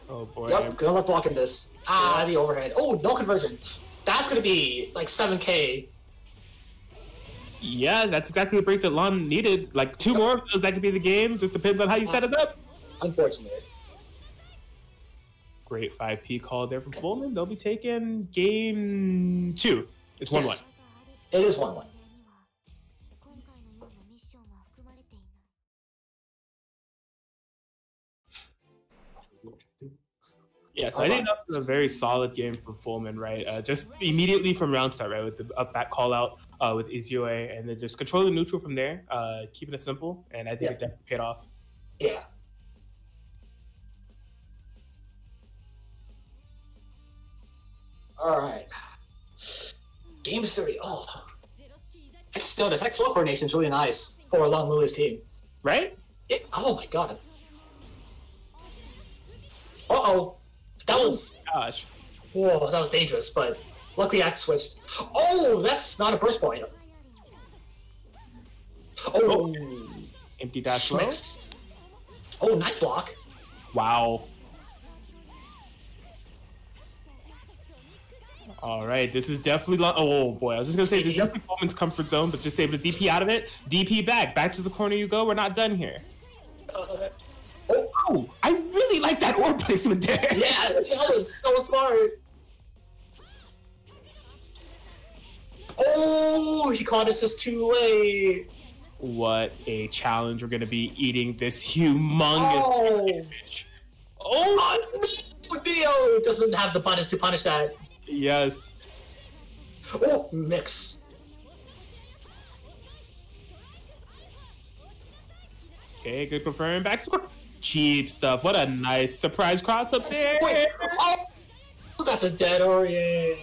C: Oh boy.
D: Yep, good luck blocking this. Ah, the overhead. Oh, no conversion. That's gonna be like 7k.
C: Yeah, that's exactly the break that Lon needed. Like 2 more of those, that could be the game. Just depends on how you set it up.
D: Unfortunate.
C: Great 5P call there from Fulmen. They'll be taking game 2. It's 1-1.
D: Yes. It is 1-1.
C: Yeah, so I think that was a very solid game from Fulmen, right? Just immediately from round start, right? With the up back call out with Izayoi, and then just controlling neutral from there, keeping it simple, and I think it definitely paid off.
D: Yeah. Alright. Game 3. Oh. I just noticed that floor coordination is really nice for Lonlily's team.
C: Right?
D: Oh my god. Uh-oh. That was...
C: Gosh.
D: Whoa, that was dangerous, but luckily I switched. Oh, that's not a burst point. Oh.
C: Empty dash low.
D: Mixed. Oh, nice block.
C: Wow. All right, this is definitely... Oh, boy. I was just going to say, this is definitely Fulmen's comfort zone, but just able to DP out of it. DP back. Back to the corner you go. We're not done here. Oh, I really like that orb placement there.
D: Yeah, that was so smart. Oh, he caught us just too late.
C: What a challenge we're going to be eating this humongous fish. Oh,
D: Neo doesn't have the buttons to punish that.
C: yes.
D: Oh, mix.
C: Okay, good confirm. Back to score. Cheap stuff. What a nice surprise cross up there.
D: Wait, oh, that's a dead Orie.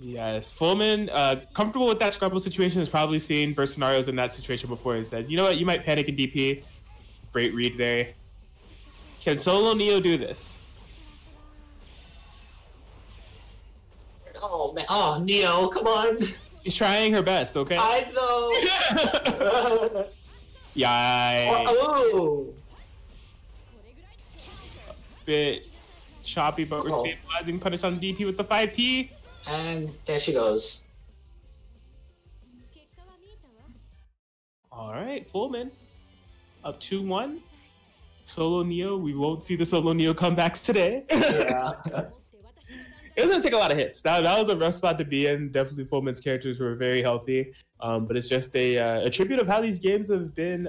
C: Yes, Fulmen, comfortable with that scrabble situation, has probably seen burst scenarios in that situation before. He says, you know what, you might panic in DP. Great read there. Can solo Neo do this?
D: Oh, man. Oh, Neo, come on.
C: She's trying her best, okay?
D: I know.
C: Yikes.
D: Oh.
C: Bit choppy, but we're stabilizing. Punish on DP with the 5P.
D: And there she goes.
C: All right, Fulmen up 2-1. Solo Neo. We won't see the solo Neo comebacks today.
D: Yeah.
C: It was gonna take a lot of hits. That was a rough spot to be in. Definitely, Fulmen's characters were very healthy, but it's just a tribute of how these games have been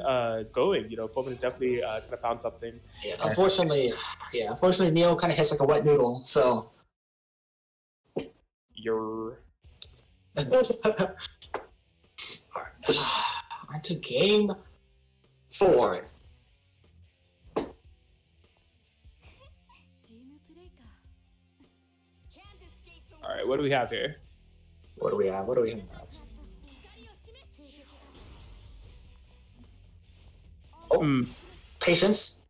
C: going. You know, Fulmen's definitely kind of found something.
D: Yeah, unfortunately, Neo kind of hits like a wet noodle. So.
C: You're.
D: On to game 4.
C: All right, what do we have here?
D: What do we have? Oh, patience.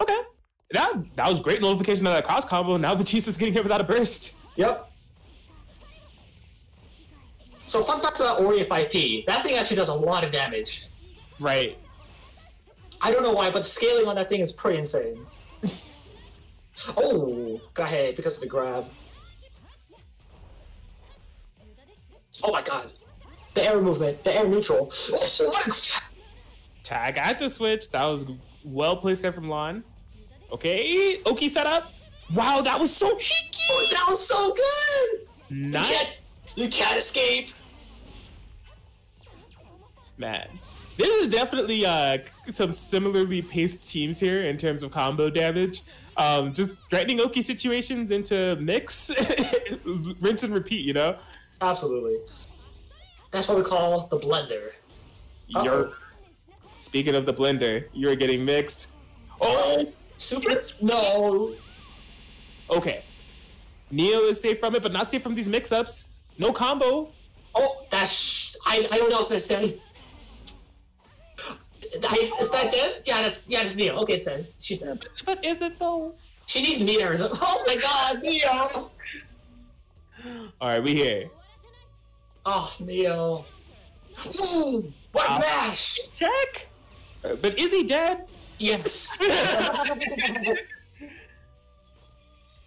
C: Okay. That was great nullification of that cross combo. Now Vatista's getting hit without a burst.
D: Yep. So fun fact about Orie 5P, that thing actually does a lot of damage.
C: Right.
D: I don't know why, but scaling on that thing is pretty insane. Oh, got hit because of the grab. Oh my god. The air movement, the air neutral.
C: Tag at the switch. That was well placed there from Lon. Okay, Oki setup. Wow, that was so cheeky.
D: Oh, that was so good.
C: Nice.
D: You can't escape.
C: Man, this is definitely some similarly paced teams here in terms of combo damage. Just threatening Oki situations into mix, rinse and repeat, you know?
D: Absolutely. That's what we call the blender.
C: Speaking of the blender, you're getting mixed. Oh!
D: Super? No.
C: Okay. Neo is safe from it, but not safe from these mix-ups. No combo.
D: Oh, that's... I don't know if that's... Is that dead? Yeah, that's Neo. Okay, it says. She said.
C: But is it though?
D: She needs to meet her. Oh my god, Neo!
C: Alright, we here.
D: Oh, Neo. Ooh, what a mash!
C: Check! But is he dead?
D: Yes.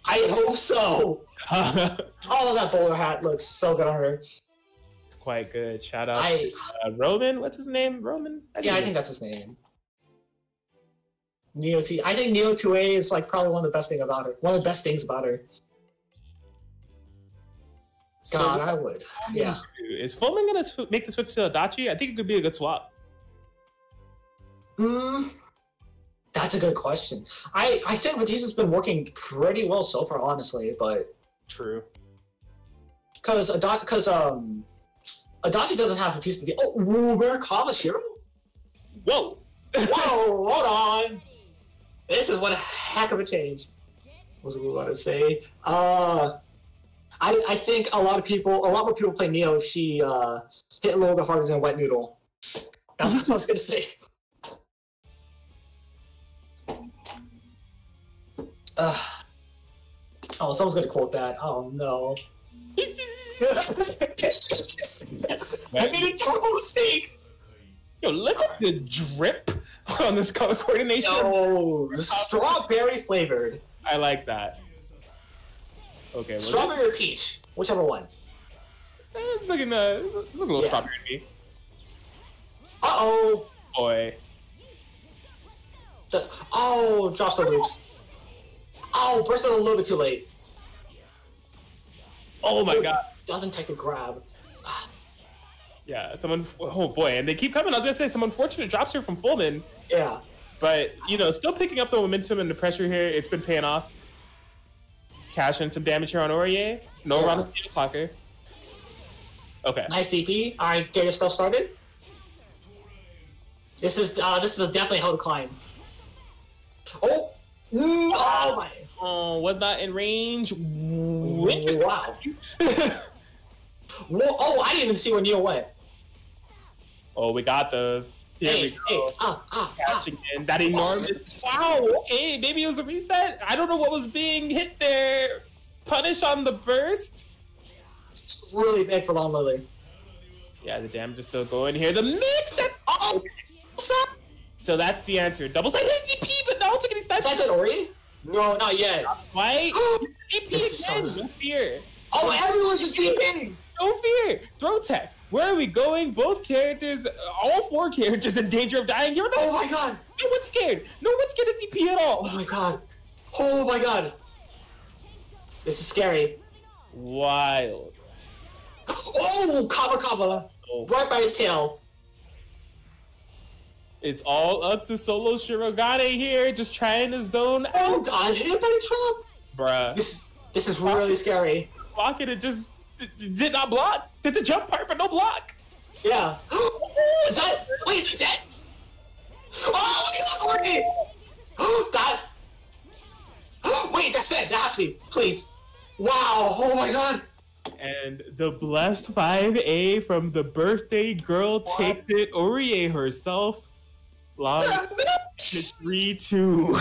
D: I hope so. Oh, that bowler hat looks so good on her.
C: It's quite good. Shout out
D: I-
C: to Roman. What's his name? Roman?
D: Yeah, I think that's his name. Neo T. I think Neo 2A is like probably one of the best things about her. One of the best things about her. God, I would. Yeah.
C: Is Fulmen gonna make the switch to Adachi? I think it could be a good swap.
D: That's a good question. I think Vatista's been working pretty well so far, honestly, but
C: True.
D: because Adachi doesn't have Vatista. Oh, Murakama Shiro?
C: Whoa!
D: Whoa, hold on. This is one heck of a change. What was I about to say? I think a lot more people play Neo if she hit a little bit harder than Wet Noodle. That's what I was gonna say. Oh, someone's gonna quote that. Oh no. Yes. I made a terrible mistake.
C: Yo, look at the drip on this color coordination.
D: No, strawberry flavored.
C: I like that. Okay, well,
D: Strawberry or peach, whichever one.
C: it's looking a little
D: Yeah.
C: strawberry to me.
D: Uh-oh.
C: Boy.
D: Oh, drops the loops. Oh, burst it a little bit too late.
C: Oh my god.
D: Doesn't take the grab.
C: Yeah, oh boy, and they keep coming. I was gonna say some unfortunate drops here from Fulmen,
D: Yeah.
C: but you know, still picking up the momentum and the pressure here. It's been paying off. Cashing some damage here on Orie. No
D: Yeah.
C: round of soccer. Okay.
D: Nice DP. All right, get your stuff started. This is definitely how to climb. Oh. Oh my.
C: Oh, was not in range.
D: Wow. Whoa, oh, I didn't even see where Neo went.
C: Oh, we got those. Here we go. Catching in that enormous. Wow. Okay, maybe it was a reset. I don't know what was being hit there. Punish on the burst.
D: It's really big for Lonlily.
C: Yeah, the damage is still going here. The mix. That's
D: Oh.
C: so that's the answer. Double side DP, but no, took any
D: Is
C: snipes.
D: that Orie? No, not yet.
C: Right? DP
D: This is
C: again.
D: so-
C: No fear.
D: Oh, everyone's just DPing.
C: No fear. Throw tech. Where are we going? Both characters, all four characters in danger of dying. You're not.
D: Oh my god.
C: No one's scared. No one's scared of DP at all.
D: Oh my god. Oh my god. This is scary.
C: Wild.
D: Oh, Kaba.
C: Oh.
D: Right by his tail.
C: It's all up to solo Shirogane here, just trying to zone
D: Oh
C: out.
D: god, hit by the trap.
C: Bruh.
D: This is really scary.
C: Blocking it just did not block. Did the jump part, but no block.
D: Yeah. Is that? Wait, is he dead? Oh, look at that Orie! That. Wait, that's it. That has to be. Please. Wow. Oh my god.
C: And the blessed 5A from the birthday girl takes it. Orie herself. Long to 3-2.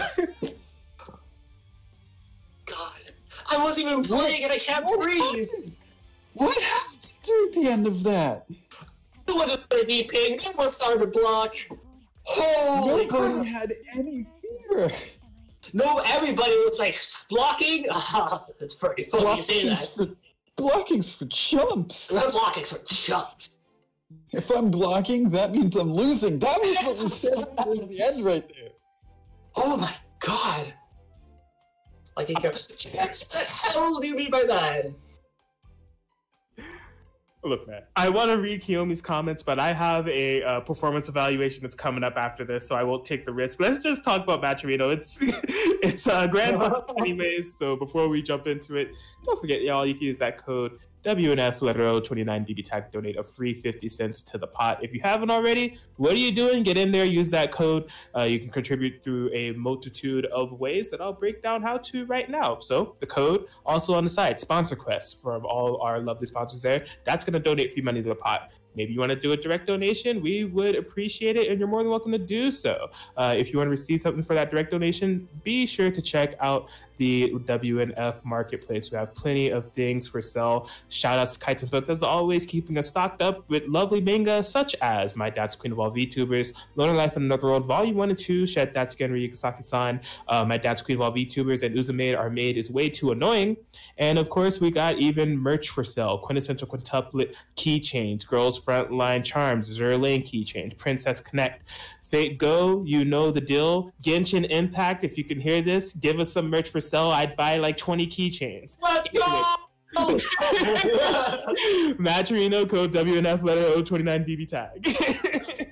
D: God. I wasn't even playing and I can't breathe.
A: What happened through the end of that?
D: No one just started DPing. No one started to block. Holy
A: Nobody
D: crap.
A: had any fear.
D: No, everybody was like blocking. That's pretty funny you say that.
A: Blocking's for chumps.
D: Blocking's for chumps.
A: If I'm blocking, that means I'm losing. That was what was said at the end right there.
D: Oh my god. Like he kept. What the hell do you mean by that?
C: Look, man, I want to read Kiyomi's comments, but I have a performance evaluation that's coming up after this, so I won't take the risk. Let's just talk about Matcherino. It's grand final anyways, so before we jump into it, don't forget, y'all, you can use that code WNF letter O 29 BBTAG donate a free 50 cents to the pot. If you haven't already, what are you doing? Get in there, use that code. You can contribute through a multitude of ways that I'll break down how to right now. So the code also on the side, sponsor quest from all our lovely sponsors there. That's going to donate free money to the pot. Maybe you want to do a direct donation, we would appreciate it, and you're more than welcome to do so. If you want to receive something for that direct donation, be sure to check out the WNF Marketplace. We have plenty of things for sale. Shout out to Kaiten Books, as always, keeping us stocked up with lovely manga such as My Dad's Queen of All VTubers, Loner Life in Another World, Volume 1 and 2, Shed Datsuki and Ryugasaki-san, My Dad's Queen of All VTubers, and Uzumaid, Our Maid is Way Too Annoying. And of course, we got even merch for sale. Quintessential Quintuplet keychains, Girls Frontline Charms, Zerlane keychains, Princess Connect, Fate Go, you know the deal. Genshin Impact, if you can hear this, give us some merch for sale. I'd buy like 20 keychains.
D: Let's go!
C: Maturino code WNF letter O 29 BBTAG.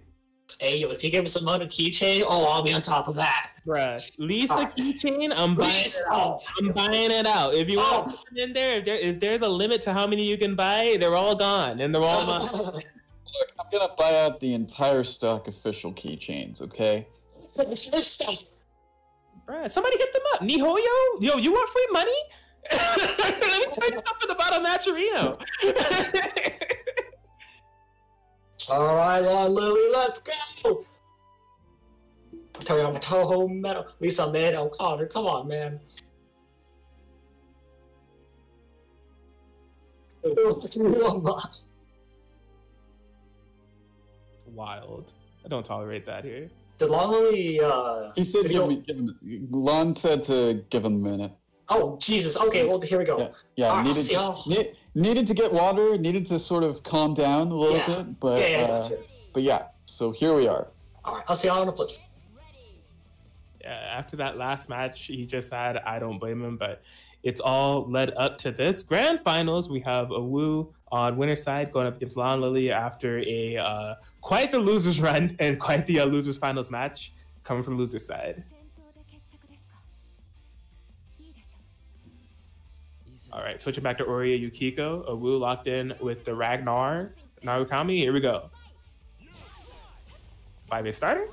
D: Hey, yo, if you give us a mono keychain, I'll be on top of that.
C: Bruh, Lisa keychain, I'm buying it out. I'm buying it out. If you want to put it in there, if there's a limit to how many you can buy, they're all gone, and they're all mine.
A: Look, I'm gonna buy out the entire stock official keychains, okay?
C: Bruh, somebody hit them up. Nihoyo? Yo, you want free money? Let me tell you something about a Maturino.
D: All right, Lonlily, let's go! Toyama Toho Metal, Lisa Meadow, Carter, come on, man.
C: Wild. I don't tolerate that here.
D: Did Lonlily,
A: He said Lon said to give him a minute.
D: Oh, Jesus, okay, well, here we go.
A: Yeah,
D: All right,
A: needed to get water, needed to sort of calm down a little bit, but
D: gotcha.
A: So here we are.
D: All right, I'll see y'all on the flip side.
C: Yeah, after that last match he just had, I don't blame him, but it's all led up to this grand finals. We have Awu on winner's side going up against Lonlily after a quite the losers run and quite the losers finals match coming from loser's side. All right, switching back to Orie and Yukiko. Awu locked in with the Ragnar Narukami. Here we go. 5A starter.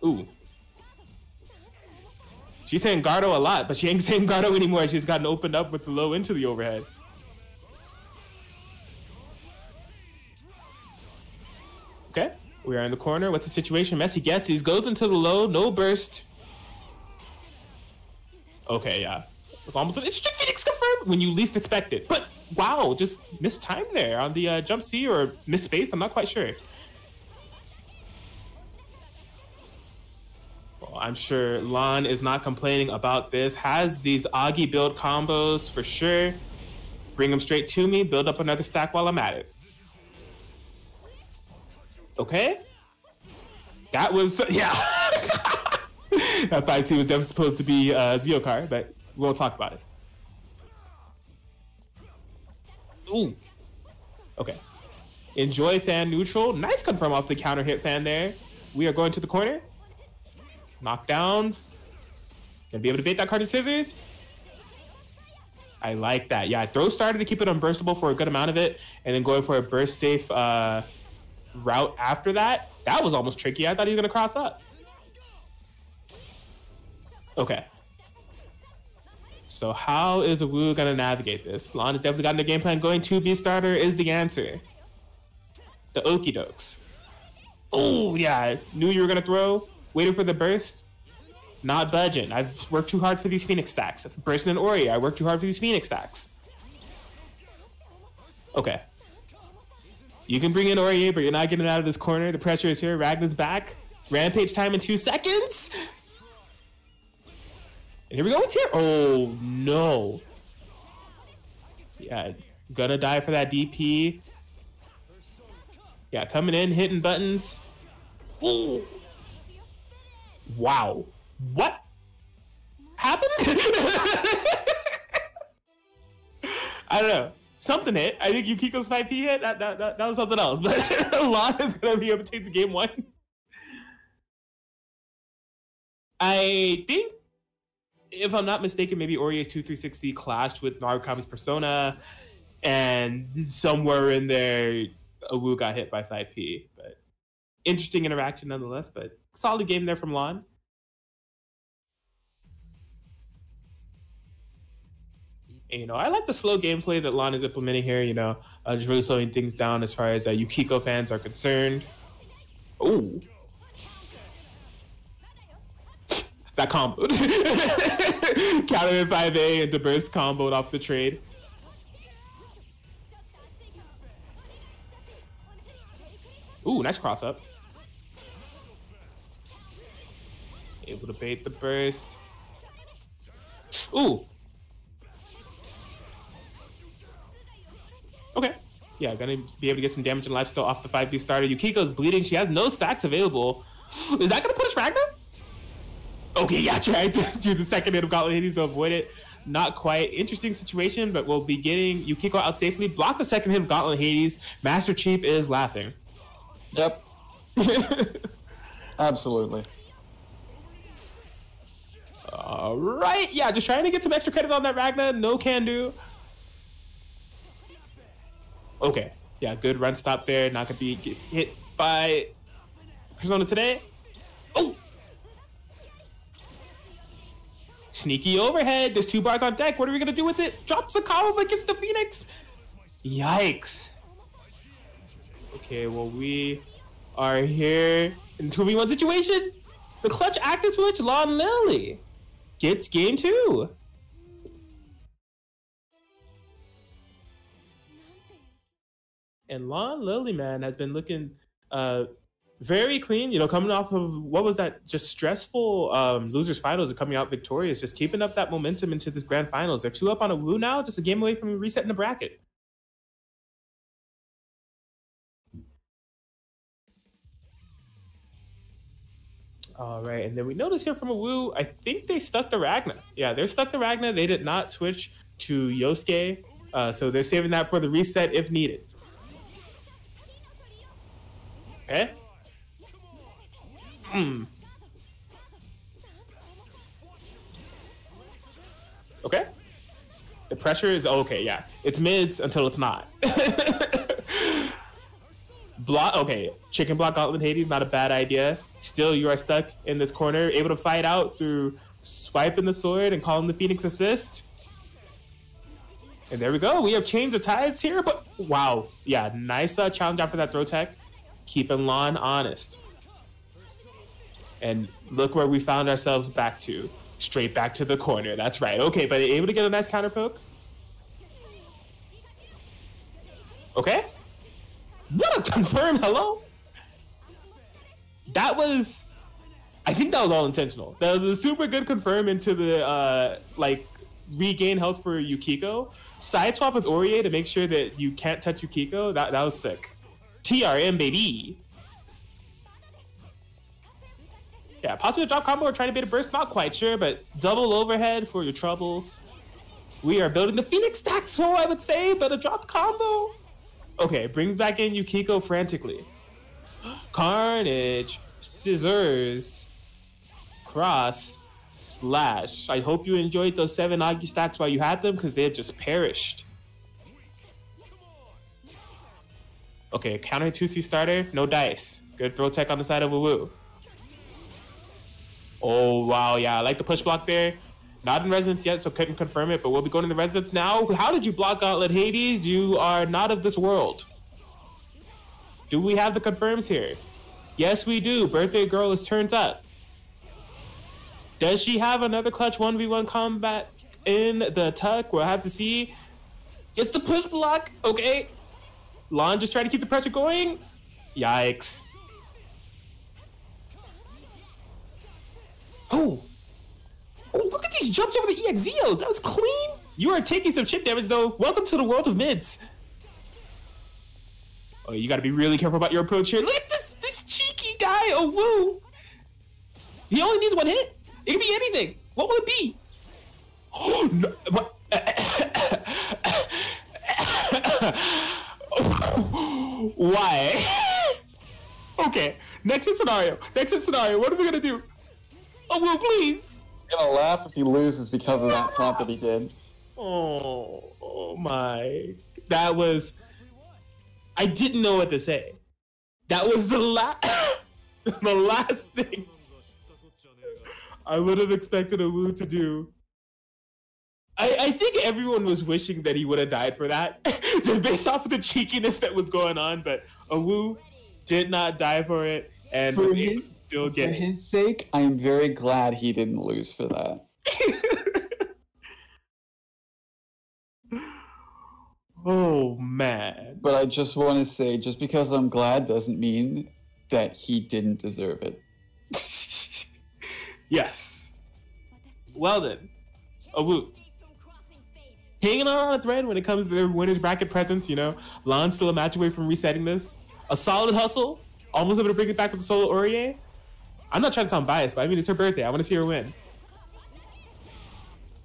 C: Ooh. She's saying Gardo a lot, but she ain't saying Gardo anymore. She's gotten opened up with the low into the overhead. Okay, we are in the corner. What's the situation? Messy guesses. Goes into the low, no burst. Okay, yeah. It's almost an interesting Phoenix confirmed when you least expect it. But wow, just missed time there on the jump C or misspaced. I'm not quite sure. Well, I'm sure Lon is not complaining about this. Has these Agi build combos for sure. Bring them straight to me. Build up another stack while I'm at it. Okay. That was, yeah. That 5C was definitely supposed to be Zeokar, but we won't talk about it. Ooh. Okay. Enjoy fan neutral. Nice confirm off the counter hit fan there. We are going to the corner. Knockdown. Gonna be able to bait that card to scissors. I like that. Yeah, throw starter to keep it unburstable for a good amount of it, and then going for a burst safe route after that. That was almost tricky. I thought he was gonna cross up. Okay. So how is Awu gonna navigate this? Lon has definitely gotten the game plan going. 2B starter is the answer. The okie dokes. Oh yeah, knew you were gonna throw. Waiting for the burst. Not budging. I've worked too hard for these Phoenix stacks. Bursting in Orie, I worked too hard for these Phoenix stacks. Okay. You can bring in Orie, but you're not getting out of this corner. The pressure is here. Ragna's back. Rampage time in 2 seconds. And here we go with Tier. Oh, no. Yeah, gonna die for that DP. Yeah, coming in, hitting buttons. Ooh. Wow. What happened? I don't know. Something hit. I think Yukiko's 5P hit. That was something else. But Lon is going to be able to take the game 1. I think if I'm not mistaken, maybe Orie's 2360 clashed with Narukami's Persona, and somewhere in there, Awu got hit by 5P. But interesting interaction nonetheless, but solid game there from Lon. And, I like the slow gameplay that Lon is implementing here, just really slowing things down as far as Yukiko fans are concerned. Ooh. That comboed. Counter in 5A and the burst comboed off the trade. Ooh, nice cross up. Able to bait the burst. Ooh. Okay. Yeah, gonna be able to get some damage and lifesteal off the 5B starter. Yukiko's bleeding. She has no stacks available. Is that gonna punish Ragna? Okay, yeah, tried to do the second hit of Gauntlet Hades to avoid it. Not quite. Interesting situation, but we'll be getting Yukiko out safely. Block the second hit of Gauntlet Hades. Master Chief is laughing.
A: Yep. Absolutely.
C: All right. Yeah, just trying to get some extra credit on that Ragna. No can do. Okay. Yeah, good run stop there. Not going to be hit by Persona today. Oh! Sneaky overhead. There's 2 bars on deck. What are we going to do with it? Drops the combo against the Phoenix. Yikes. Okay, well, we are here in 2v1 situation. The clutch active switch, Lonlily gets game 2. And Lonlily, man, has been looking very clean, coming off of, what was that, just stressful losers finals and coming out victorious, just keeping up that momentum into this grand finals. They're 2 up on Awoo now, just a game away from resetting the bracket. All right, and then we notice here from Awoo, I think they stuck to Ragna. Yeah, they're stuck to Ragna. They did not switch to Yosuke, so they're saving that for the reset if needed. Okay. Okay. The pressure is okay, yeah. It's mids until it's not. Block, okay. Chicken block Gauntlet Hades, not a bad idea. Still, you are stuck in this corner, able to fight out through swiping the sword and calling the Phoenix assist. And there we go. We have changed the tides here, but wow. Yeah, nice challenge after that throw tech. Keeping Lon honest. And look where we found ourselves back to. Straight back to the corner. That's right. Okay, but able to get a nice counter poke. Okay. What a confirm hello. That was, I think that was all intentional. That was a super good confirm into the regain health for Yukiko. Side swap with Orie to make sure that you can't touch Yukiko. That was sick. TRM, baby. Yeah, possibly a drop combo or trying to bait a burst. Not quite sure, but double overhead for your troubles. We are building the Phoenix stacks full, I would say, but a drop combo. Okay, brings back in Yukiko frantically. Carnage, scissors, cross, slash. I hope you enjoyed those 7 Agi stacks while you had them, because they have just perished. Okay, counter 2C starter, no dice. Good throw tech on the side of Awoo. Oh, wow, yeah, I like the push block there. Not in Resonance yet, so couldn't confirm it, but we'll be going to the Resonance now. How did you block Gauntlet Hades? You are not of this world. Do we have the confirms here? Yes, we do. Birthday Girl is turned up. Does she have another clutch 1v1 combat in the tuck? We'll have to see. Gets the push block. Okay. Lon just trying to keep the pressure going. Yikes. Oh, look at these jumps over the EXZOs. That was clean. You are taking some chip damage, though. Welcome to the world of mids. Oh, you got to be really careful about your approach here. Look at this cheeky guy. Oh, woo. He only needs 1 hit. It could be anything. What will it be? Oh, no. What? Why? Okay. Next hit scenario. What are we going to do? Oh, well, please.
A: gonna laugh if he loses because of that flop that he did.
C: Oh my. That was... I didn't know what to say. That was the the last thing I would have expected Awoo to do. I think everyone was wishing that he would have died for that, just based off of the cheekiness that was going on, but Awoo did not die for it, and
A: For his sake, I am very glad he didn't lose for that.
C: Oh, man.
A: But I just want to say, just because I'm glad doesn't mean that he didn't deserve it.
C: Yes. Well then, Awoo. Hanging on a thread when it comes to their winner's bracket presence, you know. Lon's still a match away from resetting this. A solid hustle. Almost able to bring it back with the solo Orie. I'm not trying to sound biased, but I mean, it's her birthday. I want to see her win.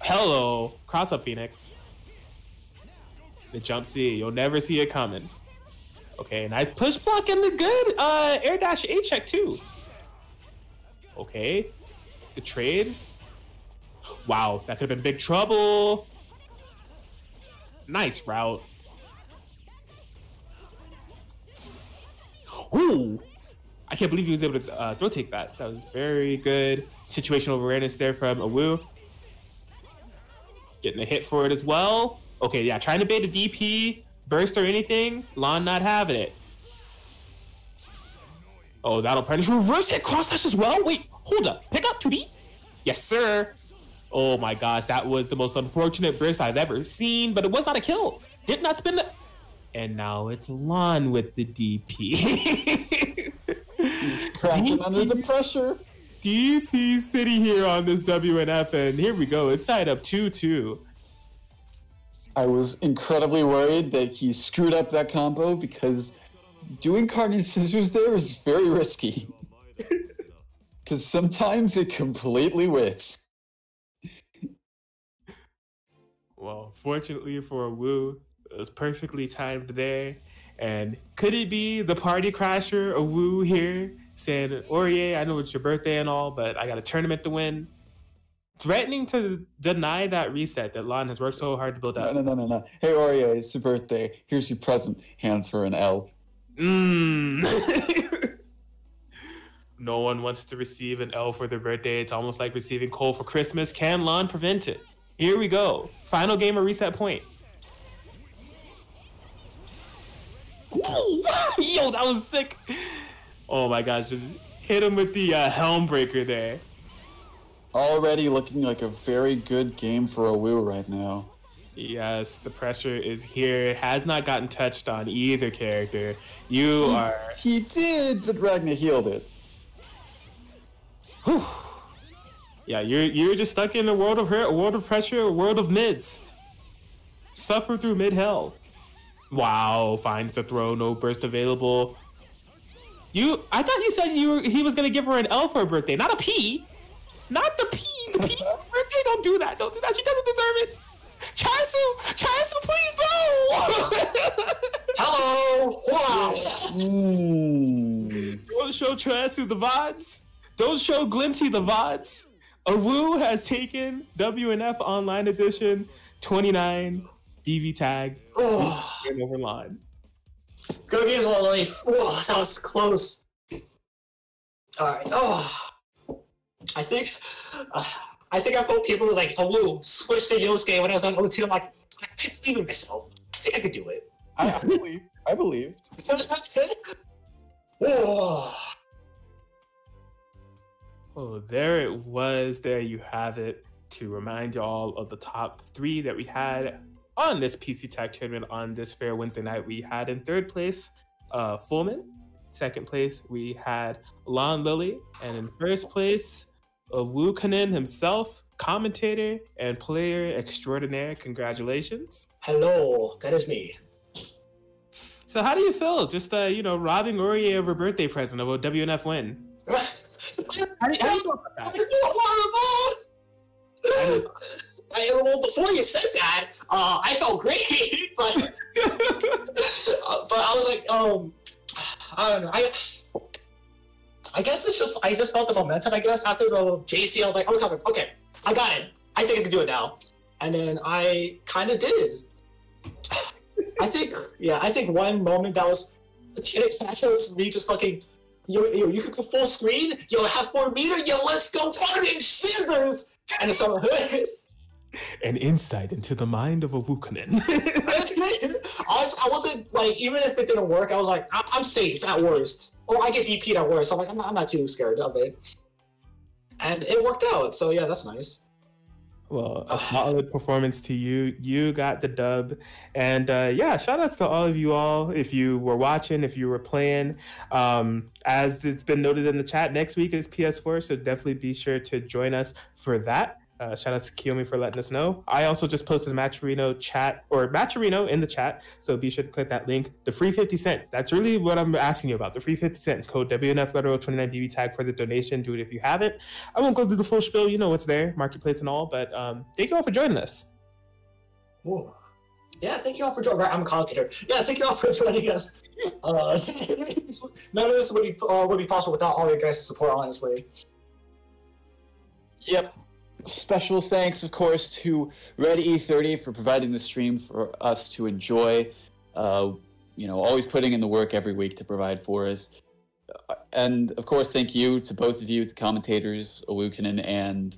C: Hello. Cross up, Phoenix. The jump C. You'll never see it coming. Okay, nice push block and the good air dash A check too. Okay. The trade. Wow, that could have been big trouble. Nice route. Ooh. I can't believe he was able to throw take that. That was very good situational awareness there from Awoo. Getting a hit for it as well. Okay, yeah, trying to bait a DP, burst or anything. Lon not having it. Oh, that'll punish. Reverse hit, cross slash as well. Wait, hold up. Pick up 2D. Yes, sir. Oh my gosh, that was the most unfortunate burst I've ever seen, but it was not a kill. Did not spin the... And now it's Lon with the DP.
A: He's cracking under the pressure.
C: DP City here on this WNF, and here we go. It's tied up 2-2.
A: I was incredibly worried that he screwed up that combo because doing card and scissors there is very risky. Because sometimes it completely whiffs.
C: Well, fortunately for Awoo, it was perfectly timed there. And could it be the party crasher, Awoo here, saying, Orie, I know it's your birthday and all, but I got a tournament to win. Threatening to deny that reset that Lon has worked so hard to build up.
A: No. Hey, Orie, it's your birthday. Here's your present. Hands her an L.
C: No one wants to receive an L for their birthday. It's almost like receiving coal for Christmas. Can Lon prevent it? Here we go. Final game of reset point. Yo, that was sick. Oh my gosh, just hit him with the helm breaker there.
A: Already looking like a very good game for Awoo right now.
C: Yes, the pressure is here. It has not gotten touched on either character. You are...
A: He did, but Ragna healed it.
C: Whew. Yeah, you're just stuck in a world of hurt, a world of pressure, a world of mids. Suffer through mid-hell. Wow, finds the throw, no burst available. I thought you said he was gonna give her an L for her birthday, not a P. Not the P. The P birthday. Don't do that. Don't do that. She doesn't deserve it. Chasu, please no.
D: Hello. Wow.
C: Don't show Chasu the VODs. Don't show Glinty the VODs. Awoo has taken WNF Online Edition 29 BBTAG over Lon.
D: Go game, Lonlily. Whoa, that was close. All right. Oh. I think I thought people were like, Awoo, switch to Yosuke when I was on OT. I'm like, I can't believe in myself. I think I could do it.
A: I believed.
C: Oh, there it was. There you have it. To remind y'all of the top 3 that we had on this PC Tag tournament on this fair Wednesday night. We had in 3rd place, Fulmen. 2nd place, we had Lonlily. And in 1st place, Awookanen himself, commentator and player extraordinaire. Congratulations.
D: Hello, that is me.
C: So how do you feel just, robbing Orie of her birthday present of a WNF win? How do you feel about that?
D: Well, before you said that, I felt great, but I was like, I don't know. I guess it's just I just felt the momentum. I guess after the JC, I was like, okay, I got it. I think I can do it now. And then I kind of did. I think one moment that was a kidding fashion was me just fucking, yo, you could go full screen, yo, have 4 meter, yo, let's go partying scissors! And it's all this.
C: An insight into the mind of Awookanen.
D: I wasn't, like, even if it didn't work, I was like, I'm safe at worst. Or I get DP'd at worst, so I'm like, I'm not too scared of it. And it worked out, so yeah, that's nice.
C: Well, a solid performance to you. You got the dub. And yeah, shout outs to all of you all. If you were watching, if you were playing. As it's been noted in the chat, next week is PS4, so definitely be sure to join us for that. Shout out to Kiyomi for letting us know. I also just posted a Matcherino chat, or Matcherino in the chat, so be sure to click that link. The free 50 cent, that's really what I'm asking you about. The free 50 cent code WNF2020 BBTAG for the donation. Do it if you haven't. I won't go through the full spiel, you know what's there, marketplace and all, but thank you all for joining us.
D: Whoa. Yeah, thank you all for joining. I'm a commentator. Yeah, thank you all for joining us. None of this would be possible without all your guys' support, honestly.
A: Yep. Special thanks, of course, to Red E30 for providing the stream for us to enjoy. Always putting in the work every week to provide for us. And, of course, thank you to both of you, the commentators, Awookanen and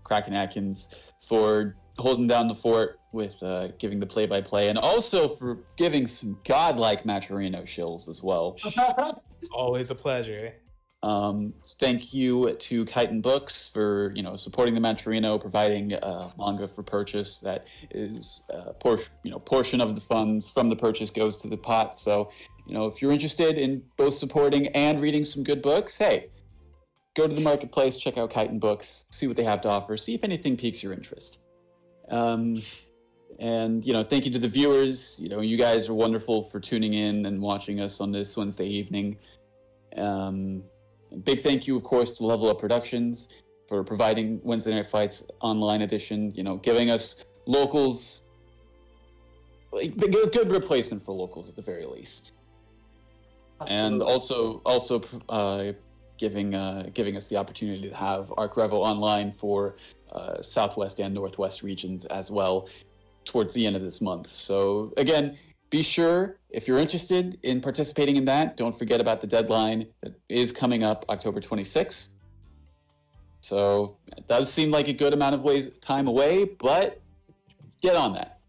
A: Crackin Atkins, for holding down the fort with giving the play-by-play, and also for giving some godlike Matcherino shills as well.
C: Always a pleasure.
A: Thank you to Chitin Books for supporting the Matcherino, providing manga for purchase. That is portion of the funds from the purchase goes to the pot. So if you're interested in both supporting and reading some good books, hey, go to the marketplace, check out Chitin Books, see what they have to offer, see if anything piques your interest. And thank you to the viewers. You guys are wonderful for tuning in and watching us on this Wednesday evening. Big thank you, of course, to Level Up Productions for providing Wednesday Night Fights Online Edition, giving us locals, like a good replacement for locals at the very least.
D: Absolutely.
A: And also giving us the opportunity to have Arc Revo Online for Southwest and Northwest regions as well towards the end of this month. So again, be sure, if you're interested in participating in that, don't forget about the deadline that is coming up October 26th. So it does seem like a good amount of time away, but get on that.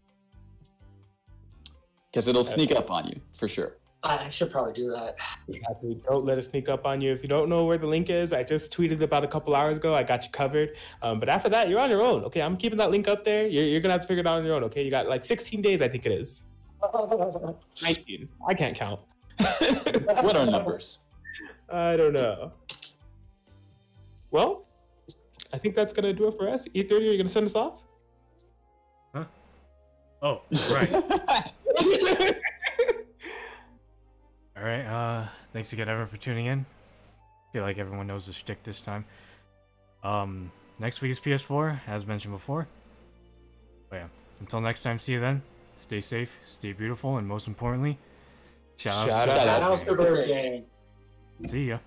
A: Because it'll sneak up on you, for sure.
D: I should probably do that.
C: Exactly. Don't let it sneak up on you. If you don't know where the link is, I just tweeted about a couple hours ago. I got you covered. But after that, you're on your own. Okay, I'm keeping that link up there. You're going to have to figure it out on your own. Okay, you got like 16 days, I think it is. 19. I can't count.
A: What are numbers?
C: I don't know. Well, I think that's going to do it for us. E30, are you going to send us off?
B: Huh? Oh, right. All right. Thanks again, everyone, for tuning in. I feel like everyone knows the shtick this time. Next week is PS4, as mentioned before. But yeah, until next time, see you then. Stay safe, stay beautiful, and most importantly, shout out
D: to Burger King.
B: See ya.